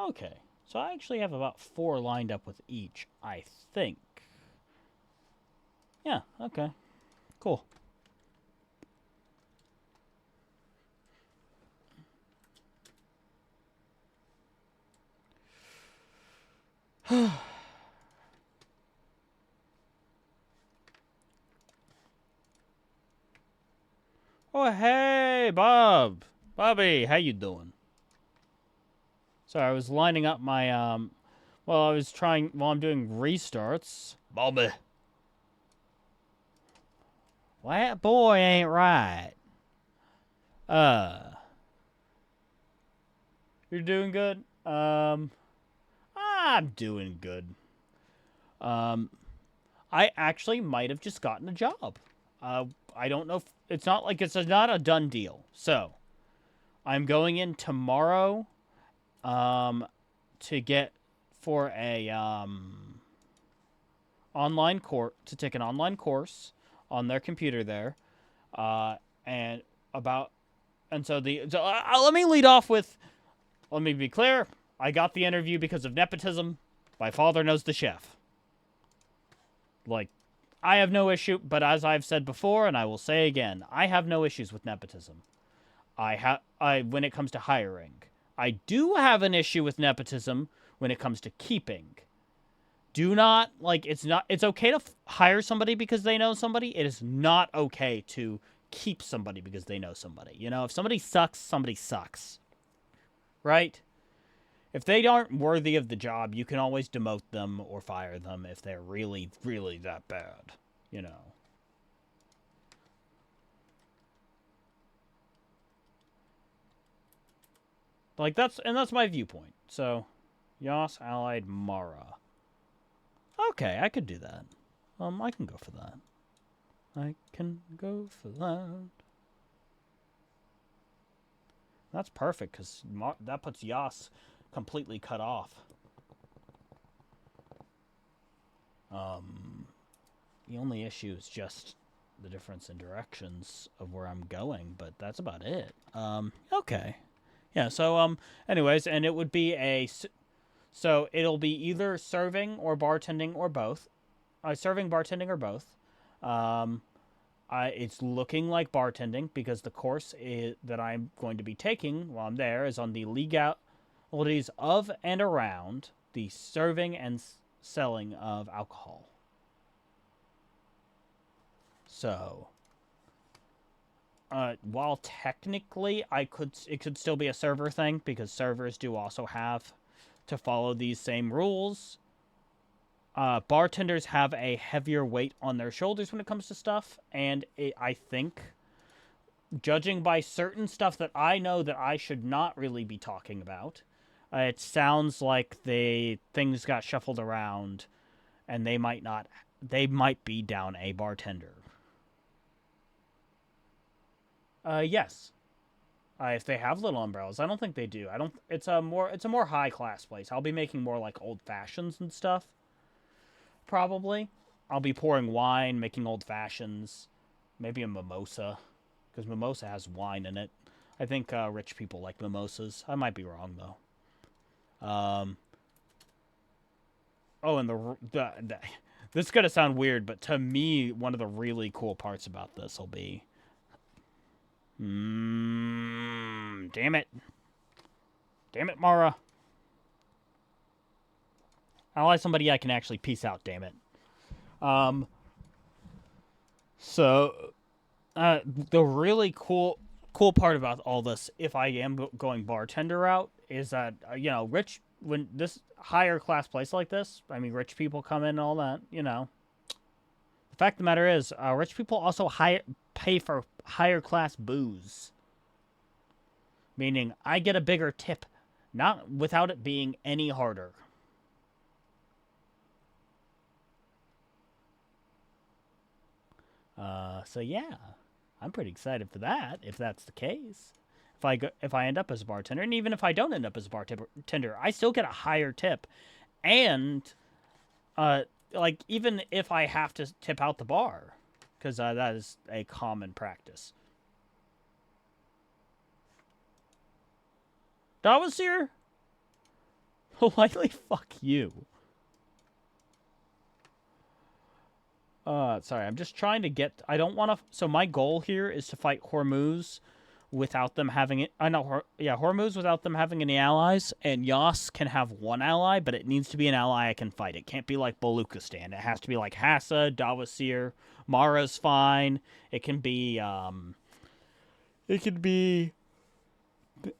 Okay, so I actually have about 4 lined up with each, I think. Yeah, okay. Cool. Oh, hey, Bob. Bobby, how you doing? Sorry, I was lining up my, while I'm doing restarts. Bobby. Well, that boy ain't right. You're doing good? I'm doing good. I actually might have just gotten a job. I don't know if it's not like it's not a done deal. So, I'm going in tomorrow, to get for a online course to take an online course on their computer there, and about and so let me lead off with. Let me be clear. I got the interview because of nepotism. My father knows the chef. Like, I have no issue, but as I've said before, and I will say again, I have no issues with nepotism. When it comes to hiring. I do have an issue with nepotism when it comes to keeping. Do not, like, it's okay to hire somebody because they know somebody. It is not okay to keep somebody because they know somebody. You know, if somebody sucks, somebody sucks. Right? If they aren't worthy of the job, you can always demote them or fire them if they're really, really that bad. You know. Like, that's my viewpoint. So, Yas allied Mara. Okay, I could do that. I can go for that. I can go for that. That's perfect, because that puts Yas completely cut off. The only issue is just the difference in directions of where I'm going, but that's about it. Okay. Yeah, so, anyways, and it would be so it'll be either serving or bartending or both. Serving, bartending, or both. It's looking like bartending because the course that I'm going to be taking while I'm there is on the legalities of and around the serving and selling of alcohol. So, while technically it could still be a server thing because servers do also have to follow these same rules. Bartenders have a heavier weight on their shoulders when it comes to stuff, and I think, judging by certain stuff that I know that I should not really be talking about, it sounds like things got shuffled around, and they might be down a bartender. Yes. If they have little umbrellas, I don't think they do. It's a more high class place. I'll be making more like old fashions and stuff. Probably. I'll be pouring wine, making old fashions, maybe a mimosa, because mimosa has wine in it. I think rich people like mimosas. I might be wrong though. Oh, and This is gonna sound weird, but to me, one of the really cool parts about this will be... damn it. Damn it, Mara. Ally somebody I can actually peace out, damn it. The really cool part about all this, if I am going bartender route, is that, when this higher class place like this, I mean, rich people come in and all that, The fact of the matter is, rich people also pay for higher class booze. Meaning, I get a bigger tip, not without it being any harder. So yeah, I'm pretty excited for that, if that's the case. If I end up as a bartender, and even if I don't end up as a bartender, I still get a higher tip. And, even if I have to tip out the bar, because that is a common practice. That was here? Politely fuck you. Sorry, I'm just trying to get... I don't want to... So my goal here is to fight Hormuz without them having it... Hormuz without them having any allies, and Yas can have one ally, but it needs to be an ally I can fight. It can't be like Baluchistan. It has to be like Hassa, Dawasir, Mara's fine. It can be,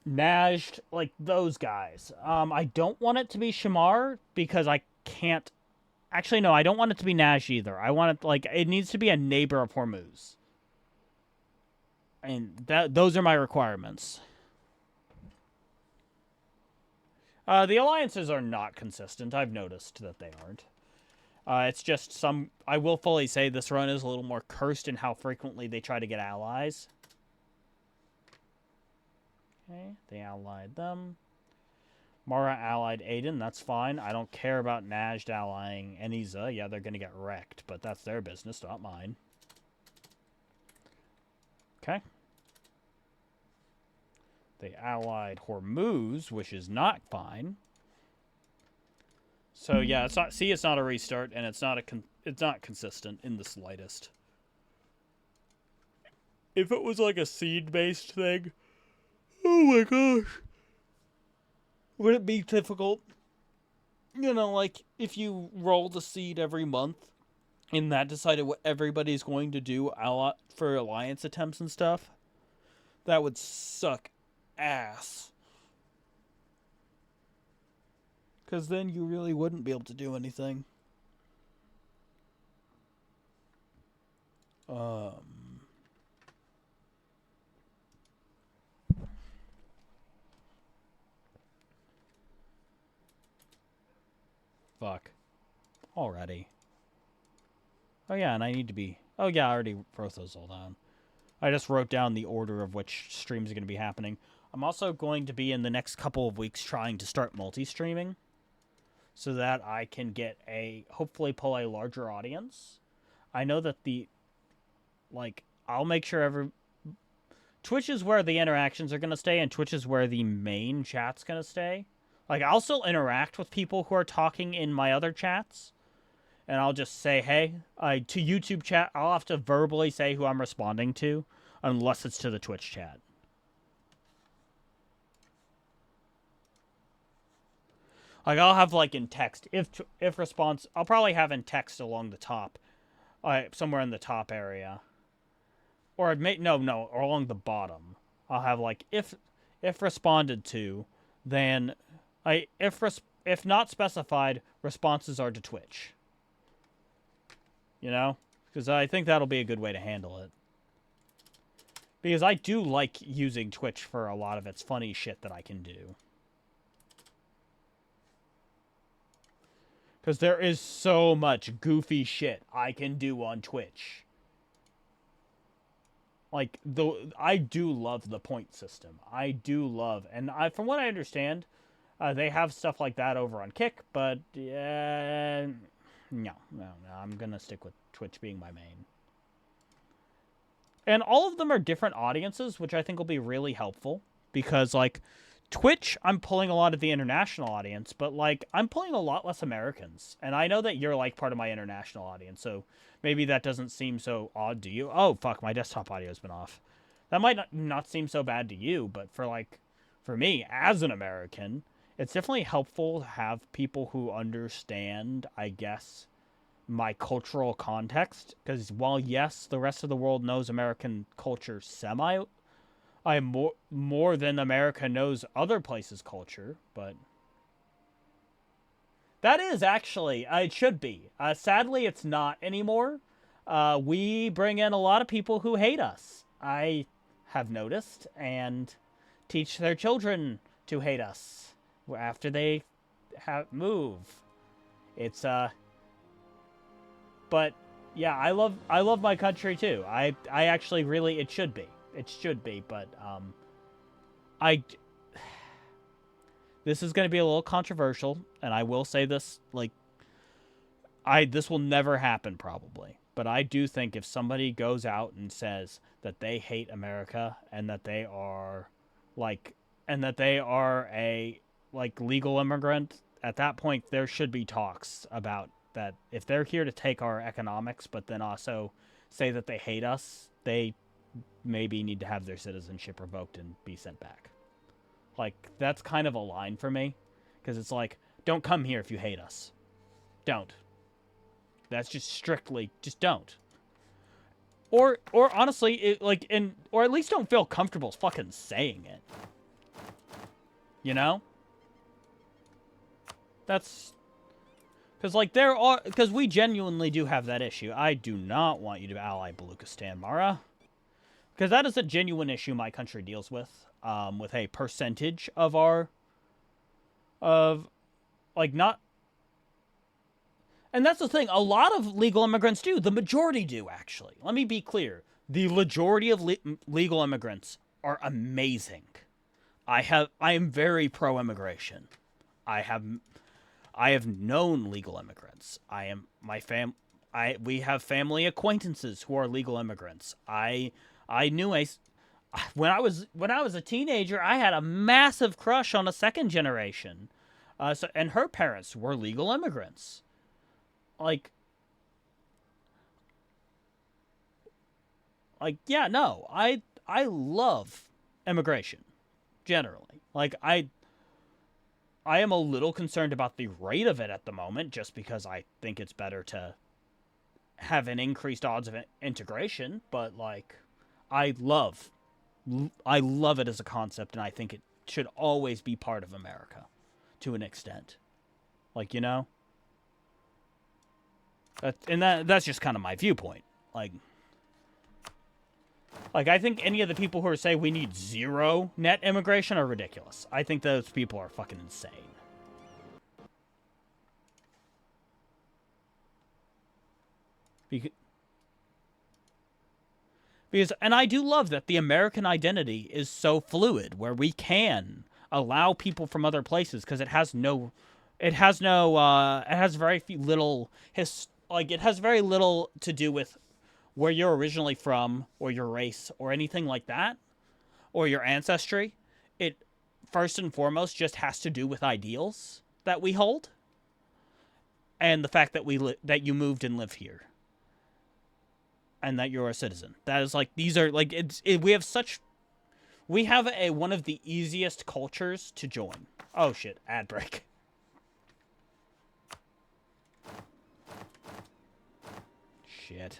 Najd, like those guys. I don't want it to be Shamar, because I can't... Actually, no, I don't want it to be Najd either. I want it, it needs to be a neighbor of Hormuz. And those are my requirements. The alliances are not consistent. I've noticed that they aren't. It's just I will fully say this run is a little more cursed in how frequently they try to get allies. Okay, they allied them. Mara allied Aiden, that's fine. I don't care about Najd allying Eniza. Yeah, they're going to get wrecked, but that's their business, not mine. Okay. They allied Hormuz, which is not fine. So yeah, it's not a restart, and it's not consistent in the slightest. If it was like a seed-based thing, oh my gosh. Would it be difficult? If you roll the seed every month and that decided what everybody's going to do for alliance attempts and stuff, that would suck ass. Because then you really wouldn't be able to do anything. Fuck. Already. Oh yeah, and I need to be... Oh yeah, I already wrote those all down. I just wrote down the order of which streams are going to be happening. I'm also going to be in the next couple of weeks trying to start multi-streaming. So that I can get hopefully pull a larger audience. I know that I'll make sure Twitch is where the interactions are going to stay, and Twitch is where the main chat's going to stay. I'll still interact with people who are talking in my other chats. And I'll just say, hey, to YouTube chat, I'll have to verbally say who I'm responding to, unless it's to the Twitch chat. I'll have, in text. If response... I'll probably have in text along the top. Somewhere in the top area. Or or along the bottom. I'll have, if responded to, then... If not specified, responses are to Twitch. Because I think that'll be a good way to handle it. Because I do like using Twitch for a lot of its funny shit that I can do. Because there is so much goofy shit I can do on Twitch. I do love the point system. I do love... And from what I understand... they have stuff like that over on Kick, but no, I'm going to stick with Twitch being my main. And all of them are different audiences, which I think will be really helpful, because, Twitch, I'm pulling a lot of the international audience, but, like, I'm pulling a lot less Americans. And I know that you're, like, part of my international audience, so maybe that doesn't seem so odd to you. Oh, fuck, my desktop audio's been off. That might not seem so bad to you, but for me, as an American, it's definitely helpful to have people who understand, I guess, my cultural context. Because while, yes, the rest of the world knows American culture I more than America knows other places' culture, but that is actually it should be. Sadly, it's not anymore. We bring in a lot of people who hate us. I have noticed, and teach their children to hate us after they move. It's but yeah, I love my country too. I actually really it should be, but I this is going to be a little controversial, and I will say this, like, this will never happen probably, but I do think if somebody goes out and says that they hate America and that they are a like legal immigrant, at that point there should be talks about that. If they're here to take our economics but then also say that they hate us, they maybe need to have their citizenship revoked and be sent back. Like, that's kind of a line for me, because it's like, don't come here if you hate us. Don't. That's just strictly, just don't. Or honestly, or at least don't feel comfortable fucking saying it. You know? That's, because we genuinely do have that issue. I do not want you to ally Baluchistan, Mara. Because that is a genuine issue my country deals with a percentage of not. And that's the thing, a lot of legal immigrants do. The majority do, actually. Let me be clear. The majority of legal immigrants are amazing. I am very pro-immigration. I have known legal immigrants. We have family acquaintances who are legal immigrants. When I was a teenager, I had a massive crush on a second generation, and her parents were legal immigrants. Yeah, no, I love immigration generally. I am a little concerned about the rate of it at the moment, just because I think it's better to have an increased odds of integration. But I love it as a concept, and I think it should always be part of America, to an extent. That's just kind of my viewpoint. I think any of the people who are saying we need zero net immigration are ridiculous. I think those people are fucking insane. Because, and I do love that the American identity is so fluid, where we can allow people from other places, because it has very little it has very little to do with where you're originally from, or your race, or anything like that, or your ancestry. It first and foremost just has to do with ideals that we hold, and the fact that that you moved and live here, and that you're a citizen. That is we have one of the easiest cultures to join. Oh shit, ad break. Shit.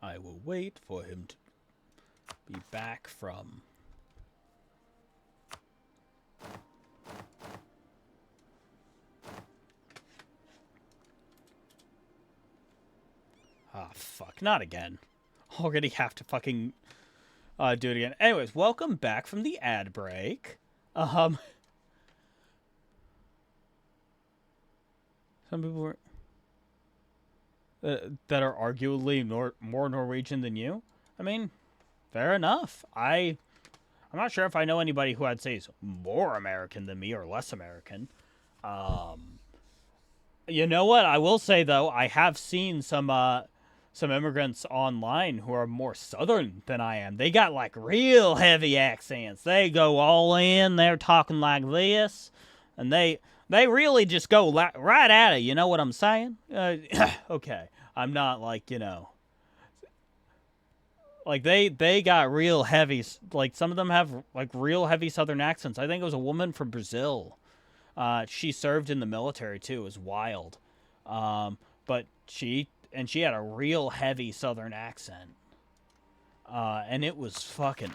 I will wait for him to be back from... fuck, not again. Already have to fucking do it again. Anyways, welcome back from the ad break. Some people were that are arguably more Norwegian than you. I mean, fair enough. I'm not sure if I know anybody who I'd say is more American than me or less American. You know what? I will say though, I have seen some immigrants online who are more southern than I am. They got like real heavy accents. They go all in. They're talking like this, and they really just go right at it. You know what I'm saying? Okay, I'm not like, you know, like they got real heavy. Like some of them have like real heavy southern accents. I think it was a woman from Brazil. She served in the military too. It was wild. But she had a real heavy southern accent. And it was fucking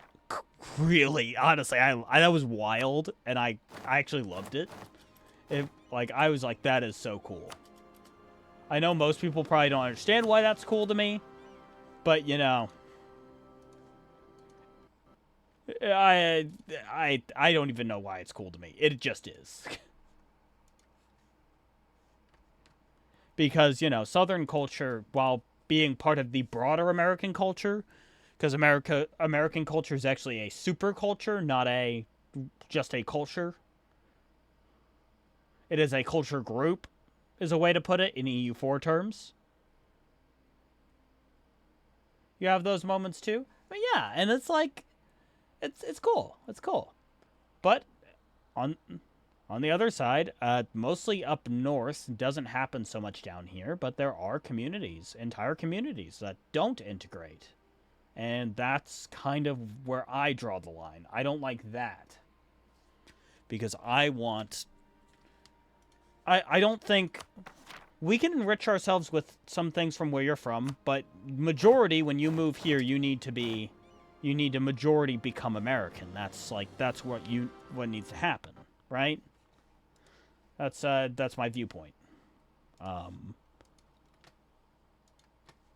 really, honestly, that was wild, and I actually loved it. I was like, that is so cool. I know most people probably don't understand why that's cool to me, but you know, I don't even know why it's cool to me. It just is. Because, you know, Southern culture, while being part of the broader American culture, because American culture is actually a super culture, not just a culture. It is a culture group, is a way to put it in EU4 terms. You have those moments too. But yeah, and it's like, it's cool. It's cool. But on the other side, mostly up north, doesn't happen so much down here, but there are communities, entire communities, that don't integrate. And that's kind of where I draw the line. I don't like that. Because I don't think we can enrich ourselves with some things from where you're from, but majority, when you move here, you need to majority become American. That's what needs to happen, right? That's my viewpoint.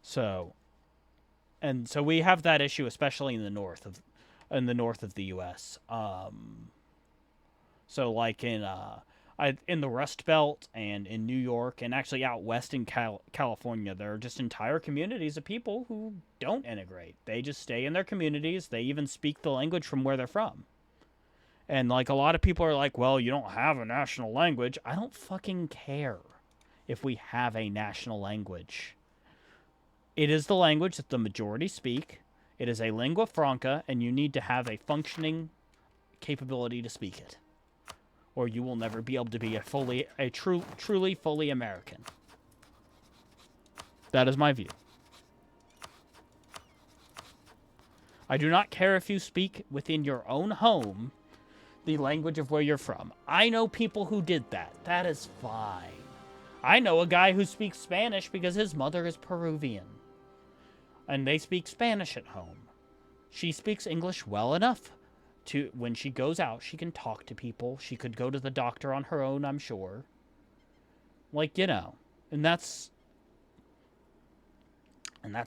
So we have that issue, especially in the north of the U.S. So like in the Rust Belt and in New York and actually out west in California, there are just entire communities of people who don't integrate. They just stay in their communities. They even speak the language from where they're from. And like a lot of people are like, well, you don't have a national language. I don't fucking care if we have a national language. It is the language that the majority speak. It is a lingua franca, and you need to have a functioning capability to speak it. Or you will never be able to be truly fully American. That is my view. I do not care if you speak within your own home the language of where you're from. I know people who did that. That is fine. I know a guy who speaks Spanish because his mother is Peruvian. And they speak Spanish at home. She speaks English well enough to, when she goes out, she can talk to people. She could go to the doctor on her own, I'm sure. Like, you know, and that's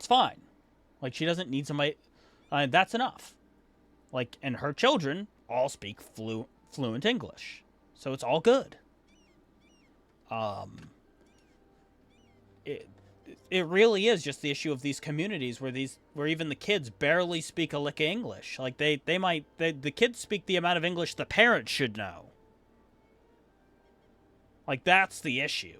fine. Like, she doesn't need somebody, that's enough. Like, and her children all speak fluent English. So it's all good. It really is just the issue of these communities where even the kids barely speak a lick of English. Like the kids speak the amount of English the parents should know. Like that's the issue.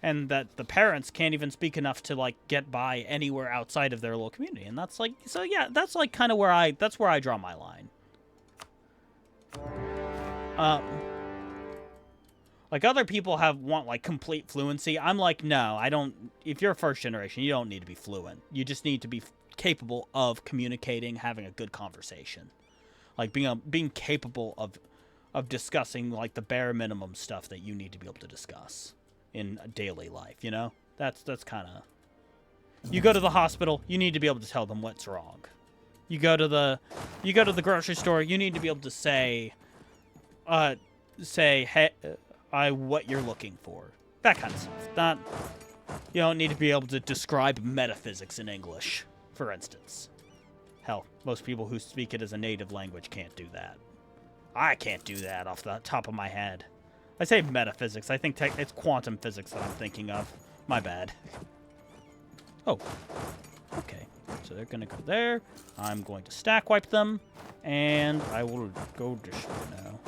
And that the parents can't even speak enough to like get by anywhere outside of their little community. And that's like, so yeah, that's like kind of where I draw my line. Like other people want like complete fluency. I'm like, no, I don't. If you're first generation, you don't need to be fluent. You just need to be capable of communicating, having a good conversation, like being capable of discussing like the bare minimum stuff that you need to be able to discuss in daily life. You know, that's kind of. You go to the hospital, you need to be able to tell them what's wrong. You go to the grocery store, you need to be able to say, hey. What you're looking for. That kind of stuff. Not, you don't need to be able to describe metaphysics in English, for instance. Hell, most people who speak it as a native language can't do that. I can't do that off the top of my head. I say metaphysics. I think it's quantum physics that I'm thinking of. My bad. Oh. Okay. So they're going to go there. I'm going to stack wipe them. And I will go destroy now.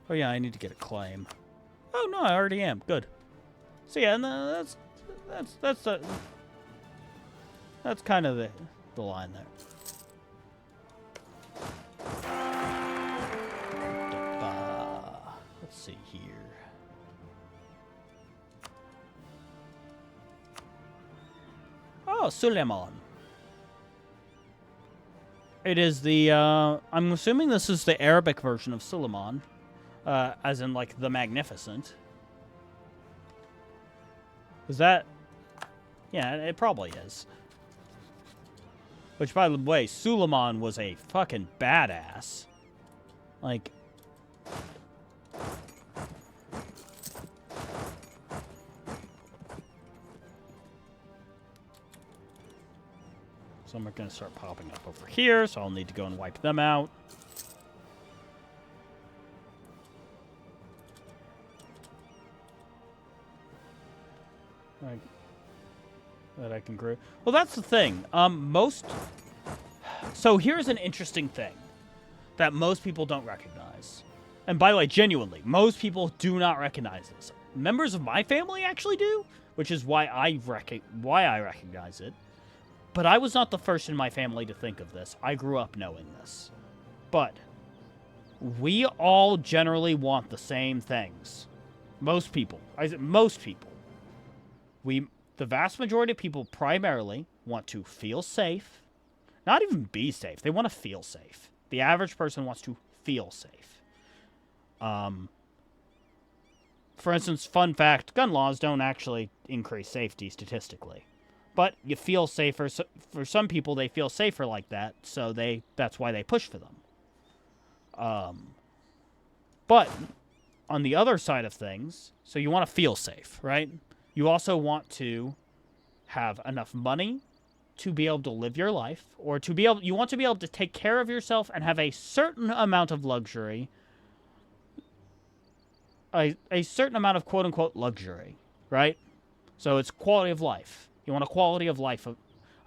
Oh yeah, I need to get a claim. Oh no, I already am. Good. So yeah, and that's kind of the line there. Let's see here. Oh, Suleiman. It is the, I'm assuming this is the Arabic version of Suleiman. As in, like, the Magnificent. Is that... Yeah, it probably is. Which, by the way, Suleiman was a fucking badass. Like... Some are going to start popping up over here, so I'll need to go and wipe them out. That I can grow. Well, that's the thing. So here's an interesting thing that most people don't recognize. And by the way, genuinely, most people do not recognize this. Members of my family actually do, which is why I recognize it. But I was not the first in my family to think of this. I grew up knowing this. But we all generally want the same things. Most people. Most people. The vast majority of people primarily want to feel safe. Not even be safe. They want to feel safe. The average person wants to feel safe. For instance, fun fact, gun laws don't actually increase safety statistically. But you feel safer. So for some people, they feel safer like that, so that's why they push for them. But on the other side of things, so you want to feel safe, right? You also want to have enough money to be able to live your life, or you want to be able to take care of yourself and have a certain amount of luxury, a certain amount of quote-unquote luxury, right? So it's quality of life. You want a quality of life of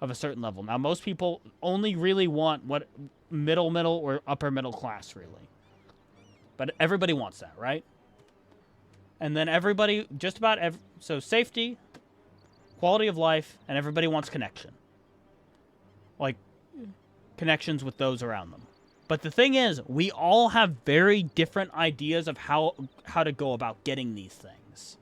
a certain level. Now, most people only really want what middle or upper middle class, really. But everybody wants that, right? And then everybody, so safety, quality of life, and everybody wants connection. Like, connections with those around them. But the thing is, we all have very different ideas of how to go about getting these things.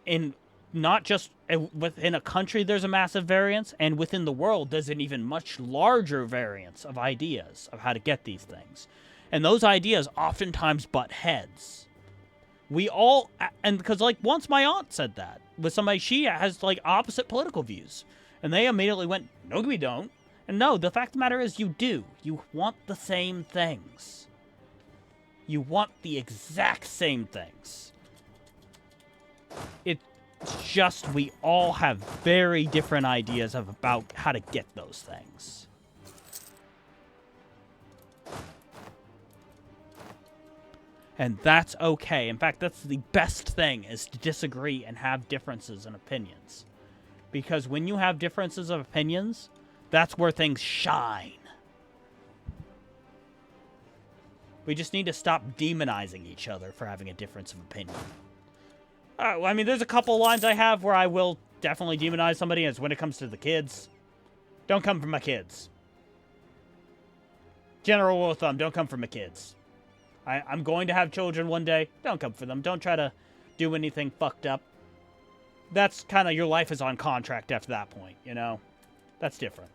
And not just within a country there's a massive variance, and within the world there's an even much larger variance of ideas of how to get these things. And those ideas oftentimes butt heads. And because, like, once my aunt said that with somebody, she has, like, opposite political views. And they immediately went, no, we don't. And no, the fact of the matter is you do. You want the same things. You want the exact same things. It's just we all have very different ideas about how to get those things. And that's okay. In fact, that's the best thing, is to disagree and have differences in opinions. Because when you have differences of opinions, that's where things shine. We just need to stop demonizing each other for having a difference of opinion. I mean, there's a couple lines I have where I will definitely demonize somebody, as when it comes to the kids. Don't come for my kids. General rule of thumb, don't come for my kids. I'm going to have children one day. Don't come for them. Don't try to do anything fucked up. That's kind of, your life is on contract after that point, you know? That's different.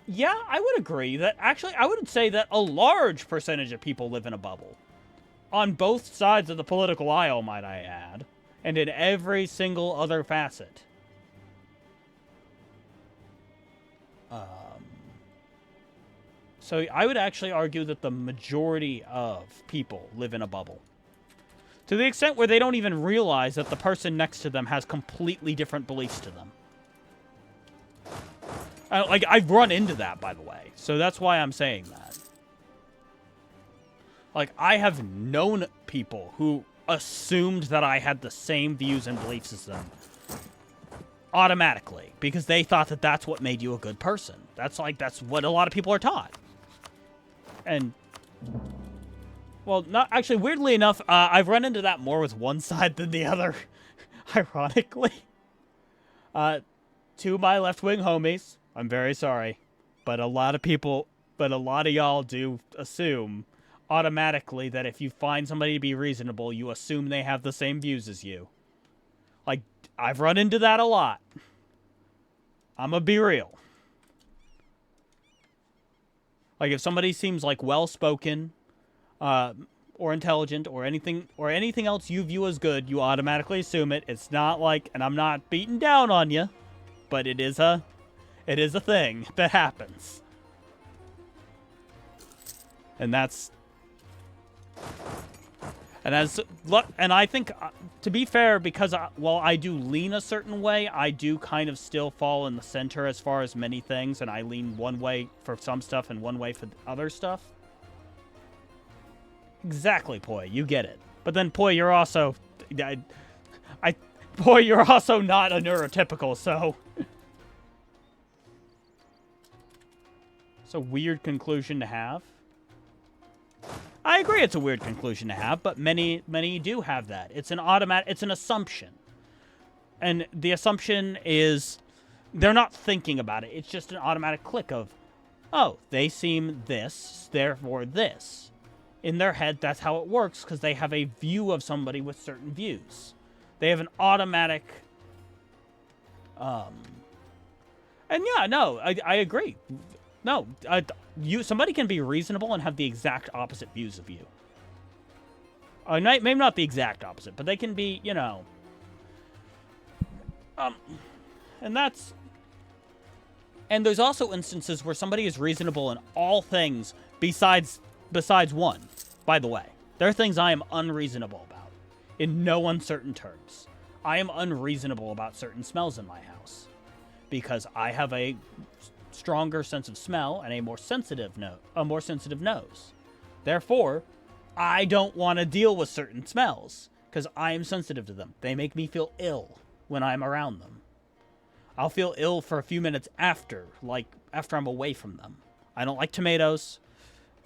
Yeah, I would agree that, actually, I would say that a large percentage of people live in a bubble. On both sides of the political aisle, might I add. And in every single other facet. So I would actually argue that the majority of people live in a bubble. To the extent where they don't even realize that the person next to them has completely different beliefs to them. Like, I've run into that, by the way. So that's why I'm saying that. Like, I have known people who assumed that I had the same views and beliefs as them. Automatically. Because they thought that that's what made you a good person. That's what a lot of people are taught. And... well, not actually, weirdly enough, I've run into that more with one side than the other. Ironically. To my left-wing homies, I'm very sorry. But a lot of y'all do assume automatically that if you find somebody to be reasonable, you assume they have the same views as you. Like, I've run into that a lot. I'ma be real. Like, if somebody seems like well-spoken, or intelligent, or anything else you view as good, you automatically assume it. It's not like, and I'm not beating down on you, but it is a thing that happens. And I think, to be fair, because while I do lean a certain way, I do kind of still fall in the center as far as many things, and I lean one way for some stuff and one way for other stuff. Exactly, Poi. You get it. But then, Poi, you're also... Poi, you're also not a neurotypical, so... It's a weird conclusion to have. I agree it's a weird conclusion to have, but many do have that. It's an assumption. And the assumption is... they're not thinking about it. It's just an automatic click of, oh, they seem this, therefore this. In their head, that's how it works, because they have a view of somebody with certain views. They have an automatic... And yeah, no, I agree. No, somebody can be reasonable and have the exact opposite views of you. Maybe not the exact opposite, but they can be, you know... and that's... and there's also instances where somebody is reasonable in all things besides one, by the way. There are things I am unreasonable about, in no uncertain terms. I am unreasonable about certain smells in my house, because I have a stronger sense of smell and a more sensitive nose. Therefore, I don't want to deal with certain smells, because I am sensitive to them. They make me feel ill when I'm around them. I'll feel ill for a few minutes after I'm away from them. I don't like tomatoes,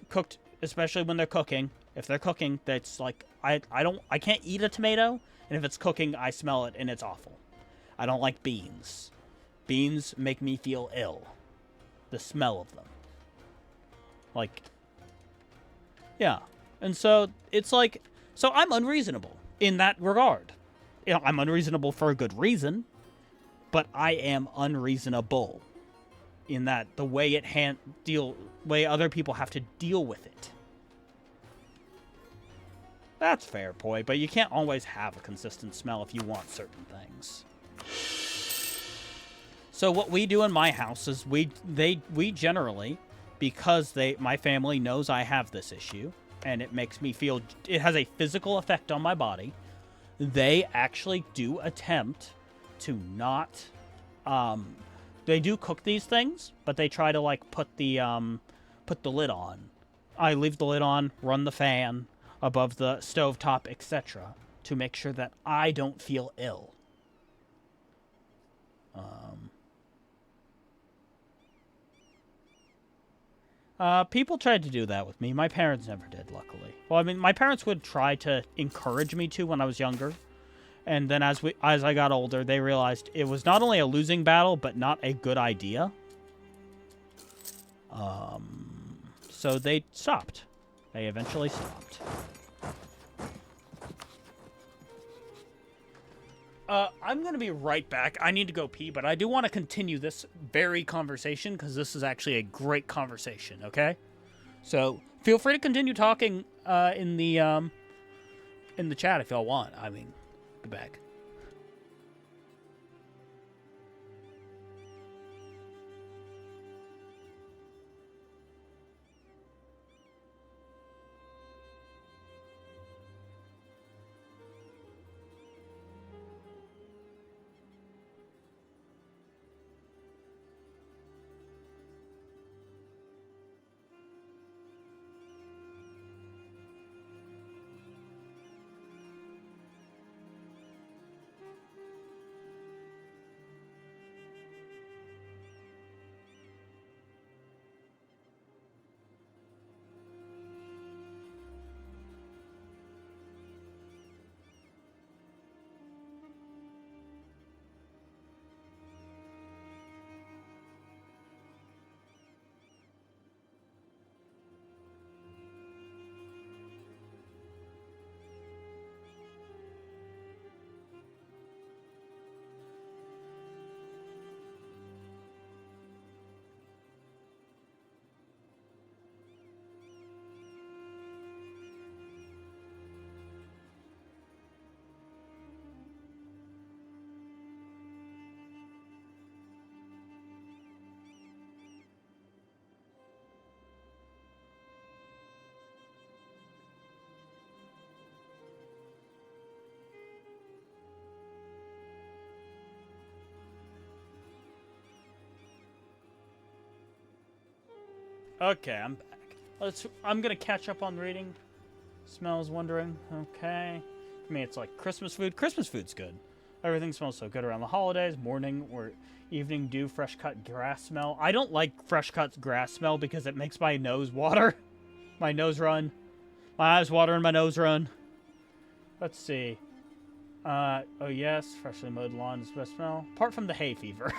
cooked, especially when they're cooking. If they're cooking, that's like, I can't eat a tomato, and if it's cooking, I smell it, and it's awful. I don't like beans. Beans make me feel ill. The smell of them. Like, yeah. And so, it's like, so I'm unreasonable in that regard. You know, I'm unreasonable for a good reason, but I am unreasonable in that the way way other people have to deal with it. That's fair, Poi, but you can't always have a consistent smell if you want certain things. So what we do in my house is we generally, because my family knows I have this issue, and it makes me feel, it has a physical effect on my body, they actually do attempt to not, they do cook these things, but they try to, like, put the lid on. I leave the lid on, run the fan above the stovetop, etc., to make sure that I don't feel ill. People tried to do that with me. My parents never did, luckily. Well, I mean, my parents would try to encourage me to when I was younger. And then as I got older, they realized it was not only a losing battle, but not a good idea. So they stopped. They eventually stopped. I'm going to be right back. I need to go pee, but I do want to continue this very conversation because this is actually a great conversation, okay? So feel free to continue talking in the chat if y'all want. I mean, be back. Okay, I'm back. I'm gonna catch up on reading. Smells wondering. Okay. I mean, it's like Christmas food. Christmas food's good. Everything smells so good around the holidays. Morning or evening dew, fresh cut grass smell. I don't like fresh cut grass smell because it makes my nose water. My nose run. My eyes water and my nose run. Let's see. Oh yes, freshly mowed lawn is the best smell. Apart from the hay fever.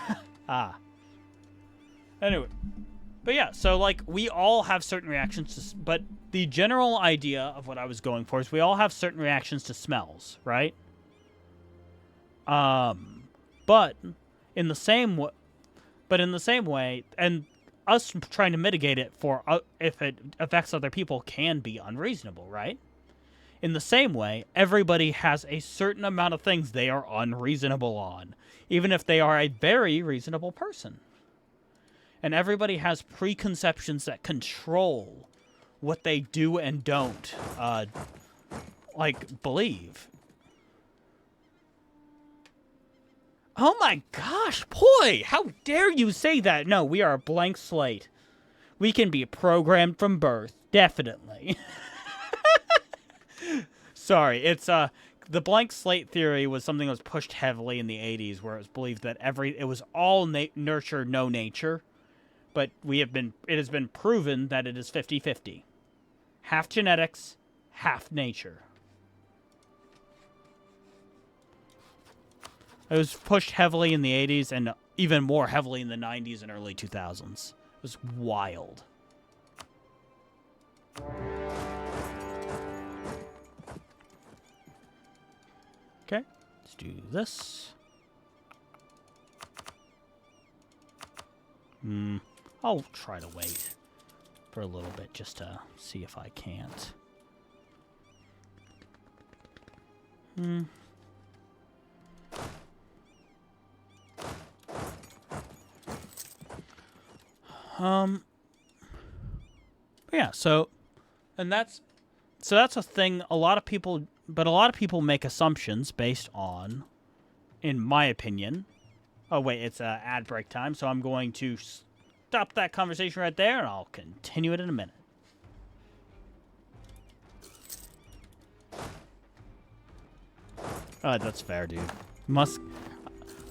Anyway. But yeah, so like we all have certain reactions to, but the general idea of what I was going for is we all have certain reactions to smells, right? But in the same way, and us trying to mitigate it for if it affects other people can be unreasonable, right? In the same way, everybody has a certain amount of things they are unreasonable on, even if they are a very reasonable person. And everybody has preconceptions that control what they do and don't, believe. Oh my gosh, Poi! How dare you say that? No, we are a blank slate. We can be programmed from birth, definitely. Sorry, it's, the blank slate theory was something that was pushed heavily in the 80s, where it was believed that it was all nurture, no nature. But it has been proven that it is 50-50. Half genetics, half nature. It was pushed heavily in the 80s and even more heavily in the 90s and early 2000s. It was wild. Okay, let's do this. I'll try to wait for a little bit just to see if I can't. Yeah, so that's a thing a lot of people make assumptions based on, in my opinion. Oh wait, it's ad break time, so I'm going to stop that conversation right there, and I'll continue it in a minute. That's fair, dude. Musk.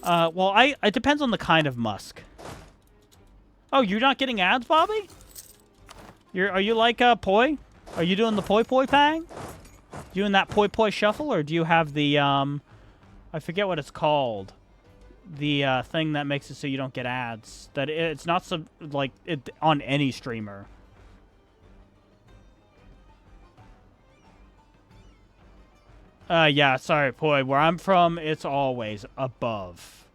Well, it depends on the kind of musk. Oh, you're not getting ads, Bobby? Are you like Poi? Are you doing the Poi thing? Doing that Poi shuffle, or do you have the I forget what it's called. The thing that makes it so you don't get ads. That it's not on any streamer. Yeah, sorry, Poi. Where I'm from, it's always above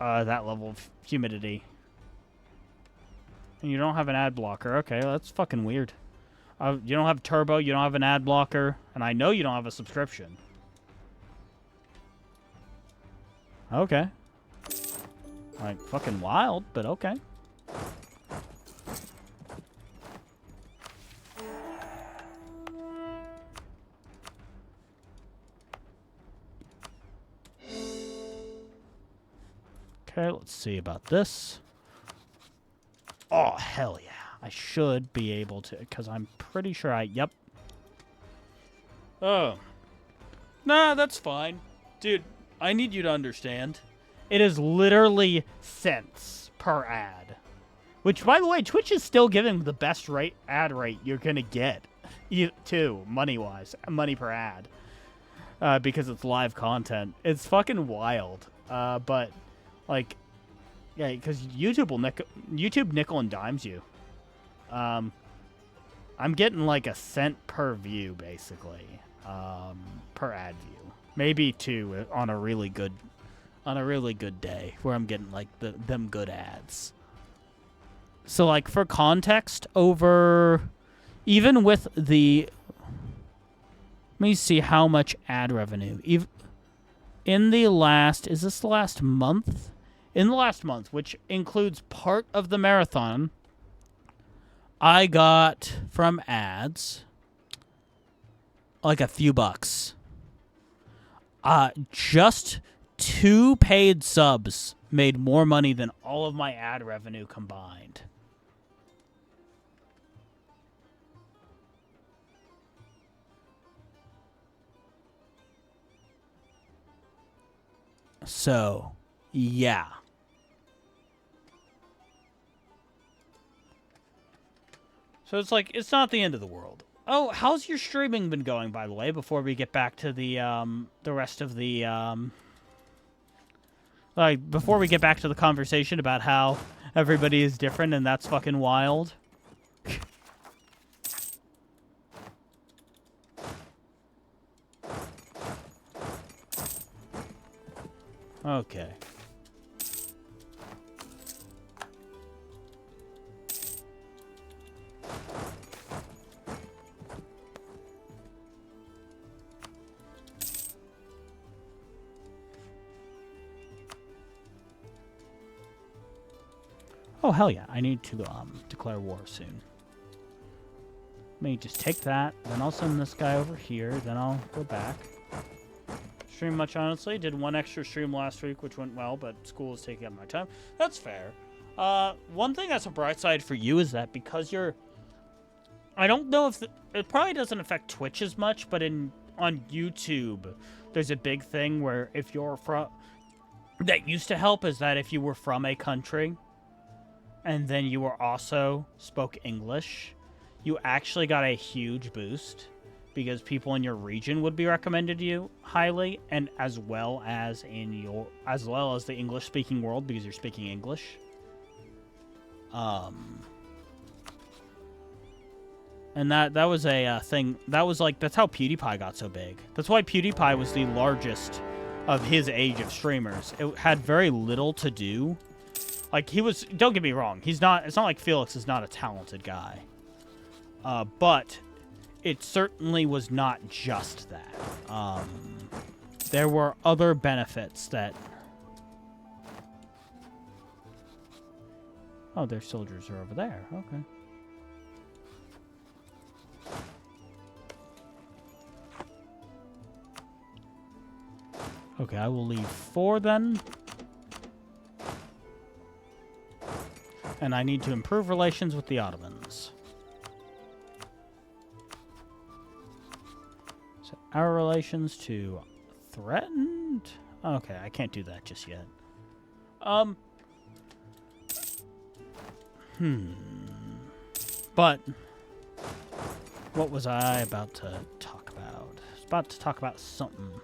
that level of humidity. And you don't have an ad blocker. Okay, well, that's fucking weird. You don't have turbo, you don't have an ad blocker, and I know you don't have a subscription. Okay. Like, fucking wild, but okay. Okay, let's see about this. Oh, hell yeah. I should be able to, because I'm pretty sure yep. Oh. Nah, that's fine. Dude, I need you to understand. It is literally cents per ad. Which, by the way, Twitch is still giving the best ad rate you're going to get. Too, money-wise. Money per ad. Because it's live content. It's fucking wild. But, like, yeah, because YouTube nickel and dimes you. I'm getting like a cent per view, basically. Per ad view. Maybe 2 on a really good day where I'm getting like them good ads. So like for context, even with the, let me see how much ad revenue in the last, is this the last month? In the last month, which includes part of the marathon, I got from ads like a few bucks. Just 2 paid subs made more money than all of my ad revenue combined. So, yeah. So it's like, it's not the end of the world. Oh, how's your streaming been going, by the way, before we get back to the rest of the, like, before we get back to the conversation about how everybody is different and that's fucking wild? Okay. Oh, hell yeah. I need to declare war soon. Let me just take that, then I'll send this guy over here, then I'll go back. Stream much, honestly. Did one extra stream last week, which went well, but school is taking up my time. That's fair. One thing that's a bright side for you is that because you're... I don't know if... it probably doesn't affect Twitch as much, but on YouTube, there's a big thing where if you're from... that used to help is that if you were from a country... and then you were also spoke English, you actually got a huge boost because people in your region would be recommended to you highly, and as well as the English speaking world because you're speaking English. And that was a thing. That was like, that's how PewDiePie got so big. That's why PewDiePie was the largest of his age of streamers. It had very little to do. Like, he was, don't get me wrong, it's not like Felix is not a talented guy. But it certainly was not just that. There were other benefits that... Oh, their soldiers are over there. Okay. Okay, I will leave 4 then. And I need to improve relations with the Ottomans. So our relations to threatened? Okay, I can't do that just yet. But what was I about to talk about? I was about to talk about something.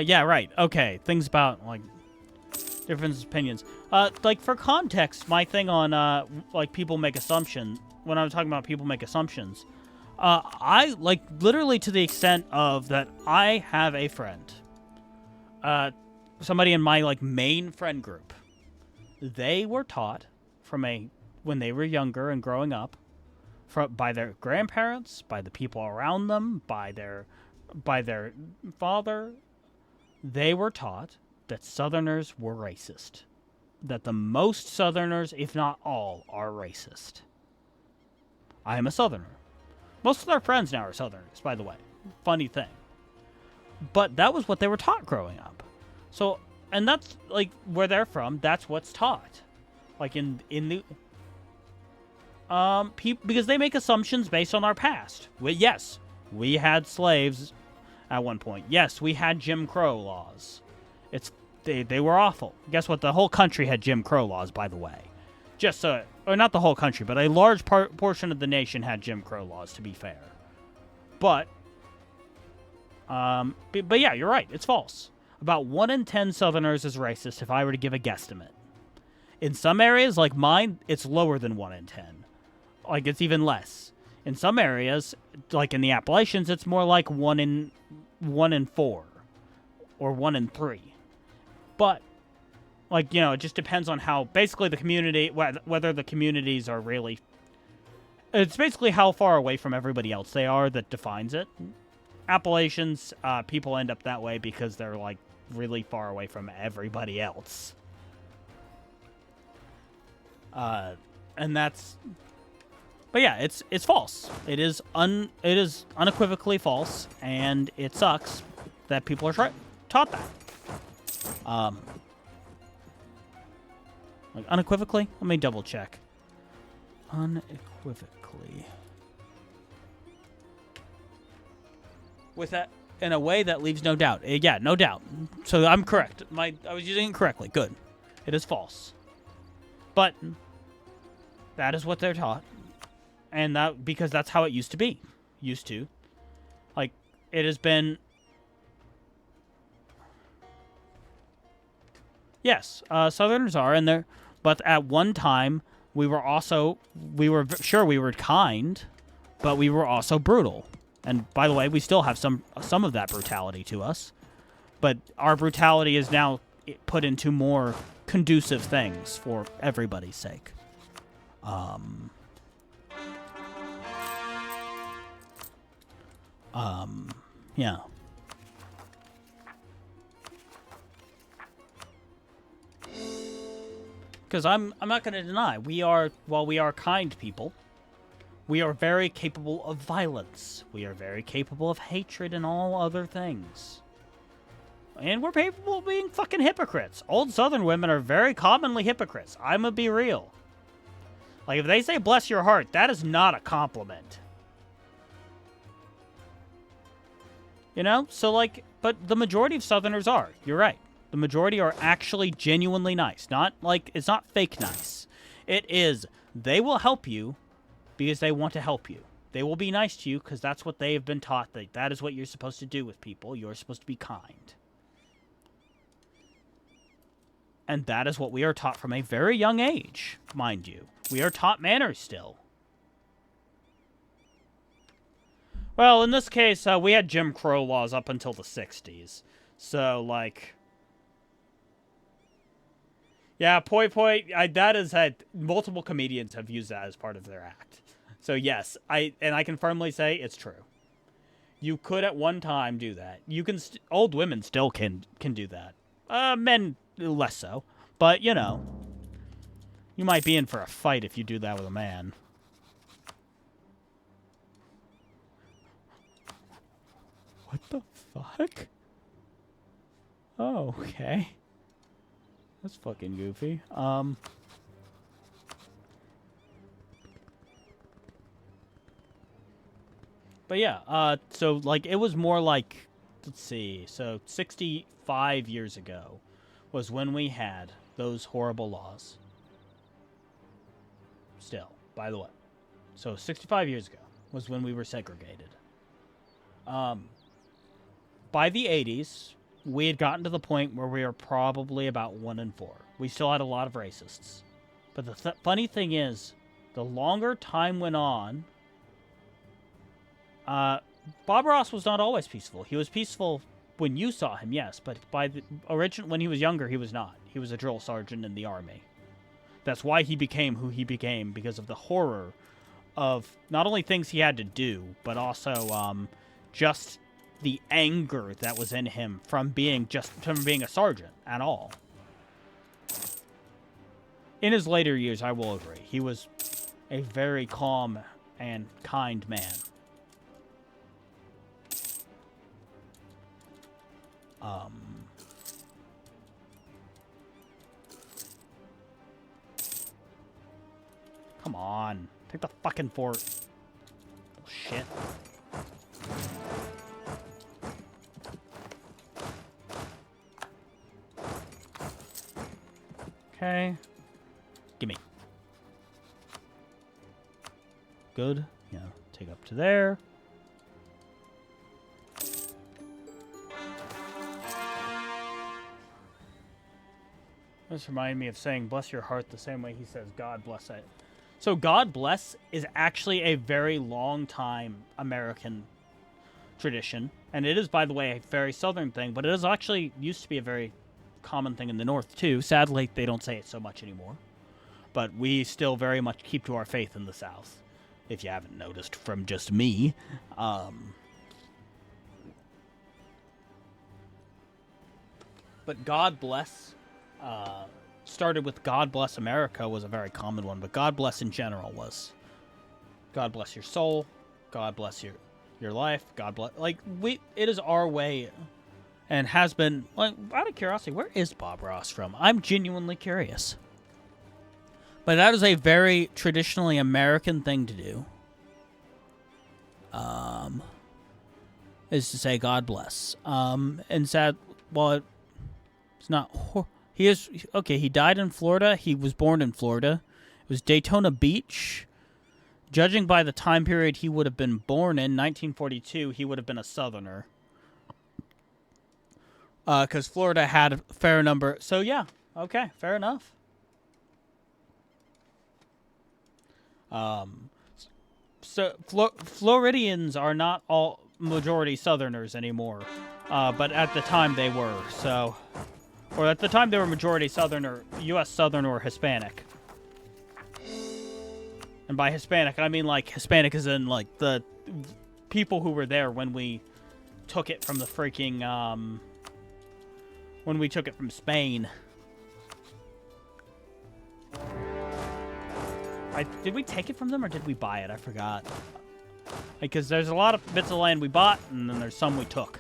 Yeah, right. Okay, things about, like, different opinions. Like, for context, my thing on, like, people make assumptions, when I was talking about people make assumptions, I, like, literally to the extent of that I have a friend, somebody in my, like, main friend group. They were taught when they were younger and growing up, by their grandparents, by the people around them, by their father, they were taught that Southerners were racist. That the most Southerners, if not all, are racist. I am a Southerner. Most of their friends now are Southerners, by the way. Funny thing. But that was what they were taught growing up. So, and that's, like, where they're from, that's what's taught. Like, in the... because they make assumptions based on our past. Yes, we had slaves at one point. Yes, we had Jim Crow laws. They were awful. Guess what? The whole country had Jim Crow laws, by the way. Just or not the whole country, but a large portion of the nation had Jim Crow laws, to be fair. But yeah, you're right. It's false. About 1 in 10 Southerners is racist if I were to give a guesstimate. In some areas, like mine, it's lower than 1 in 10. Like, it's even less. In some areas, like in the Appalachians, it's more like 1 in 4. Or 1 in 3. But, like, you know, it just depends on how, basically the community, whether the communities are really... It's basically how far away from everybody else they are that defines it. Appalachians, people end up that way because they're, like, really far away from everybody else. And that's... But yeah, it's false. It is unequivocally false, and it sucks that people are taught that. Like, unequivocally? Let me double check. Unequivocally. With that, in a way that leaves no doubt. Yeah, no doubt. So I'm correct. I was using it correctly. Good. It is false. But that is what they're taught. And that, because that's how it used to be. Used to. Like, it has been... Yes, Southerners are in there, but at one time, we were sure we were kind, but we were also brutal. And by the way, we still have some of that brutality to us, but our brutality is now put into more conducive things for everybody's sake. Yeah. Because I'm not going to deny, while we are kind people, we are very capable of violence. We are very capable of hatred and all other things. And we're capable of being fucking hypocrites. Old Southern women are very commonly hypocrites. I'm gonna be real. Like, if they say bless your heart, that is not a compliment. You know? So, like, but the majority of Southerners are. You're right. The majority are actually genuinely nice. Not, like, it's not fake nice. It is, they will help you because they want to help you. They will be nice to you because that's what they have been taught. That is what you're supposed to do with people. You're supposed to be kind. And that is what we are taught from a very young age, mind you. We are taught manners still. Well, in this case, we had Jim Crow laws up until the 60s. So, like... Yeah, poi poi, that is multiple comedians have used that as part of their act. So yes, I can firmly say it's true. You could at one time do that. You can old women still can do that. Men less so, but you know, you might be in for a fight if you do that with a man. What the fuck? Oh, okay. That's fucking goofy. But yeah, so, like, it was more like, let's see, so 65 years ago was when we had those horrible laws. Still, by the way. So 65 years ago was when we were segregated. By the 80s, we had gotten to the point where we were probably about 1 in 4. We still had a lot of racists. But the funny thing is, the longer time went on, Bob Ross was not always peaceful. He was peaceful when you saw him, yes, but when he was younger, he was not. He was a drill sergeant in the army. That's why he became who he became, because of the horror of not only things he had to do, but also just the anger that was in him from being a sergeant at all. In his later years, I will agree, he was a very calm and kind man. Come on. Take the fucking fort. Bullshit. Okay. Gimme. Good. Yeah, take up to there. This reminded me of saying bless your heart the same way he says God bless it. So God bless is actually a very long time American tradition. And it is, by the way, a very Southern thing, but it is actually used to be a very common thing in the North, too. Sadly, they don't say it so much anymore. But we still very much keep to our faith in the South, if you haven't noticed from just me. But God bless... started with God Bless America was a very common one, but God Bless in general was God bless your soul, God bless your life, God bless, like, it is our way, and has been, like, out of curiosity, where is Bob Ross from? I'm genuinely curious. But that is a very traditionally American thing to do. Is to say God bless. And sad, well, it's not. He is okay. He died in Florida. He was born in Florida. It was Daytona Beach. Judging by the time period he would have been born in, 1942, he would have been a Southerner. Because Florida had a fair number. So yeah, okay, fair enough. So Floridians are not all majority Southerners anymore, but at the time they were. So, or at the time they were majority Southerner, U.S. Southern or Hispanic. And by Hispanic, I mean like Hispanic as in like the people who were there when we took it from the freaking when we took it from Spain. Did we take it from them or did we buy it? I forgot. Because there's a lot of bits of land we bought, and then there's some we took.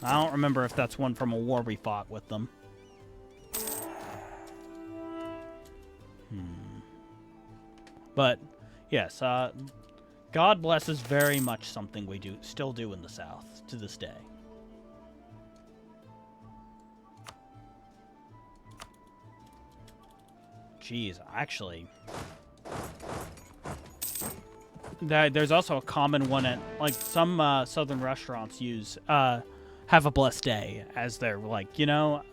I don't remember if that's one from a war we fought with them. But, yes, God bless is very much something we still do in the South to this day. Jeez, actually... There's also a common one at, like, some southern restaurants use, have a blessed day as their, like, you know,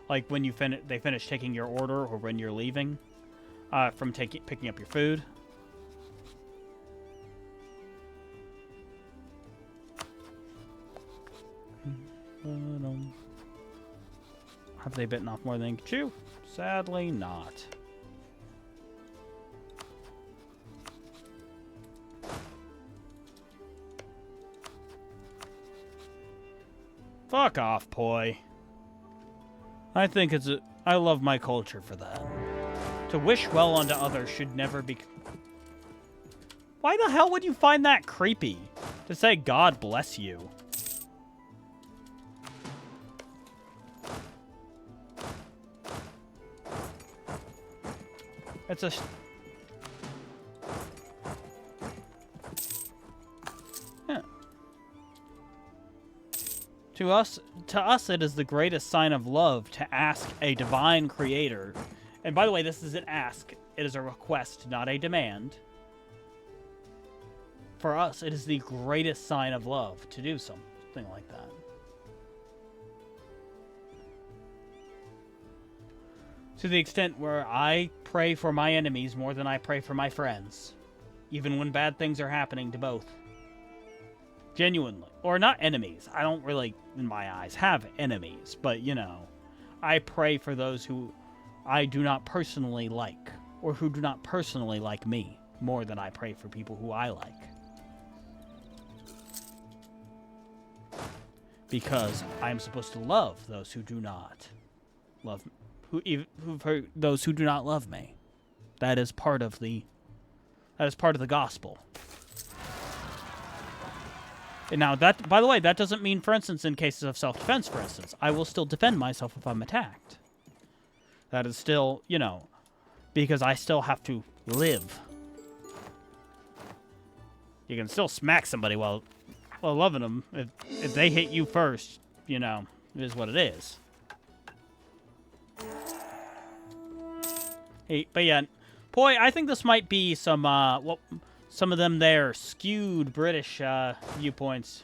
like when you they finish taking your order or when you're leaving from picking up your food. Have they bitten off more than they can chew? Sadly not. Fuck off, Poi. I think I love my culture for that. To wish well unto others should never be... Why the hell would you find that creepy? To say God bless you. It's a... Yeah. To us, it is the greatest sign of love to ask a divine creator. And by the way, this is an ask. It is a request, not a demand. For us, it is the greatest sign of love to do something like that. To the extent where I pray for my enemies more than I pray for my friends. Even when bad things are happening to both. Genuinely. Or not enemies. I don't really, in my eyes, have enemies. But, you know, I pray for those who I do not personally like. Or who do not personally like me. More than I pray for people who I like. Because I am supposed to love those who do not love me. Those who do not love me. That is part of the gospel. And now that, by the way, that doesn't mean, for instance, in cases of self-defense, for instance, I will still defend myself if I'm attacked. That is still, you know, because I still have to live. You can still smack somebody while loving them. If they hit you first, you know, it is what it is. Hey, but yeah, Poi, I think this might be some some of them there skewed British viewpoints.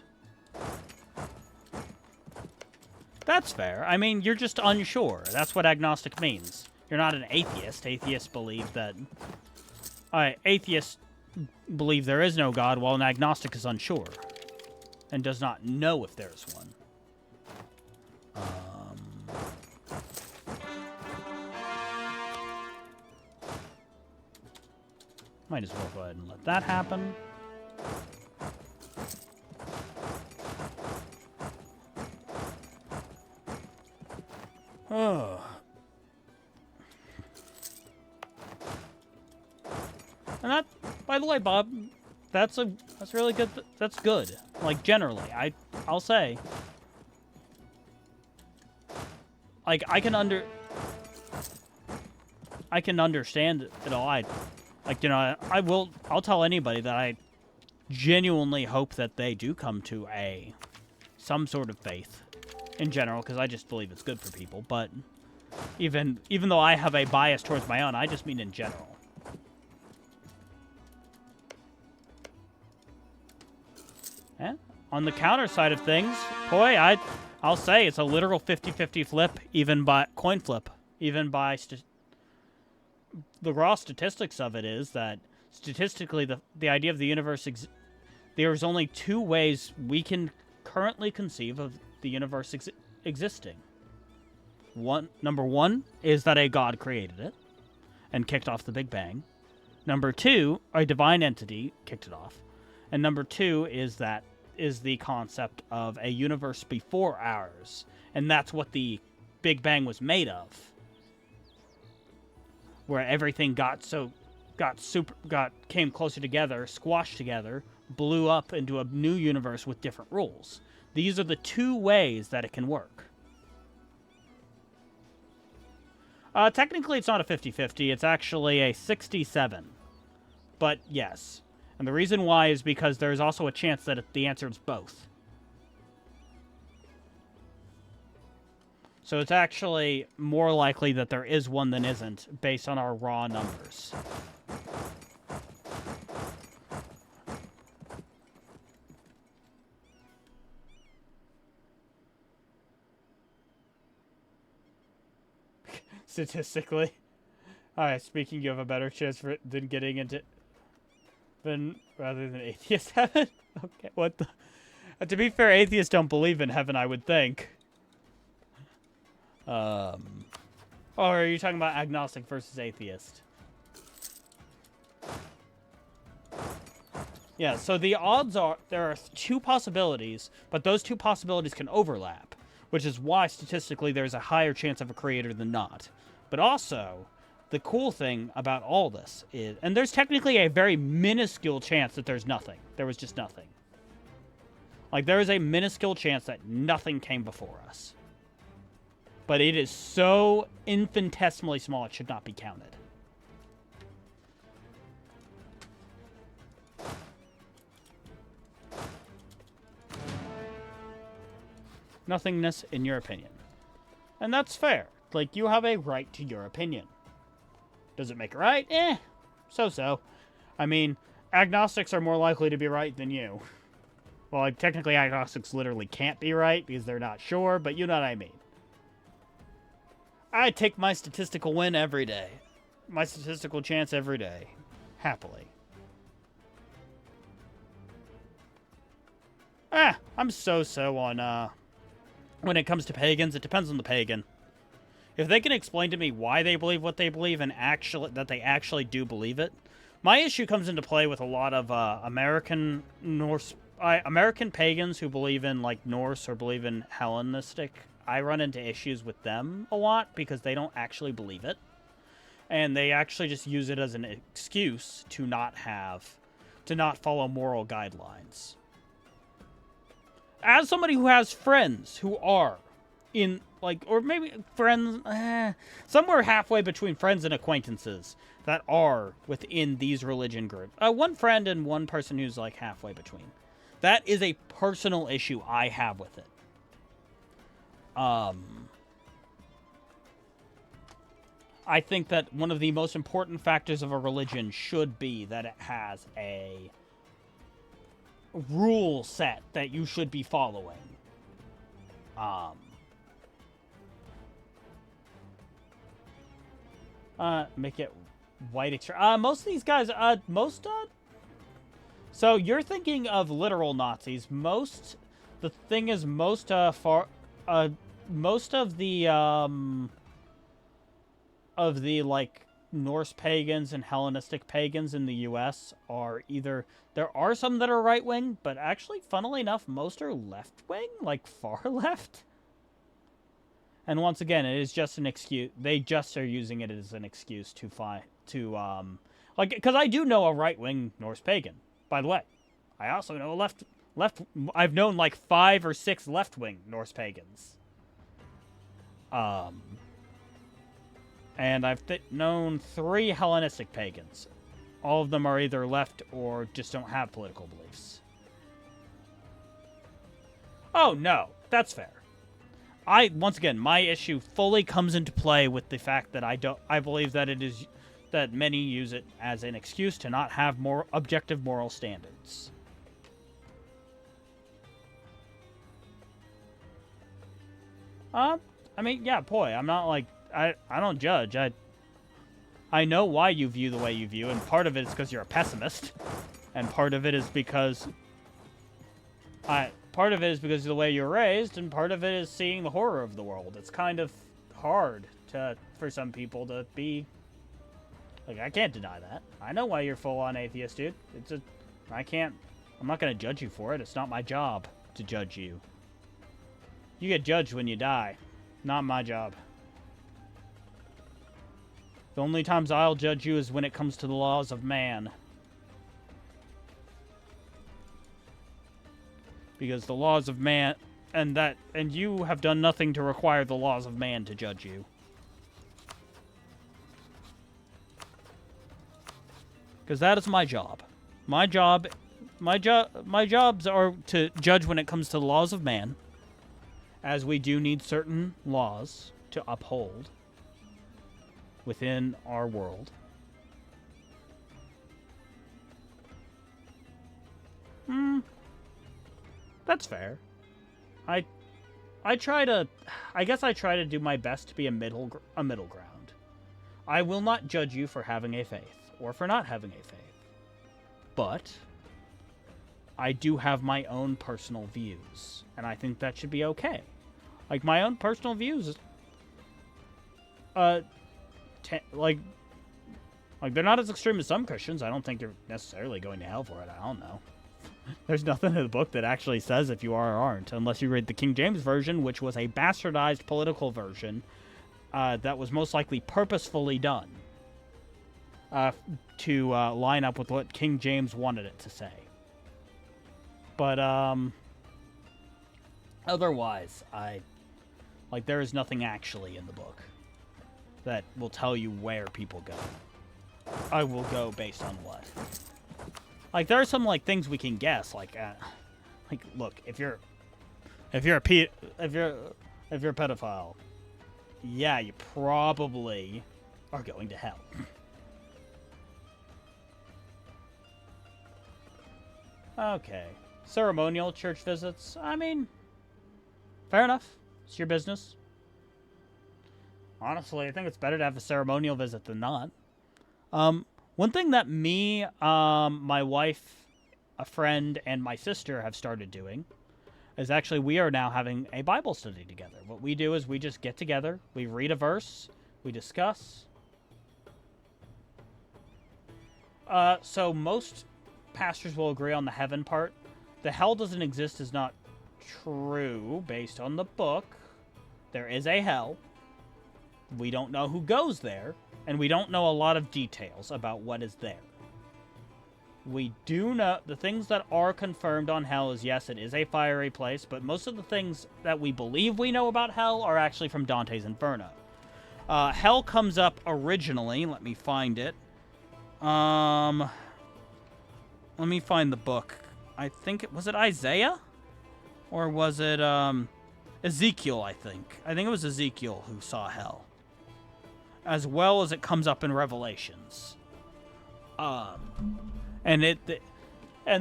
That's fair. I mean, you're just unsure. That's what agnostic means. You're not an atheist. Atheists believe that... atheists believe there is no God, while an agnostic is unsure. And does not know if there is one. Might as well go ahead and let that happen. Oh. And that, by the way, Bob, that's really good. That's good. Like, generally, I'll say. Like, I I can understand it all. I'll tell anybody that I genuinely hope that they do come to some sort of faith in general, because I just believe it's good for people. But even though I have a bias towards my own, I just mean in general. Yeah. On the counter side of things, boy, I'll say it's a literal 50-50 flip, even by coin flip, even by the raw statistics of it is that statistically the idea of the universe there's only two ways we can currently conceive of the universe existing. Number one is that a god created it and kicked off the Big Bang. Number two, a divine entity kicked it off. And number two is the concept of a universe before ours. And that's what the Big Bang was made of. Where everything came closer together, squashed together, blew up into a new universe with different rules. These are the two ways that it can work. Technically, it's not a 50-50. It's actually a 67. But yes. And the reason why is because there's also a chance that the answer is both. So it's actually more likely that there is one than isn't, based on our raw numbers. Statistically. Alright, speaking, you have a better chance than getting into... rather than atheists heaven? Okay, what the... to be fair, atheists don't believe in heaven, I would think. Or are you talking about agnostic versus atheist? Yeah, so the odds are... there are two possibilities, but those two possibilities can overlap, which is why, statistically, there's a higher chance of a creator than not. But also... the cool thing about all this is... and there's technically a very minuscule chance that there's nothing. There was just nothing. Like, there is a minuscule chance that nothing came before us. But it is so infinitesimally small, it should not be counted. Nothingness, in your opinion. And that's fair. Like, you have a right to your opinion. Does it make it right? So-so. I mean, agnostics are more likely to be right than you. Well, like, technically agnostics literally can't be right because they're not sure, but you know what I mean. I take my statistical win every day. My statistical chance every day. Happily. I'm so-so on, when it comes to pagans. It depends on the pagan. If they can explain to me why they believe what they believe and that they actually do believe it, my issue comes into play with a lot of American pagans who believe in like Norse or believe in Hellenistic. I run into issues with them a lot because they don't actually believe it, and they actually just use it as an excuse to not follow moral guidelines. As somebody who has friends who are in, like, or maybe friends, somewhere halfway between friends and acquaintances that are within these religion groups. One friend and one person who's, like, halfway between. That is a personal issue I have with it. I think that one of the most important factors of a religion should be that it has a rule set that you should be following. Make it white extra. Most of these guys, so you're thinking of literal Nazis. Most of the, like, Norse pagans and Hellenistic pagans in the U.S. are either... there are some that are right-wing, but actually, funnily enough, most are left-wing, like far left. And once again, it is just an excuse. They just are using it as an excuse like, because I do know a right-wing Norse pagan, by the way. I also know a I've known like 5 or 6 left-wing Norse pagans. And I've known 3 Hellenistic pagans. All of them are either left or just don't have political beliefs. Oh, no. That's fair. Once again, my issue fully comes into play with the fact that I believe that that many use it as an excuse to not have more objective moral standards. I mean, yeah, boy, I'm not like, I don't judge. I know why you view the way you view, and part of it is because you're a pessimist, and part of it is because part of it is because of the way you're raised, and part of it is seeing the horror of the world. It's kind of hard for some people to be like, I can't deny that. I know why you're full on atheist, dude. I'm not gonna judge you for it. It's not my job to judge you. You get judged when you die. Not my job. The only times I'll judge you is when it comes to the laws of man. Because the laws of man, and you have done nothing to require the laws of man to judge you. Because that is my job. My jobs are to judge when it comes to the laws of man, as we do need certain laws to uphold within our world. That's fair. I guess I try to do my best to be a middle ground. I will not judge you for having a faith or for not having a faith. But I do have my own personal views, and I think that should be okay. Like, my own personal views, like they're not as extreme as some Christians. I don't think you're necessarily going to hell for it. I don't know. There's nothing in the book that actually says if you are or aren't, unless you read the King James Version, which was a bastardized political version that was most likely purposefully done to line up with what King James wanted it to say. But otherwise, there is nothing actually in the book that will tell you where people go. I will go based on what. Like, there are some things we can guess. Look, if you're a pedophile, yeah, you probably are going to hell. Okay, ceremonial church visits. I mean, fair enough. It's your business. Honestly, I think it's better to have a ceremonial visit than not. One thing that me, my wife, a friend, and my sister have started doing is actually we are now having a Bible study together. What we do is we just get together, we read a verse, we discuss. So most pastors will agree on the heaven part. The hell doesn't exist is not true based on the book. There is a hell. We don't know who goes there, and we don't know a lot of details about what is there. We do know the things that are confirmed on hell is, yes, it is a fiery place, but most of the things that we believe we know about hell are actually from Dante's Inferno. Hell comes up originally. Let me find it. Let me find the book. I think was it Isaiah? Or was it Ezekiel, I think. I think it was Ezekiel who saw hell. As well as it comes up in Revelations. And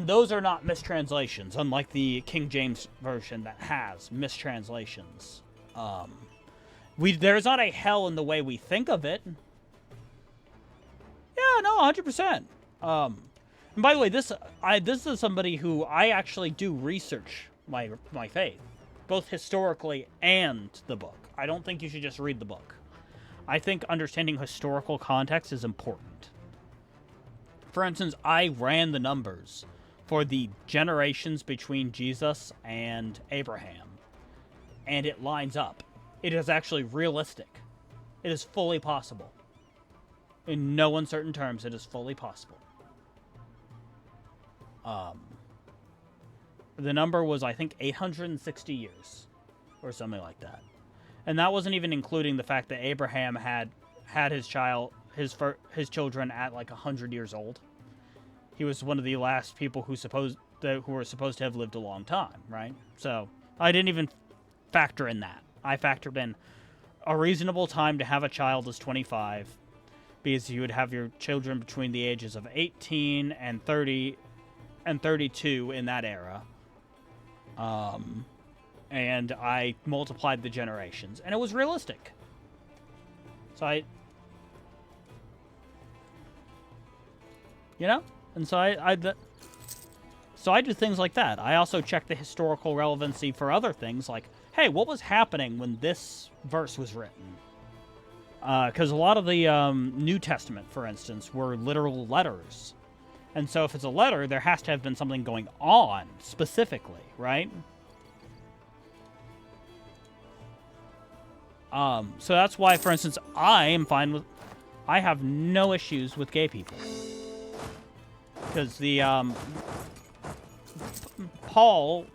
those are not mistranslations, unlike the King James Version that has mistranslations. There's not a hell in the way we think of it. Yeah, no, 100%. And by the way, this is somebody who I actually do research my faith, both historically and the book. I don't think you should just read the book. I think understanding historical context is important. For instance, I ran the numbers for the generations between Jesus and Abraham, and it lines up. It is actually realistic. It is fully possible. In no uncertain terms, it is fully possible. The number was, I think, 860 years, or something like that. And that wasn't even including the fact that Abraham had had his children at like 100 years old. He was one of the last people who were supposed to have lived a long time, right? So I didn't even factor in that. I factored in a reasonable time to have a child is 25, because you would have your children between the ages of 18 and 30 and 32 in that era. And I multiplied the generations, and it was realistic. So I do things like that. I also check the historical relevancy for other things, like, hey, what was happening when this verse was written? Because a lot of the New Testament, for instance, were literal letters. And so if it's a letter, there has to have been something going on, specifically, right? So that's why, for instance, I have no issues with gay people. Because Paul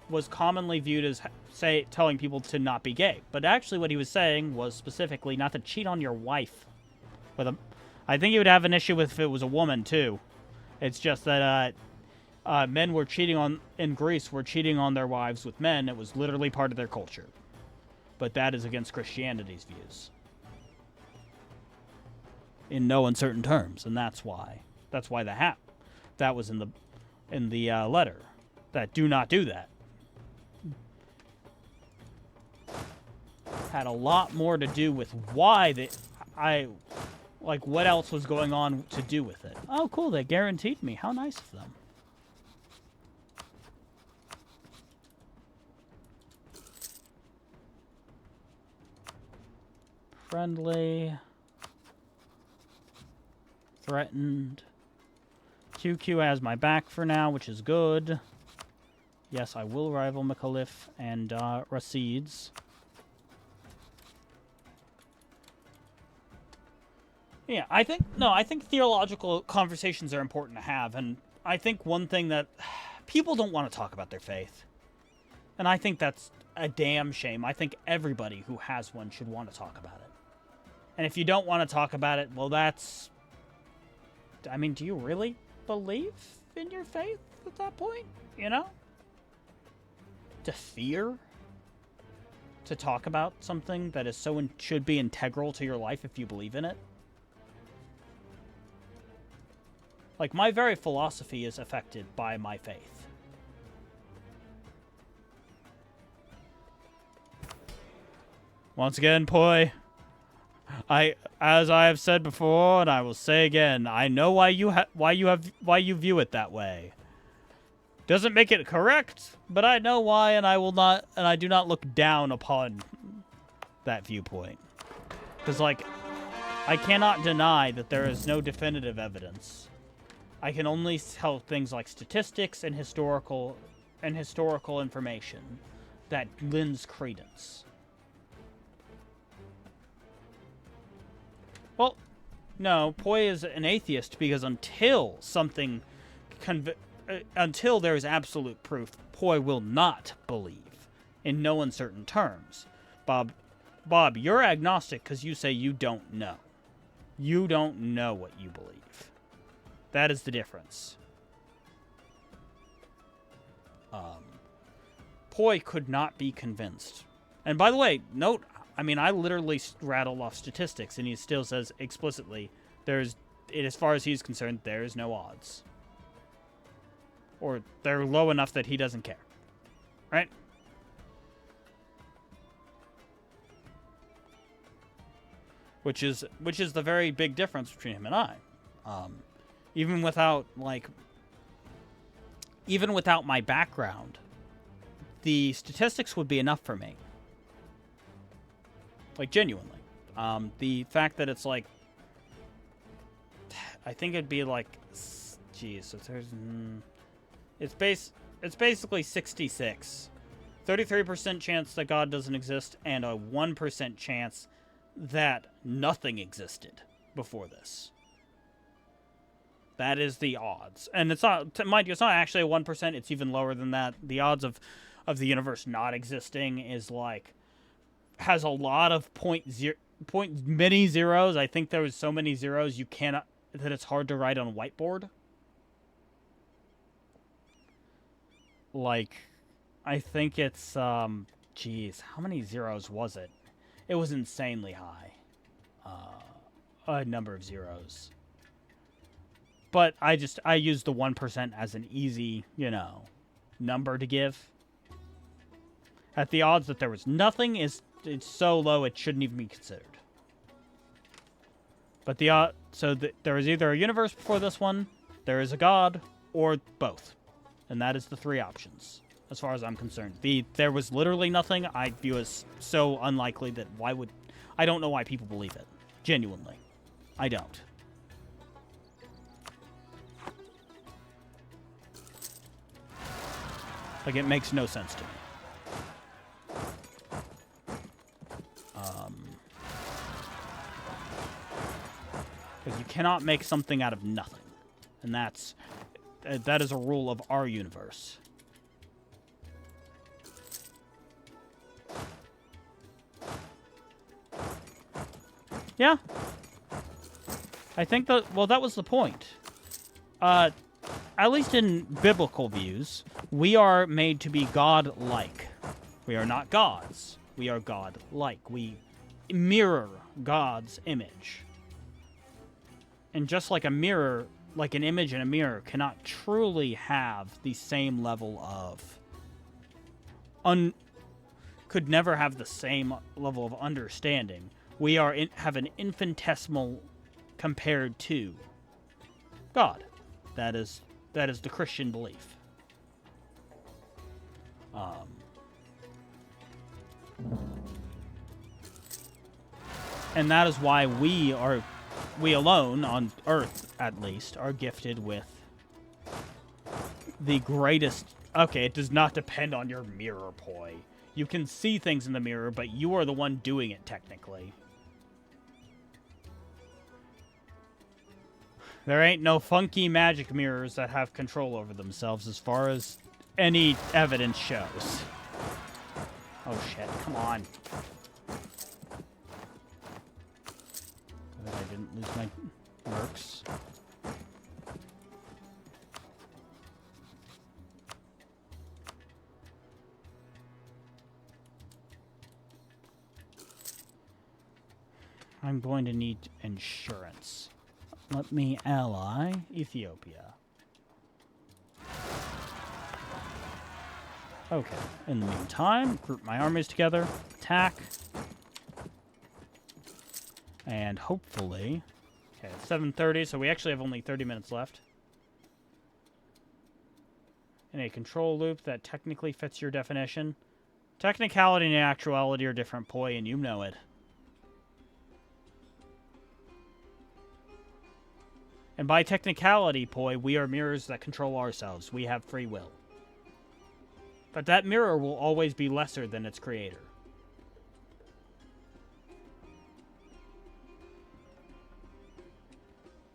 was commonly viewed as telling people to not be gay. But actually what he was saying was specifically not to cheat on your wife. I think he would have an issue with if it was a woman, too. It's just that men were in Greece were cheating on their wives with men. It was literally part of their culture. But that is against Christianity's views. In no uncertain terms, and that's why that was in the letter. That do not do that. Had a lot more to do with why what else was going on to do with it. Oh, cool, they guaranteed me. How nice of them. Friendly. Threatened. QQ has my back for now, which is good. Yes, I will rival McAuliffe and Rasides. Yeah, I think theological conversations are important to have, and I think one thing that people don't want to talk about their faith. And I think that's a damn shame. I think everybody who has one should want to talk about it. And if you don't want to talk about it, well, that's... I mean, do you really believe in your faith at that point? You know? To fear to talk about something that is should be integral to your life if you believe in it? Like, my very philosophy is affected by my faith. Once again, Poi, as I have said before, and I will say again, I know why you view it that way. Doesn't make it correct, but I know why, and I do not look down upon that viewpoint. Because, like, I cannot deny that there is no definitive evidence. I can only tell things like statistics and historical information that lends credence. Well, no, Poi is an atheist because until there is absolute proof, Poi will not believe, in no uncertain terms. Bob, you're agnostic because you say you don't know. You don't know what you believe. That is the difference. Poi could not be convinced. And by the way, note, I mean, I literally rattled off statistics, and he still says explicitly, as far as he's concerned, there is no odds. Or they're low enough that he doesn't care. Right? Which is the very big difference between him and I. Even without my background, the statistics would be enough for me. Like, genuinely. The fact that it's like, I think it'd be like, geez, it's basically 66. 33% chance that God doesn't exist, and a 1% chance that nothing existed before this. That is the odds. And it's not, mind you, it's not actually a 1%, it's even lower than that. The odds of the universe not existing is like, has a lot of point many zeros. I think there was so many zeros you cannot, that it's hard to write on a whiteboard. Like, I think it's, geez, how many zeros was it? It was insanely high. A number of zeros. But I used the 1% as an easy, you know, number to give. At the odds that there was nothing, it's so low it shouldn't even be considered. But there is either a universe before this one, there is a god, or both. And that is the three options, as far as I'm concerned. There was literally nothing, I view as so unlikely that I don't know why people believe it. Genuinely. I don't. Like, it makes no sense to me. Because you cannot make something out of nothing. And that is a rule of our universe. Yeah. I think that was the point. At least in biblical views, we are made to be God-like. We are not gods. We are God-like. We mirror God's image. And just like a mirror, like an image in a mirror, cannot truly have the same level of... could never have the same level of understanding. We have an infinitesimal compared to God. That is the Christian belief. And that is why we alone, on Earth at least, are gifted with the greatest... Okay, it does not depend on your mirror, poi. You can see things in the mirror, but you are the one doing it, technically. There ain't no funky magic mirrors that have control over themselves as far as any evidence shows. Oh shit, come on. Good, I didn't lose my mercs. I'm going to need insurance. Let me ally Ethiopia. Okay, in the meantime, group my armies together, attack, and hopefully... Okay, it's 7:30, so we actually have only 30 minutes left. In a control loop that technically fits your definition. Technicality and actuality are different, poi, and you know it. And by technicality, poi, we are mirrors that control ourselves. We have free will. But that mirror will always be lesser than its creator.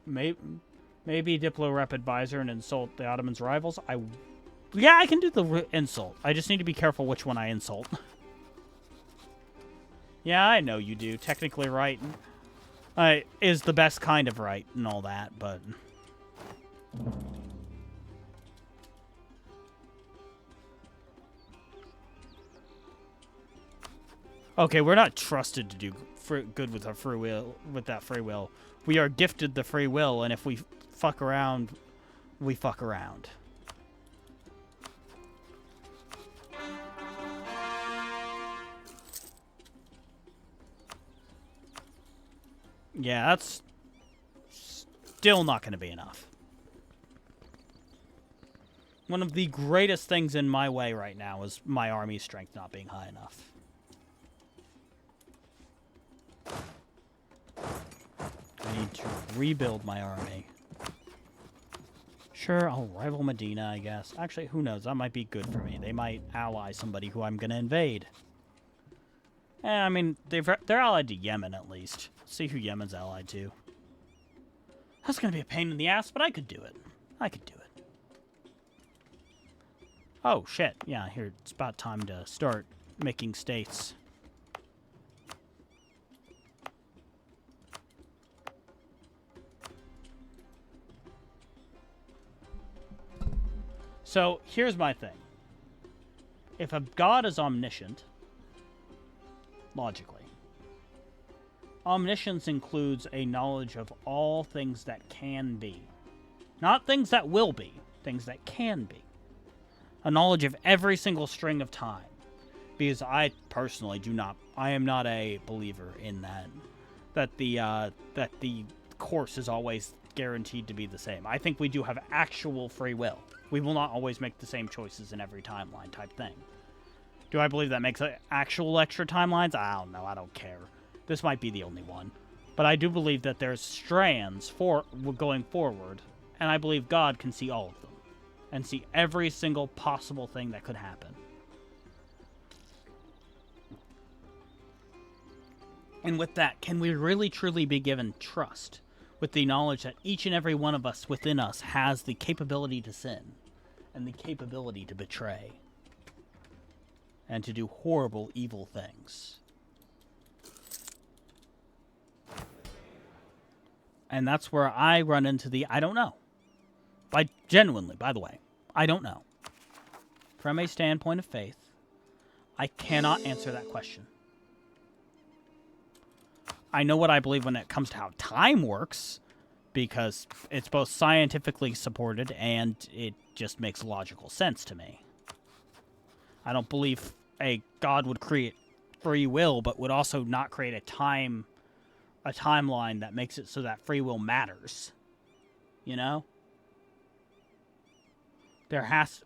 Maybe Diplo Rapid Visor and insult the Ottoman's rivals. Yeah, I can do the insult. I just need to be careful which one I insult. Yeah, I know you do. Technically right. Is the best kind of right and all that, but... Okay, we're not trusted to do good with our free will, with that free will. We are gifted the free will, and if we fuck around, we fuck around. Yeah, that's still not going to be enough. One of the greatest things in my way right now is my army's strength not being high enough. I need to rebuild my army. Sure, I'll rival Medina, I guess. Actually, who knows? That might be good for me. They might ally somebody who I'm going to invade. I mean, they're allied to Yemen, at least. Let's see who Yemen's allied to. That's going to be a pain in the ass, but I could do it. I could do it. Oh, shit. Yeah, here, it's about time to start making states. So, here's my thing. If a god is omniscient, logically, omniscience includes a knowledge of all things that can be. Not things that will be, things that can be. A knowledge of every single string of time. Because I personally I am not a believer in that the course is always guaranteed to be the same. I think we do have actual free will. We will not always make the same choices in every timeline type thing. Do I believe that makes actual extra timelines? I don't know. I don't care. This might be the only one. But I do believe that there's strands for going forward, and I believe God can see all of them and see every single possible thing that could happen. And with that, can we really truly be given trust with the knowledge that each and every one of us within us has the capability to sin and the capability to betray and to do horrible, evil things? And that's where I run into the I don't know. Genuinely, by the way, I don't know. From a standpoint of faith, I cannot answer that question. I know what I believe when it comes to how time works, because it's both scientifically supported and it just makes logical sense to me. I don't believe a god would create free will, but would also not create a timeline that makes it so that free will matters. You know?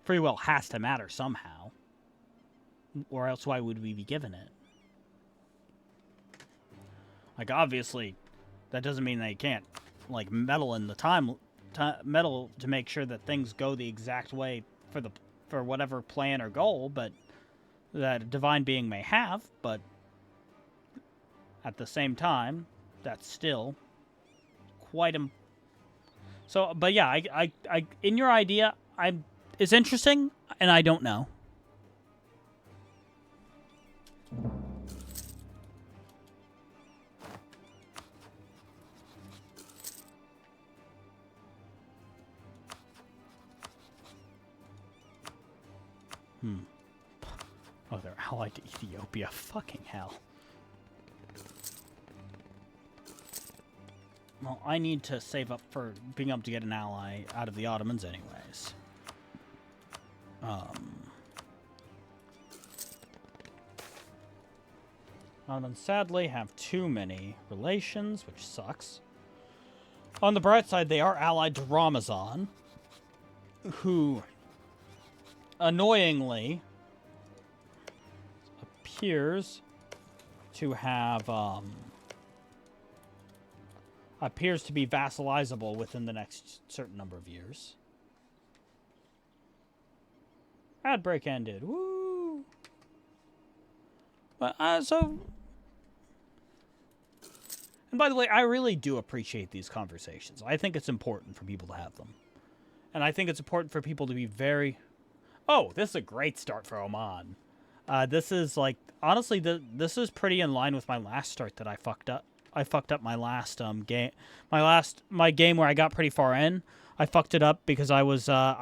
Free will has to matter somehow. Or else why would we be given it? Like, obviously, that doesn't mean they can't, like, meddle in the meddle to make sure that things go the exact way for whatever plan or goal, but that a divine being may have, but at the same time, that's still quite so, but yeah, I in your idea, it's interesting, and I don't know. Oh, they're allied to Ethiopia. Fucking hell. Well, I need to save up for being able to get an ally out of the Ottomans anyways. Ottomans sadly have too many relations, which sucks. On the bright side, they are allied to Ramazan, who annoyingly appears to have appears to be vassalizable within the next certain number of years. Ad break ended. Woo! But and by the way, I really do appreciate these conversations. I think it's important for people to have them, and I think it's important for people to be very. Oh, this is a great start for Oman. This is like, honestly, this is pretty in line with my last start that I fucked up. I fucked up my last game. My game where I got pretty far in. I fucked it up because I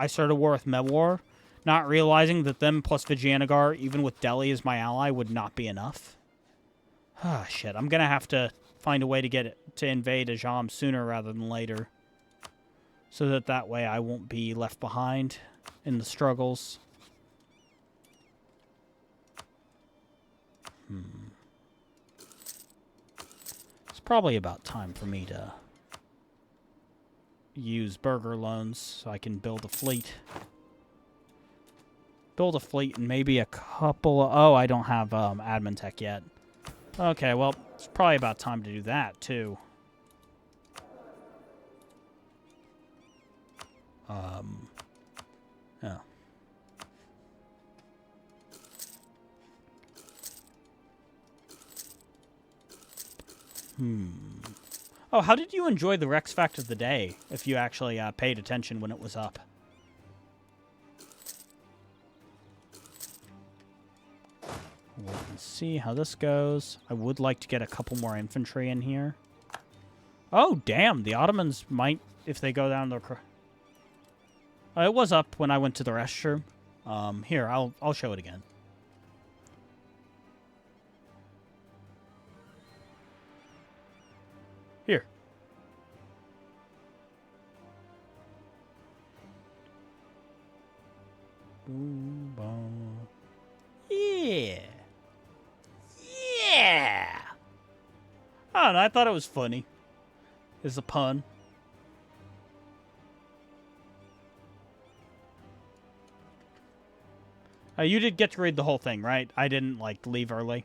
started a war with Mewar, not realizing that them plus Vijayanagar, even with Delhi as my ally, would not be enough. Ah, shit. I'm gonna have to find a way to invade Ajam sooner rather than later, so that way I won't be left behind in the struggles. It's probably about time for me to use burger loans so I can build a fleet. Build a fleet and maybe a couple of... Oh, I don't have admin tech yet. Okay, well, it's probably about time to do that, too. Yeah. Oh, how did you enjoy the Rex fact of the day, if you actually paid attention when it was up? Wait and see how this goes. I would like to get a couple more infantry in here. Oh, damn, the Ottomans might, if they go down the... It was up when I went to the restroom. Here, I'll show it again. Here. Boom, boom. Yeah. Yeah. I don't know, I thought it was funny. It's a pun. You did get to read the whole thing, right? I didn't, like, leave early.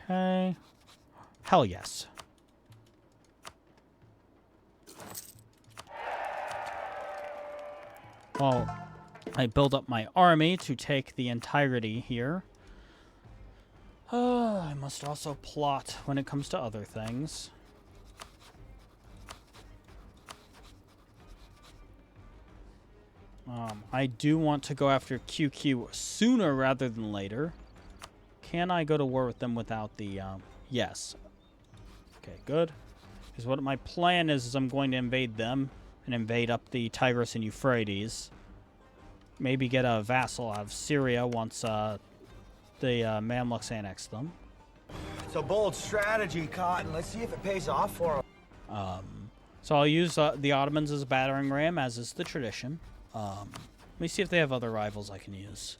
Okay. Hell yes. Well, I build up my army to take the entirety here. I must also plot when it comes to other things. I do want to go after QQ sooner rather than later. Can I go to war with them without the, yes. Okay, good. Because what my plan is I'm going to invade them and invade up the Tigris and Euphrates. Maybe get a vassal out of Syria once, the Mamluks annex them. It's a bold strategy, Cotton. Let's see if it pays off for them. So I'll use the Ottomans as a battering ram, as is the tradition. Let me see if they have other rivals I can use.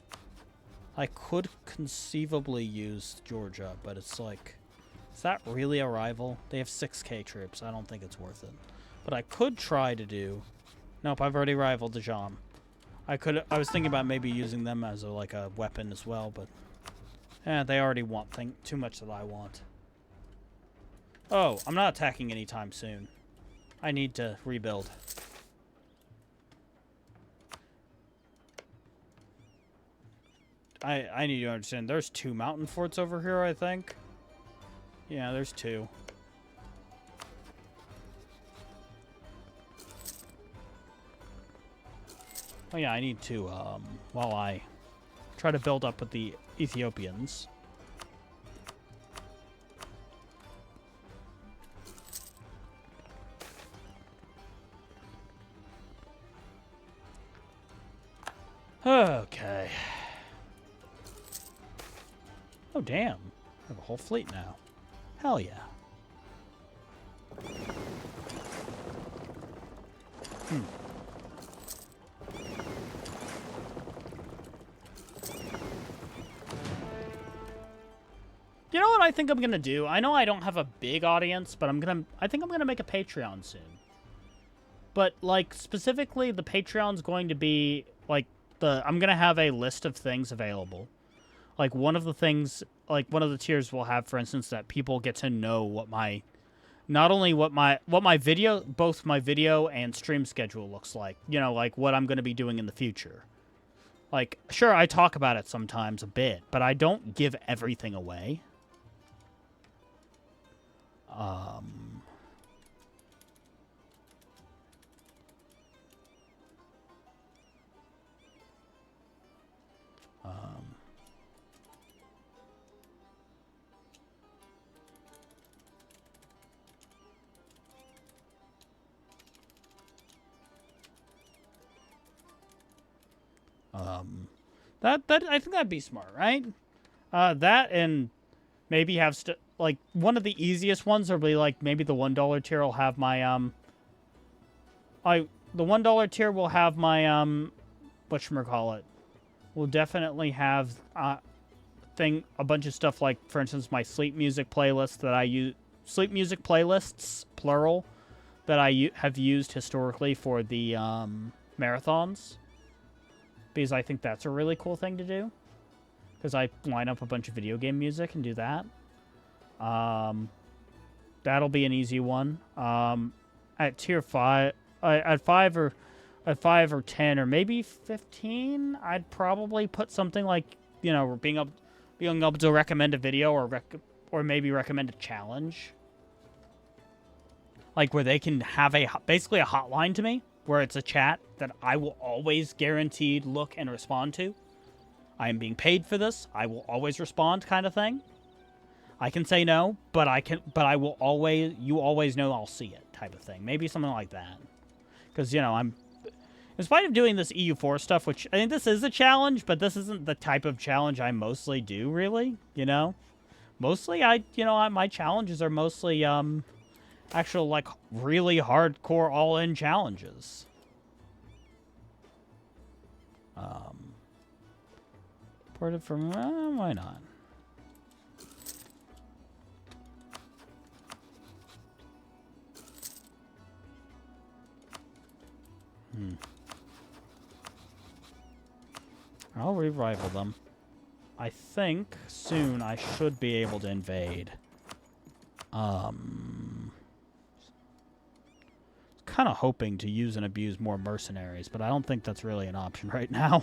I could conceivably use Georgia, but it's like, is that really a rival? They have 6k troops. I don't think it's worth it. But I could try to do... Nope, I've already rivaled Dajam. I was thinking about maybe using them as a weapon as well, but... they already want too much that I want. Oh, I'm not attacking anytime soon. I need to rebuild. I need to understand, there's 2 mountain forts over here, I think. Yeah, there's 2. Oh yeah, I need to, while I try to build up with the Ethiopians. Okay. Oh, damn. I have a whole fleet now. Hell yeah. You know what I think I'm gonna do? I know I don't have a big audience, but I think I'm gonna make a Patreon soon. But, like, specifically, the Patreon's going to be, like, I'm gonna have a list of things available. Like, one of the things, like, one of the tiers will have, for instance, that people get to know what my, not only what my video, both my video and stream schedule looks like. You know, like, what I'm going to be doing in the future. Like, sure, I talk about it sometimes a bit, but I don't give everything away. That I think that'd be smart, right? That and maybe have like one of the easiest ones will be like maybe the $1 tier will have my the $1 tier will have my whatchamacallit, will definitely have a bunch of stuff like, for instance, my sleep music playlist that I use, sleep music playlists plural, that I have used historically for the marathons. Because I think that's a really cool thing to do. Because I line up a bunch of video game music and do that. That'll be an easy one. At tier 5, at 5 or 10 or maybe 15, I'd probably put something like, you know, being able to recommend a video or maybe recommend a challenge. Like where they can have basically a hotline to me, where it's a chat that I will always guaranteed look and respond to. I am being paid for this. I will always respond, kind of thing. I can say no, but I will always, you always know I'll see it type of thing. Maybe something like that. Because, you know, in spite of doing this EU4 stuff, which I think this is a challenge, but this isn't the type of challenge I mostly do, really, you know? Mostly, my challenges are mostly, actual, like, really hardcore all-in challenges. Ported from, why not? I'll re-rival them. I think soon I should be able to invade. Kind of hoping to use and abuse more mercenaries, but I don't think that's really an option right now.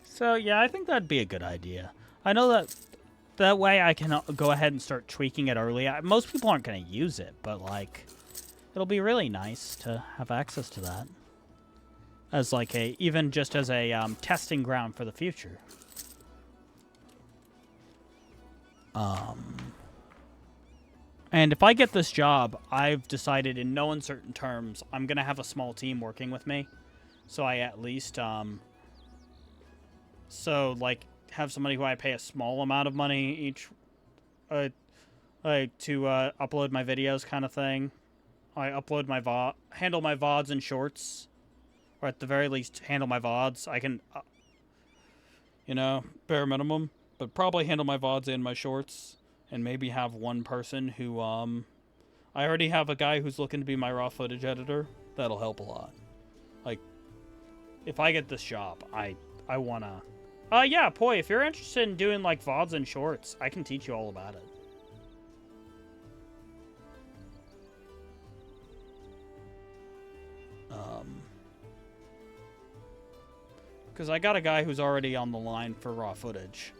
So, yeah, I think that'd be a good idea. I know that way I can go ahead and start tweaking it early. Most people aren't going to use it, but, like, it'll be really nice to have access to that. As, like, even just as a testing ground for the future. And if I get this job, I've decided in no uncertain terms, I'm going to have a small team working with me. So I at least, like, have somebody who I pay a small amount of money each, to upload my videos kind of thing. I upload my handle my VODs and shorts. Or at the very least, handle my VODs. I can, bare minimum. But probably handle my VODs and my shorts. And maybe have one person who, I already have a guy who's looking to be my raw footage editor. That'll help a lot. Like, if I get this job, I wanna... yeah, Poi, if you're interested in doing, like, VODs and shorts, I can teach you all about it. Because I got a guy who's already on the line for raw footage.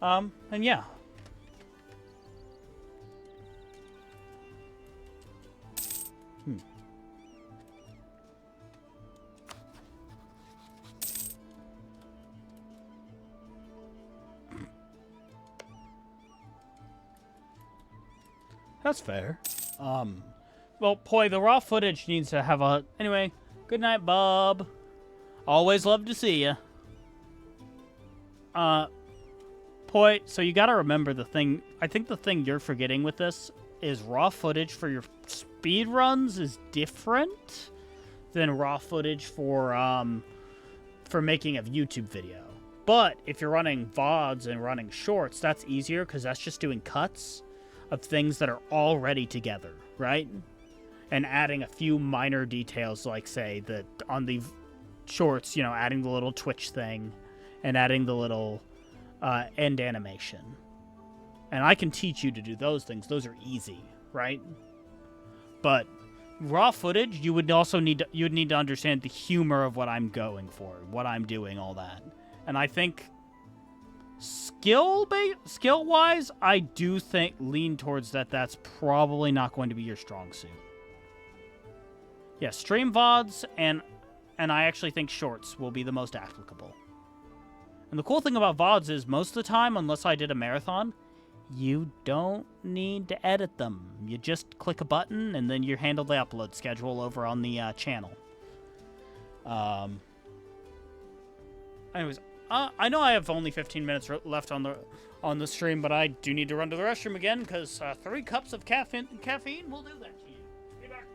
And yeah. That's fair. Well, Poi, the raw footage needs to have a... Anyway, good night, Bob. Always love to see ya. Poi, so you gotta remember the thing... I think the thing you're forgetting with this is raw footage for your speed runs is different than raw footage for making a YouTube video. But if you're running VODs and running shorts, that's easier because that's just doing cuts of things that are already together, right? And adding a few minor details, like, say, that on the shorts, adding the little Twitch thing and adding the little end animation. And I can teach you to do those things. Those are easy, right? But raw footage, you would need to understand the humor of what I'm going for, what I'm doing, all that. And I think skill-wise, I do lean towards that's probably not going to be your strong suit. Yeah, stream VODs and I actually think shorts will be the most applicable. And the cool thing about VODs is most of the time, unless I did a marathon, you don't need to edit them. You just click a button and then you handle the upload schedule over on the channel. Anyways, I know I have only 15 minutes left on the stream, but I do need to run to the restroom again because 3 cups of caffeine will do that to you. Be back.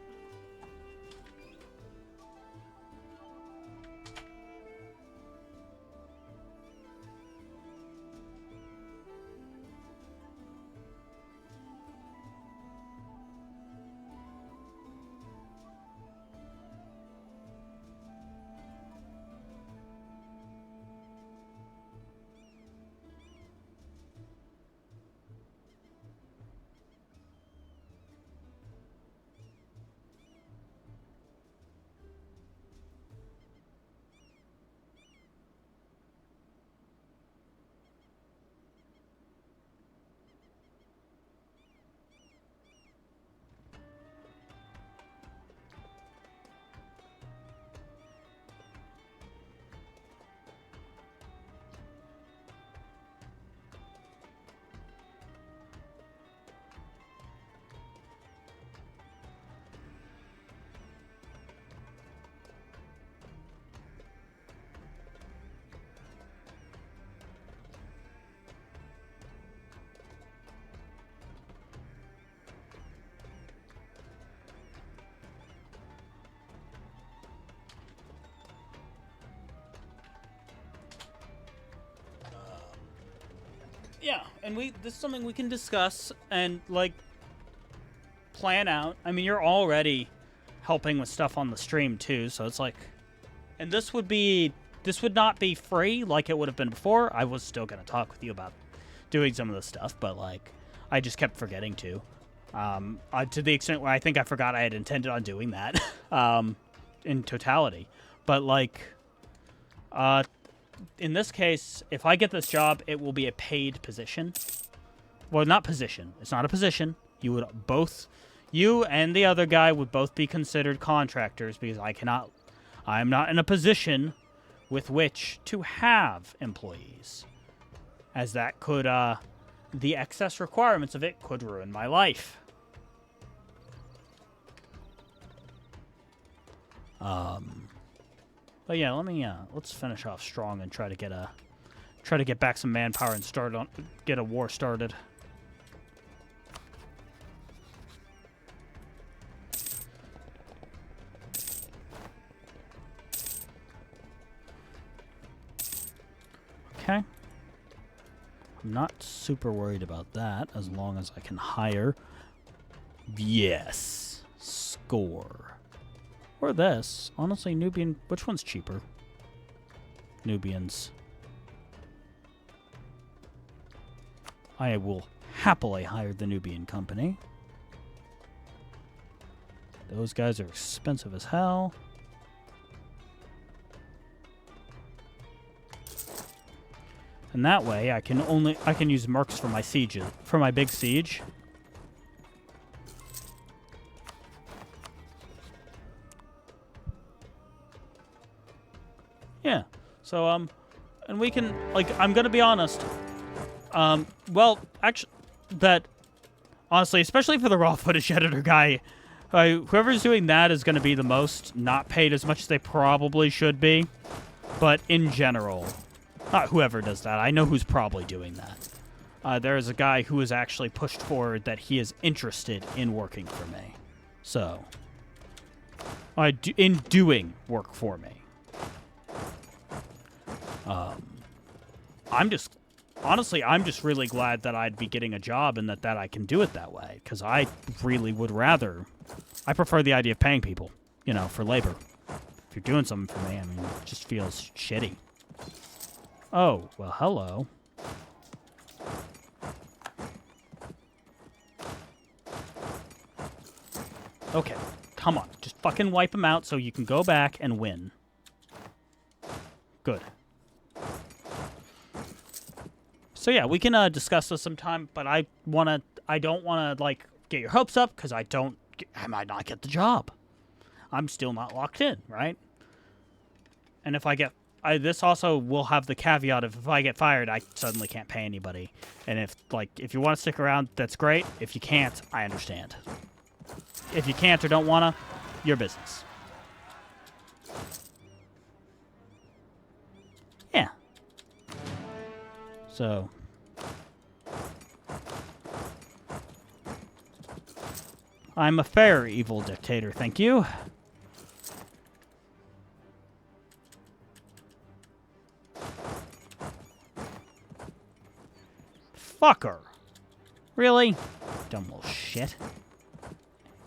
Yeah, and this is something we can discuss and, like, plan out. I mean, you're already helping with stuff on the stream, too, so it's like... And this would not be free like it would have been before. I was still going to talk with you about doing some of this stuff, but, like, I just kept forgetting to. To the extent where I think I forgot I had intended on doing that in totality. But, like, in this case, if I get this job, it will be a paid position. Well, not position. It's not a position. You and the other guy would both be considered contractors because I am not in a position with which to have employees. As that could, the excess requirements of it could ruin my life. But yeah, let's finish off strong and try to get back some manpower and get a war started. Okay. I'm not super worried about that as long as I can hire. Yes. Score. Or this. Honestly, Nubian... Which one's cheaper? Nubians. I will happily hire the Nubian company. Those guys are expensive as hell. And that way, I can use mercs for my siege, for my big siege. Yeah. So and we can, like, I'm gonna be honest. Well, actually, honestly, especially for the raw footage editor guy, whoever's doing that is gonna be the most not paid as much as they probably should be. But in general. Not whoever does that. I know who's probably doing that. There is a guy who has actually pushed forward that he is interested in working for me. So, in doing work for me. I'm just really glad that I'd be getting a job and that I can do it that way. Because I really would rather... I prefer the idea of paying people, you know, for labor. If you're doing something for me, I mean, it just feels shitty. Oh, well, hello. Okay, come on. Just fucking wipe them out so you can go back and win. Good. So yeah, we can discuss this sometime, but I don't want to, like, get your hopes up, because I might not get the job. I'm still not locked in, right? And if I get... this also will have the caveat of if I get fired, I suddenly can't pay anybody. And if you want to stick around, that's great. If you can't, I understand. If you can't or don't want to, your business. Yeah. So. I'm a fair evil dictator, thank you. Fucker. Really? Dumb little shit.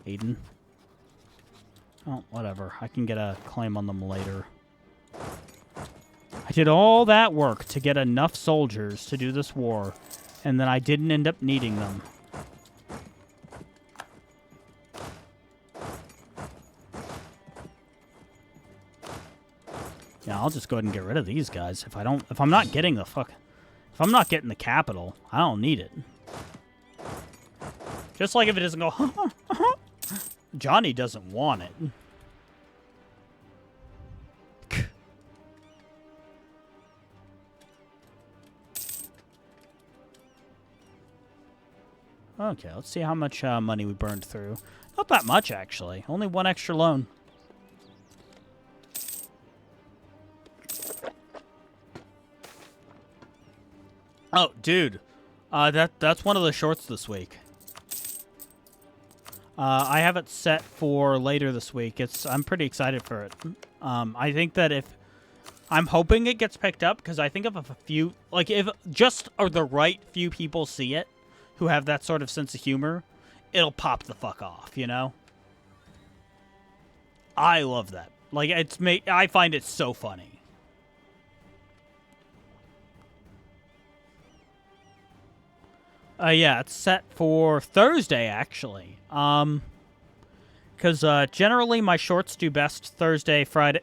Aiden. Oh, whatever. I can get a claim on them later. I did all that work to get enough soldiers to do this war, and then I didn't end up needing them. Yeah, I'll just go ahead and get rid of these guys. If I'm not getting the capital, I don't need it. Just like if it doesn't go, Johnny doesn't want it. Okay, let's see how much money we burned through. Not that much, actually. Only one extra loan. Oh, dude. That's one of the shorts this week. I have it set for later this week. I'm pretty excited for it. I think that I'm hoping it gets picked up, because I think if a few, like, if just or the right few people see it, who have that sort of sense of humor, it'll pop the fuck off, you know? I love that. Like, I find it so funny. Yeah, it's set for Thursday, actually. Because generally my shorts do best Thursday, Friday.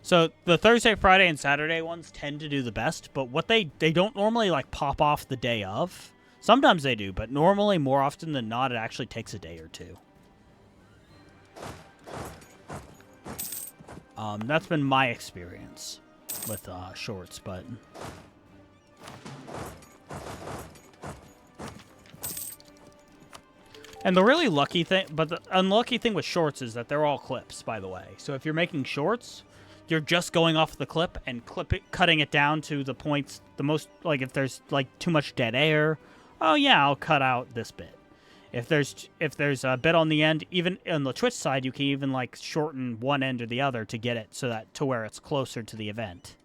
So the Thursday, Friday, and Saturday ones tend to do the best, but what they don't normally, like, pop off the day of. Sometimes they do, but normally, more often than not, it actually takes a day or two. That's been my experience with shorts, but... And the really lucky thing, but the unlucky thing with shorts is that they're all clips, by the way. So if you're making shorts, you're just going off the clip and cutting it down to the points, the most, like, if there's, like, too much dead air, oh yeah, I'll cut out this bit. If there's a bit on the end, even on the Twitch side, you can even, like, shorten one end or the other to get it so that to where it's closer to the event.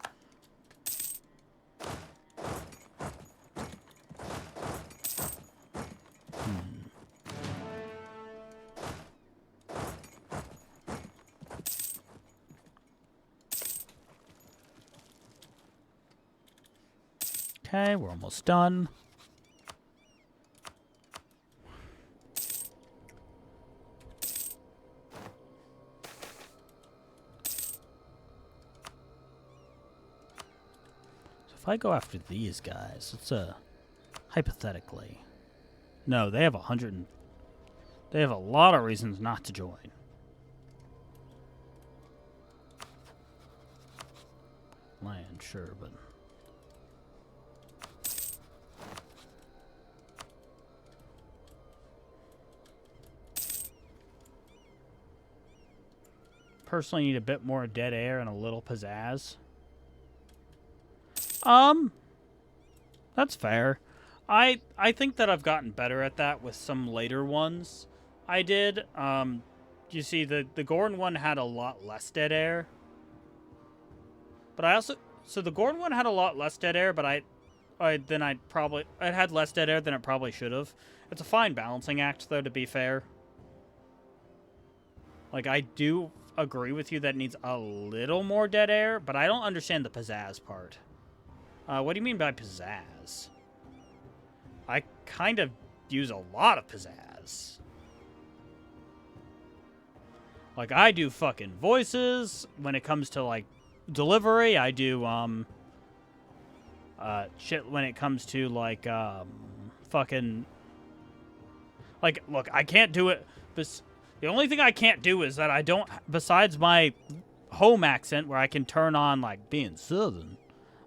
Okay, we're almost done. If I go after these guys, it's hypothetically. No, they have 100. They have a lot of reasons not to join. Land, sure, but... Personally need a bit more dead air and a little pizzazz. That's fair. I think that I've gotten better at that with some later ones I did. You see, the Gordon one had a lot less dead air. But I also... So the Gordon one had a lot less dead air, but it had less dead air than it probably should have. It's a fine balancing act, though, to be fair. Like, I do agree with you that it needs a little more dead air, but I don't understand the pizzazz part. What do you mean by pizzazz? I kind of use a lot of pizzazz. Like, I do fucking voices. When it comes to, like, delivery, I do, shit when it comes to, like, fucking... Like, look, I can't do it... The only thing I can't do is that I don't... Besides my home accent, where I can turn on, like, being Southern...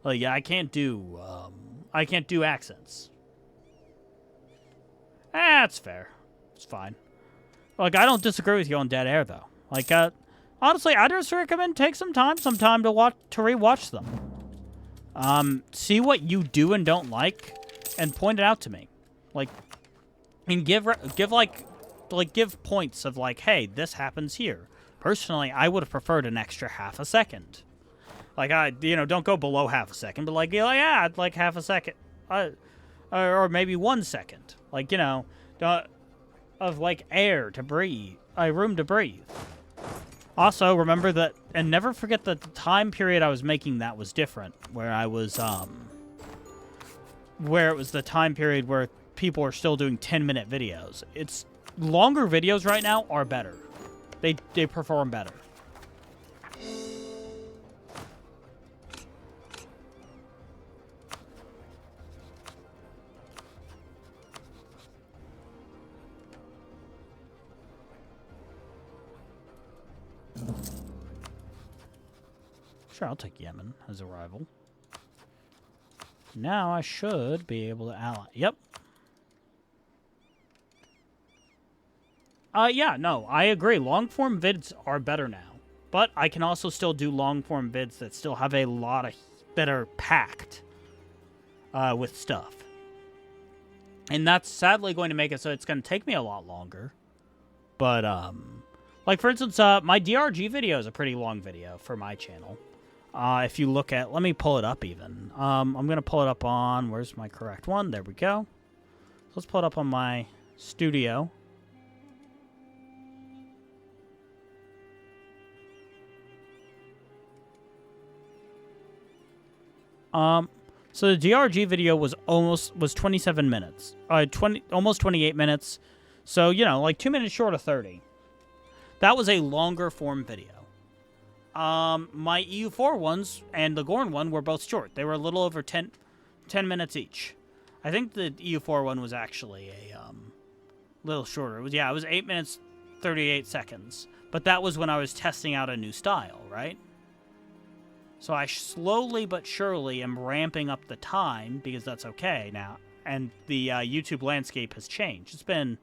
Like, I can't do accents. That's fair. It's fine. Like, I don't disagree with you on dead air, though. Like, honestly, I'd just recommend take some time to rewatch them. See what you do and don't like, and point it out to me. Like, and give points of, like, hey, this happens here. Personally, I would have preferred an extra half a second. Like, don't go below half a second, but, like, yeah, I'd like half a second. Or maybe 1 second. Like, of, like, air to breathe. Room to breathe. Also, remember that, and never forget that the time period I was making that was different. Where I was, where it was the time period where people are still doing 10-minute videos. It's, longer videos right now are better. They perform better. Sure, I'll take Yemen as a rival. Now I should be able to ally. Yep. Yeah, no, I agree. Long-form vids are better now. But I can also still do long-form vids that still have a lot of... that are packed with stuff. And that's sadly going to make it so it's going to take me a lot longer. But, like, for instance, my DRG video is a pretty long video for my channel. If you look at, let me pull it up even. I'm going to pull it up on, where's my correct one? There we go. So let's pull it up on my studio. So the DRG video was 27 minutes. Almost 28 minutes. So, you know, like 2 minutes short of 30. That was a longer form video. My EU4 ones and the Gorn one were both short. They were a little over 10 minutes each. I think the EU4 one was actually a little shorter. It was 8 minutes 38 seconds. But that was when I was testing out a new style, right? So I slowly but surely am ramping up the time, because that's okay now. And the YouTube landscape has changed. It's been...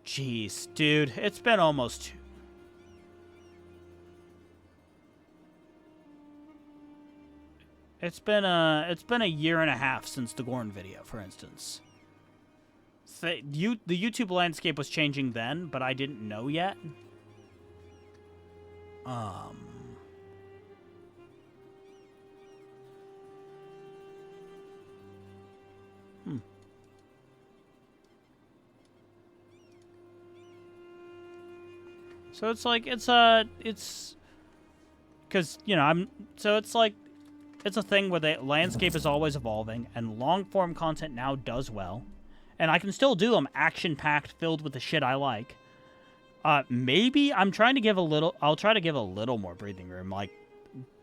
Jeez, dude. It's been almost... It's been a year and a half since the Gorn video, for instance. The YouTube landscape was changing then, but I didn't know yet. So it's like, it's... Because, you know, it's like... It's a thing where the landscape is always evolving, and long-form content now does well. And I can still do them action-packed, filled with the shit I like. Maybe I'm trying to give a little... I'll try to give a little more breathing room, like...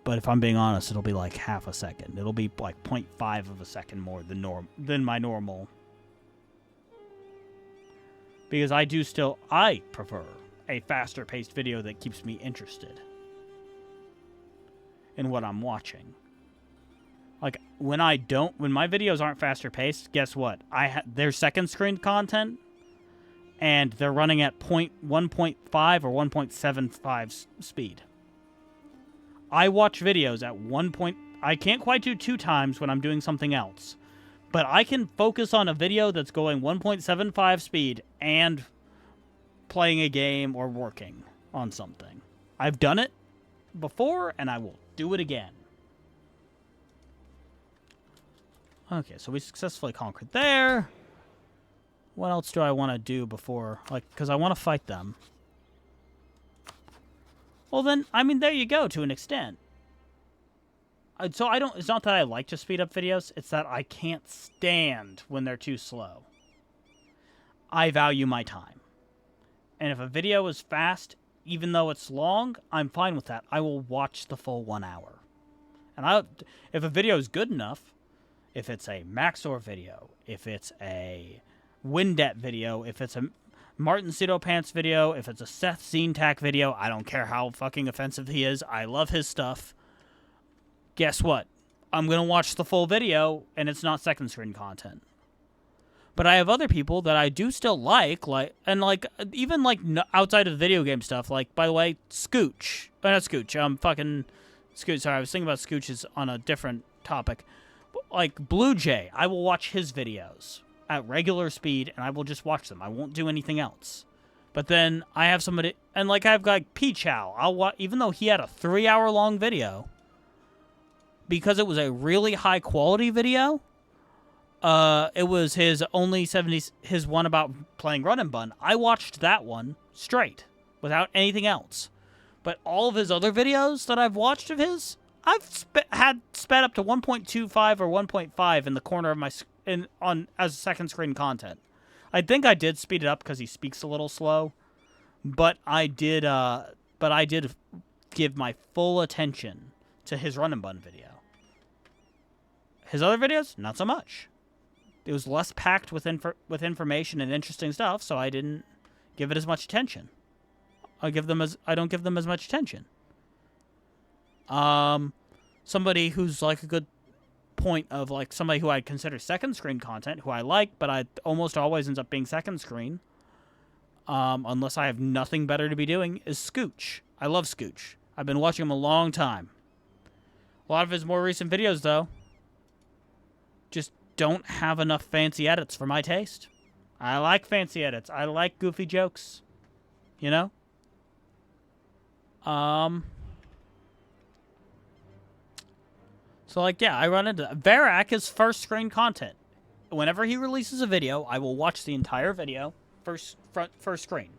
But if I'm being honest, it'll be like half a second. It'll be like 0.5 of a second more than my normal. Because I prefer a faster-paced video that keeps me interested in what I'm watching. Like, when my videos aren't faster paced, guess what? They're second screen content, and they're running at 1.5 or 1.75 speed. I watch videos at I can't quite do 2 times when I'm doing something else, but I can focus on a video that's going 1.75 speed and playing a game or working on something. I've done it before, and I will do it again. Okay, so we successfully conquered there. What else do I want to do before... Like, because I want to fight them. Well then, I mean, there you go, to an extent. So I don't... It's not that I like to speed up videos. It's that I can't stand when they're too slow. I value my time. And if a video is fast, even though it's long, I'm fine with that. I will watch the full 1 hour. And if a video is good enough... If it's a Maxor video, if it's a Windet video, if it's a Martin Pseudopants video, if it's a Seth Zentak video, I don't care how fucking offensive he is. I love his stuff. Guess what? I'm going to watch the full video, and it's not second screen content. But I have other people that I do still like, even outside of video game stuff. Like, by the way, Scooch. Not Scooch. Fucking Scooch. Sorry, I was thinking about Scooches on a different topic. Like Blue Jay, I will watch his videos at regular speed, and I will just watch them. I won't do anything else. But then I have somebody, and like I've got Peachow. I'll watch, even though he had a 3-hour long video, because it was a really high quality video. It was his one about playing Run and Bun. I watched that one straight without anything else. But all of his other videos that I've watched of his, I've sped up to 1.25 or 1.5 in the corner of my as second screen content. I think I did speed it up because he speaks a little slow, but I did give my full attention to his Run and Bun video. His other videos, not so much. It was less packed with information and interesting stuff, so I didn't give it as much attention. I don't give them as much attention. Somebody who's like a good point of like somebody who I consider second screen content, who I like, but I almost always ends up being second screen, unless I have nothing better to be doing, is Scooch. I love Scooch. I've been watching him a long time. A lot of his more recent videos, though, just don't have enough fancy edits for my taste. I like fancy edits. I like goofy jokes. You know? So, like, yeah, I run into Varak is first screen content. Whenever he releases a video, I will watch the entire video, first screen,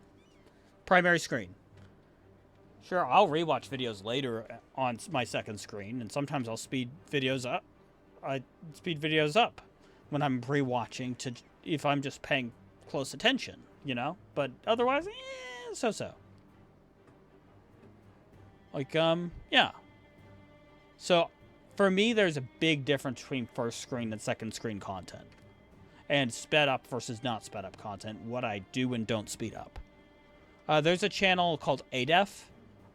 primary screen. Sure, I'll rewatch videos later on my second screen, and sometimes I'll speed videos up. I speed videos up when I'm rewatching to if I'm just paying close attention, you know. But otherwise, so. Like, yeah. So, for me, there's a big difference between first screen and second screen content. And sped up versus not sped up content, what I do and don't speed up. There's a channel called ADEF.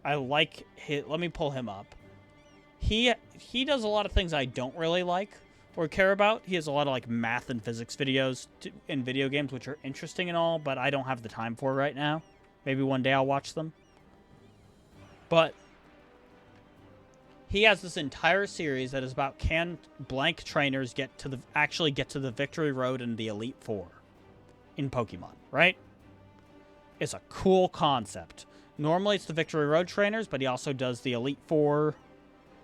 I like let me pull him up. He does a lot of things I don't really like or care about. He has a lot of like math and physics videos in video games, which are interesting and all, but I don't have the time for right now. Maybe one day I'll watch them. But he has this entire series that is about can blank trainers actually get to the victory road in the Elite Four in Pokemon, right? It's a cool concept. Normally it's the victory road trainers, but he also does the Elite Four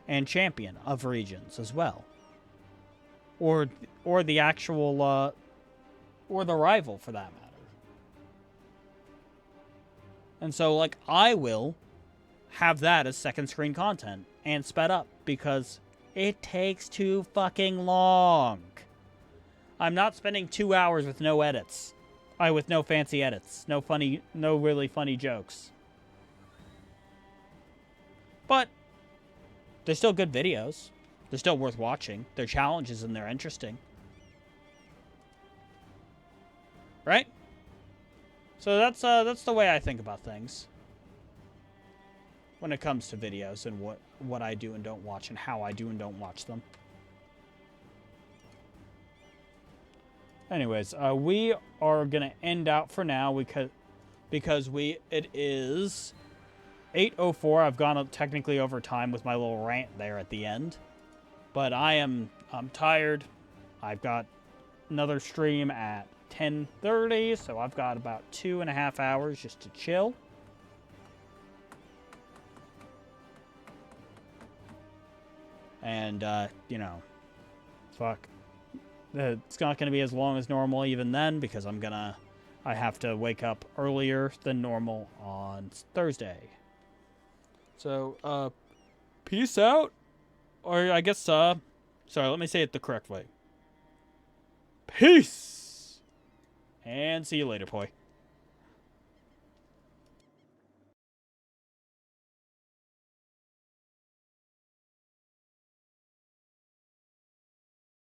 and champion of regions as well. Or the actual, or the rival for that matter. And so, like, I will have that as second screen content and sped up because it takes too fucking long. I'm not spending 2 hours with no edits. With no fancy edits. No really funny jokes. But they're still good videos. They're still worth watching. They're challenges and they're interesting. Right? So that's the way I think about things when it comes to videos and what I do and don't watch and how I do and don't watch them. Anyways, we are gonna end out for now because it is 8:04. I've gone up technically over time with my little rant there at the end, but I'm tired. I've got another stream at 10:30, so I've got about 2.5 hours just to chill. And you know, fuck. It's not going to be as long as normal even then because I have to wake up earlier than normal on Thursday. So, peace out. Or I guess, sorry, let me say it the correct way. Peace! And see you later, boy.